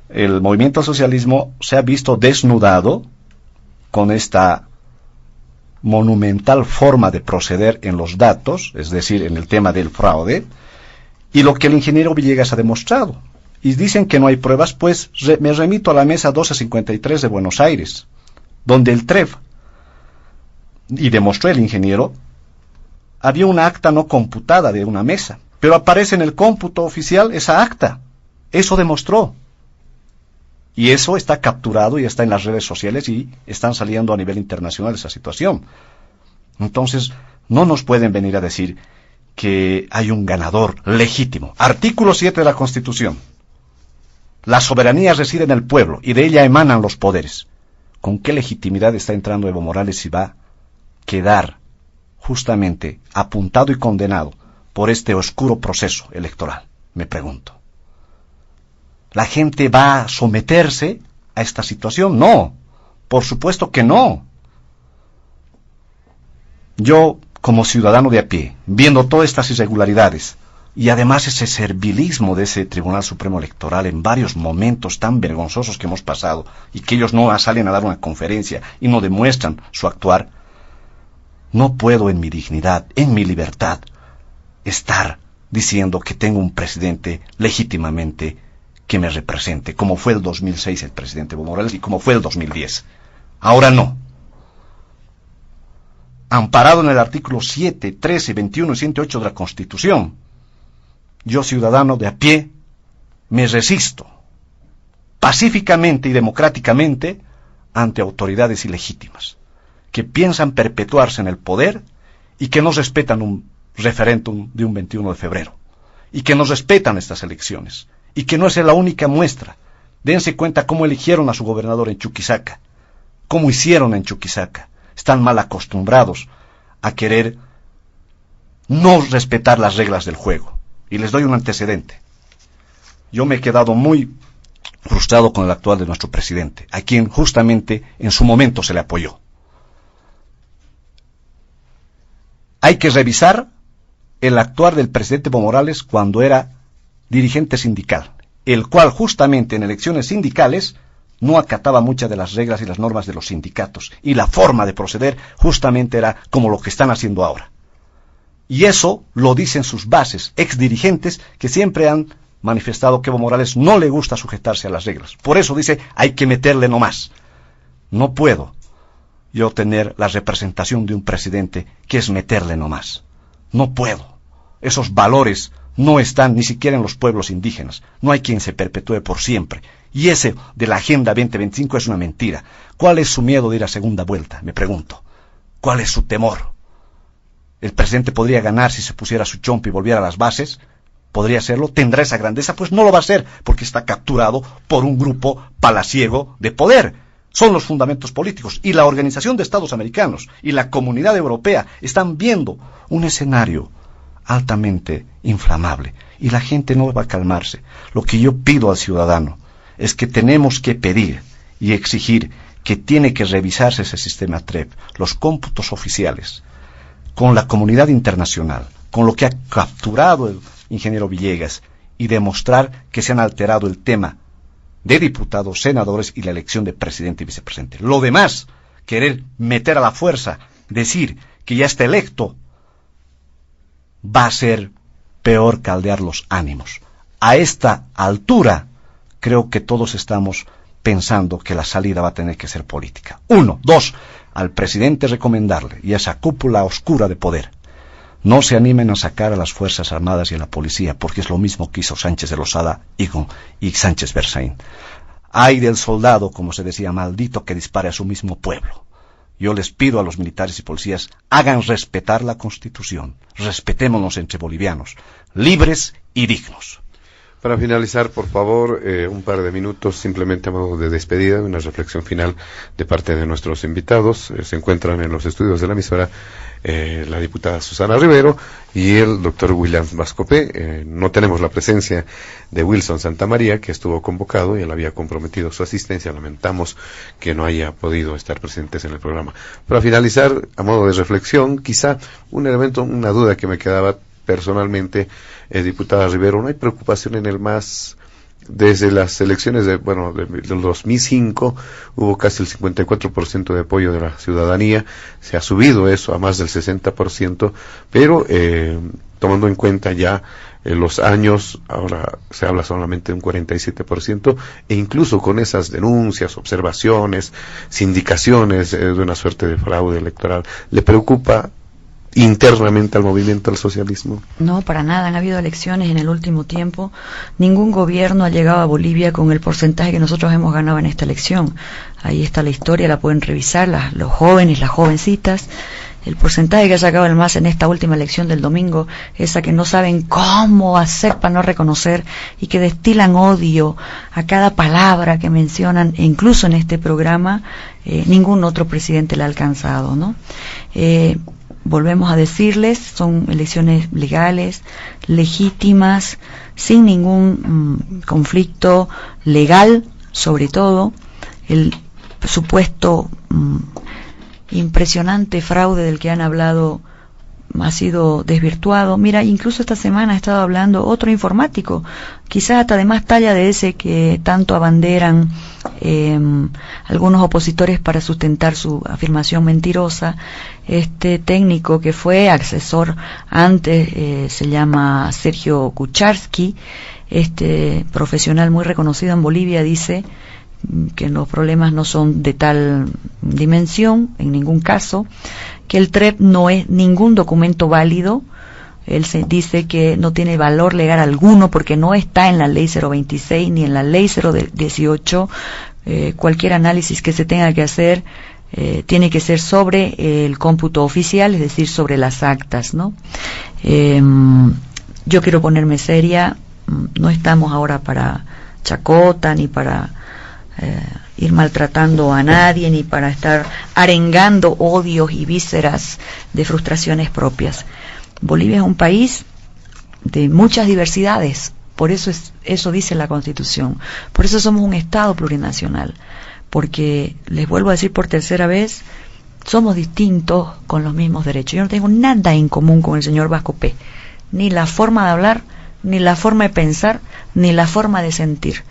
el movimiento al socialismo se ha visto desnudado con esta monumental forma de proceder en los datos, es decir, en el tema del fraude, y lo que el ingeniero Villegas ha demostrado. Y dicen que no hay pruebas, pues me remito a la mesa 1253 de Buenos Aires, donde el TREF, y demostró el ingeniero, había una acta no computada de una mesa, pero aparece en el cómputo oficial esa acta. Eso demostró. Y eso está capturado y está en las redes sociales y están saliendo a nivel internacional esa situación. Entonces, no nos pueden venir a decir que hay un ganador legítimo. Artículo 7 de la Constitución. La soberanía reside en el pueblo y de ella emanan los poderes. ¿Con qué legitimidad está entrando Evo Morales y va a quedar justamente apuntado y condenado por este oscuro proceso electoral? Me pregunto. ¿La gente va a someterse a esta situación? No, por supuesto que no. Yo, como ciudadano de a pie, viendo todas estas irregularidades, y además ese servilismo de ese Tribunal Supremo Electoral en varios momentos tan vergonzosos que hemos pasado, y que ellos no salen a dar una conferencia y no demuestran su actuar, no puedo en mi dignidad, en mi libertad, estar diciendo que tengo un presidente legítimamente que me represente, como fue el 2006 el presidente Evo Morales y como fue el 2010. Ahora no. Amparado en el artículo 7, 13, 21 y 108 de la Constitución, yo, ciudadano de a pie, me resisto pacíficamente y democráticamente ante autoridades ilegítimas que piensan perpetuarse en el poder y que no respetan un referéndum de un 21 de febrero y que no respetan estas elecciones. Y que no es la única muestra. Dense cuenta cómo eligieron a su gobernador en Chuquisaca, cómo hicieron en Chuquisaca. Están mal acostumbrados a querer no respetar las reglas del juego. Y les doy un antecedente. Yo me he quedado muy frustrado con el actual de nuestro presidente, a quien justamente en su momento se le apoyó. Hay que revisar el actuar del presidente Evo Morales cuando era dirigente sindical, el cual justamente en elecciones sindicales no acataba muchas de las reglas y las normas de los sindicatos, y la forma de proceder justamente era como lo que están haciendo ahora. Y eso lo dicen sus bases, exdirigentes, que siempre han manifestado que Evo Morales no le gusta sujetarse a las reglas. Por eso dice, hay que meterle nomás. No puedo yo tener la representación de un presidente que es meterle nomás. No puedo. Esos valores no están ni siquiera en los pueblos indígenas. No hay quien se perpetúe por siempre. Y ese de la Agenda 2025 es una mentira. ¿Cuál es su miedo de ir a segunda vuelta? Me pregunto. ¿Cuál es su temor? ¿El presidente podría ganar si se pusiera su chompa y volviera a las bases? ¿Podría hacerlo? ¿Tendrá esa grandeza? Pues no lo va a hacer, porque está capturado por un grupo palaciego de poder. Son los fundamentos políticos. Y la Organización de Estados Americanos y la Comunidad Europea están viendo un escenario altamente inflamable. Y la gente no va a calmarse. Lo que yo pido al ciudadano es que tenemos que pedir y exigir que tiene que revisarse ese sistema TREP, los cómputos oficiales, con la comunidad internacional, con lo que ha capturado el ingeniero Villegas, y demostrar que se han alterado el tema de diputados, senadores y la elección de presidente y vicepresidente. Lo demás, querer meter a la fuerza, decir que ya está electo, va a ser peor caldear los ánimos. A esta altura, creo que todos estamos pensando que la salida va a tener que ser política. 1. 2. Al presidente recomendarle, y a esa cúpula oscura de poder, no se animen a sacar a las Fuerzas Armadas y a la policía, porque es lo mismo que hizo Sánchez de Lozada y Sánchez Berzaín. Ay del soldado, como se decía, maldito que dispare a su mismo pueblo. Yo les pido a los militares y policías, hagan respetar la Constitución, respetémonos entre bolivianos, libres y dignos. Para finalizar, por favor, un par de minutos simplemente a modo de despedida, una reflexión final de parte de nuestros invitados. Se encuentran en los estudios de la emisora la diputada Susana Rivero y el doctor William Vascopé. No tenemos la presencia de Wilson Santamaría, que estuvo convocado y él había comprometido su asistencia. Lamentamos que no haya podido estar presentes en el programa. Para finalizar, a modo de reflexión, quizá un elemento, una duda que me quedaba personalmente, diputada Rivero, ¿no hay preocupación en el MAS? Desde las elecciones del 2005 hubo casi el 54% de apoyo de la ciudadanía, se ha subido eso a más del 60%, pero tomando en cuenta ya los años, ahora se habla solamente de un 47%, e incluso con esas denuncias, observaciones, sindicaciones de una suerte de fraude electoral, ¿le preocupa internamente al movimiento al socialismo? No, para nada. Han habido elecciones en el último tiempo. Ningún gobierno ha llegado a Bolivia con el porcentaje que nosotros hemos ganado en esta elección. Ahí está la historia, la pueden revisar los jóvenes, las jovencitas. El porcentaje que ha sacado el MAS en esta última elección del domingo, esa que no saben cómo hacer para no reconocer y que destilan odio a cada palabra que mencionan, e incluso en este programa, ningún otro presidente la ha alcanzado, ¿no? Volvemos a decirles, son elecciones legales, legítimas, sin ningún conflicto legal, sobre todo. El supuesto impresionante fraude del que han hablado ha sido desvirtuado. Mira, incluso esta semana ha estado hablando otro informático, quizás hasta de más talla de ese que tanto abanderan algunos opositores para sustentar su afirmación mentirosa. Este técnico que fue asesor antes se llama Sergio Kucharski, este profesional muy reconocido en Bolivia, dice que los problemas no son de tal dimensión, en ningún caso, que el TREP no es ningún documento válido. Él se dice que no tiene valor legal alguno porque no está en la ley 026 ni en la ley 018. Cualquier análisis que se tenga que hacer tiene que ser sobre el cómputo oficial, es decir, sobre las actas, ¿no? Yo quiero ponerme seria, no estamos ahora para chacota ni para ir maltratando a nadie, ni para estar arengando odios y vísceras de frustraciones propias. Bolivia es un país de muchas diversidades, por eso eso dice la Constitución, por eso somos un Estado plurinacional, porque, les vuelvo a decir por tercera vez, somos distintos con los mismos derechos. Yo no tengo nada en común con el señor Vascopé, ni la forma de hablar, ni la forma de pensar, ni la forma de sentir.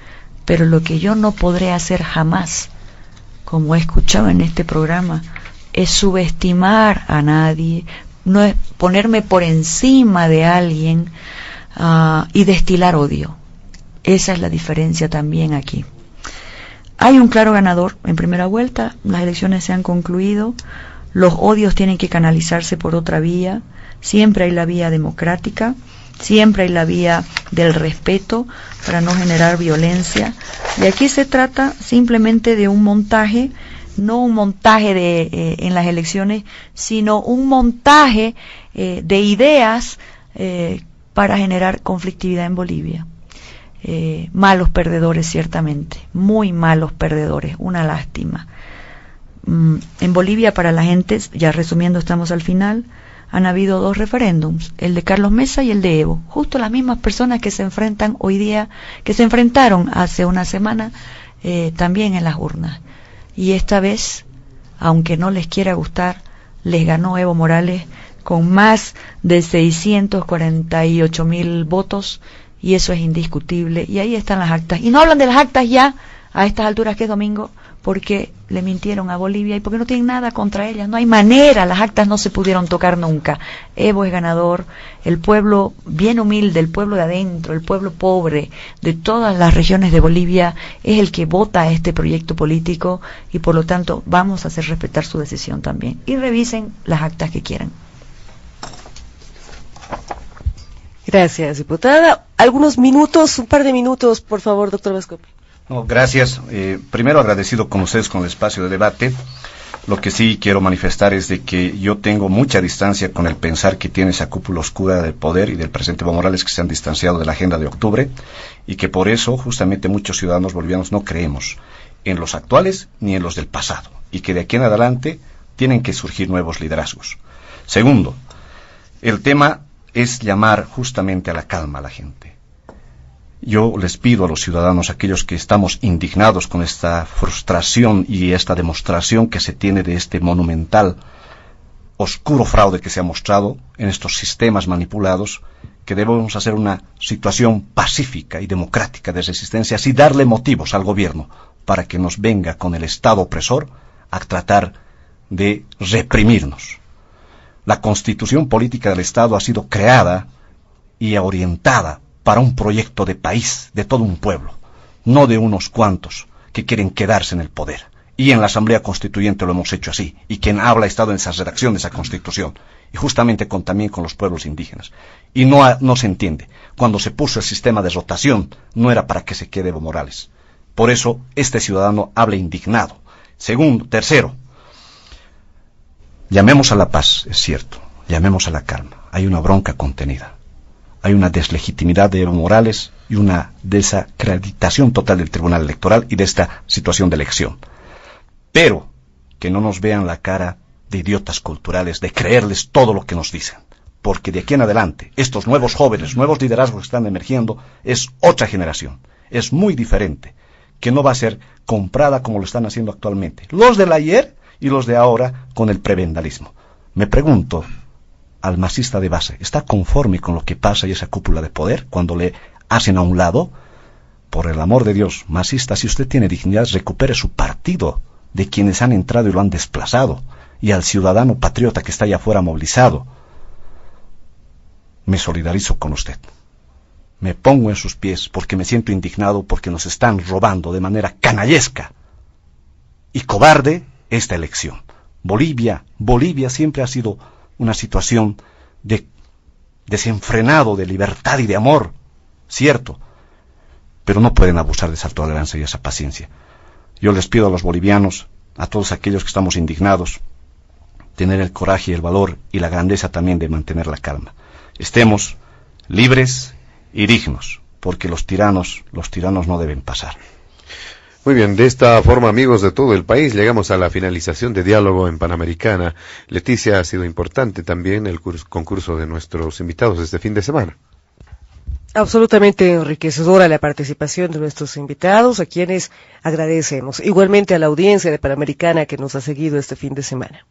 Pero lo que yo no podré hacer jamás, como he escuchado en este programa, es subestimar a nadie, no es ponerme por encima de alguien y destilar odio. Esa es la diferencia también aquí. Hay un claro ganador en primera vuelta, las elecciones se han concluido, los odios tienen que canalizarse por otra vía, siempre hay la vía democrática, siempre hay la vía del respeto para no generar violencia, y aquí se trata simplemente de un montaje, no un montaje en las elecciones, sino un montaje de ideas para generar conflictividad en Bolivia. Malos perdedores, ciertamente, muy malos perdedores, una lástima. En Bolivia, para la gente, ya resumiendo, estamos al final, han habido 2 referéndums, el de Carlos Mesa y el de Evo, justo las mismas personas que se enfrentan hoy día, que se enfrentaron hace una semana también en las urnas. Y esta vez, aunque no les quiera gustar, les ganó Evo Morales con más de 648.000 votos, y eso es indiscutible, y ahí están las actas. Y no hablan de las actas ya, a estas alturas que es domingo, porque le mintieron a Bolivia y porque no tienen nada contra ellas, no hay manera, las actas no se pudieron tocar nunca. Evo es ganador, el pueblo bien humilde, el pueblo de adentro, el pueblo pobre de todas las regiones de Bolivia es el que vota este proyecto político, y por lo tanto vamos a hacer respetar su decisión también. Y revisen las actas que quieran. Gracias, diputada. Algunos minutos, un par de minutos, por favor, doctor Vascopi. No, gracias. Primero, agradecido con ustedes con el espacio de debate. Lo que sí quiero manifestar es de que yo tengo mucha distancia con el pensar que tiene esa cúpula oscura del poder y del presidente Evo Morales, que se han distanciado de la agenda de octubre, y que por eso justamente muchos ciudadanos bolivianos no creemos en los actuales ni en los del pasado, y que de aquí en adelante tienen que surgir nuevos liderazgos. Segundo, el tema es llamar justamente a la calma a la gente. Yo les pido a los ciudadanos, aquellos que estamos indignados con esta frustración y esta demostración que se tiene de este monumental, oscuro fraude que se ha mostrado en estos sistemas manipulados, que debemos hacer una situación pacífica y democrática de resistencia, así darle motivos al gobierno para que nos venga con el Estado opresor a tratar de reprimirnos. La constitución política del Estado ha sido creada y orientada para un proyecto de país, de todo un pueblo, no de unos cuantos que quieren quedarse en el poder. Y en la Asamblea Constituyente lo hemos hecho así, y quien habla ha estado en esa redacción de esa Constitución, y justamente también con los pueblos indígenas. Y no se entiende, cuando se puso el sistema de rotación, no era para que se quede Evo Morales. Por eso, este ciudadano habla indignado. Tercero, llamemos a la paz, es cierto, llamemos a la calma. Hay una bronca contenida, hay una deslegitimidad de Evo Morales y una desacreditación total del Tribunal Electoral y de esta situación de elección. Pero que no nos vean la cara de idiotas culturales, de creerles todo lo que nos dicen, porque de aquí en adelante, estos nuevos jóvenes, nuevos liderazgos que están emergiendo, es otra generación, es muy diferente, que no va a ser comprada como lo están haciendo actualmente. Los del ayer y los de ahora con el prebendalismo. Me pregunto, al masista de base, ¿está conforme con lo que pasa y esa cúpula de poder cuando le hacen a un lado? Por el amor de Dios, masista, si usted tiene dignidad, recupere su partido de quienes han entrado y lo han desplazado, y al ciudadano patriota que está allá afuera movilizado. Me solidarizo con usted. Me pongo en sus pies porque me siento indignado porque nos están robando de manera canallesca y cobarde esta elección. Bolivia siempre ha sido una situación de desenfrenado de libertad y de amor, cierto, pero no pueden abusar de esa tolerancia y esa paciencia. Yo les pido a los bolivianos, a todos aquellos que estamos indignados, tener el coraje y el valor y la grandeza también de mantener la calma. Estemos libres y dignos, porque los tiranos no deben pasar. Muy bien, de esta forma, amigos de todo el país, llegamos a la finalización de Diálogo en Panamericana. Leticia, ha sido importante también el concurso de nuestros invitados este fin de semana. Absolutamente enriquecedora la participación de nuestros invitados, a quienes agradecemos. Igualmente a la audiencia de Panamericana que nos ha seguido este fin de semana.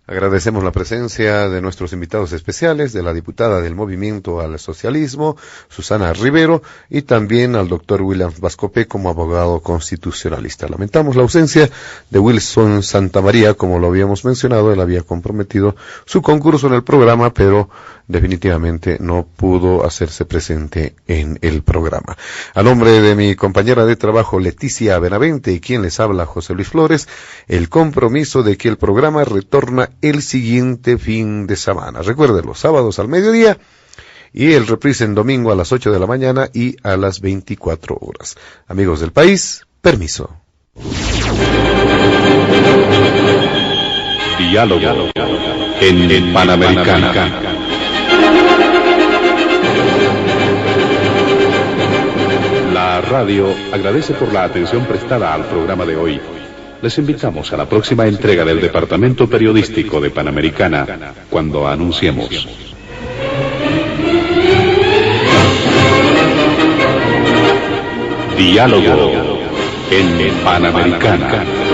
Agradecemos la presencia de nuestros invitados especiales, de la diputada del Movimiento al Socialismo, Susana Rivero, y también al doctor William Vascope como abogado constitucionalista. Lamentamos la ausencia de Wilson Santamaría, como lo habíamos mencionado, él había comprometido su concurso en el programa, pero definitivamente no pudo hacerse presente en el programa. A nombre de mi compañera de trabajo Leticia Benavente y quien les habla José Luis Flores, el compromiso de que el programa retorna el siguiente fin de semana. Recuerden, los sábados al mediodía y el reprise en domingo a las 8 de la mañana y a las 24 horas. Amigos del país, permiso. Diálogo en Panamericana. La radio agradece por la atención prestada al programa de hoy. Les invitamos a la próxima entrega del Departamento Periodístico de Panamericana, cuando anunciemos. Diálogo en Panamericana.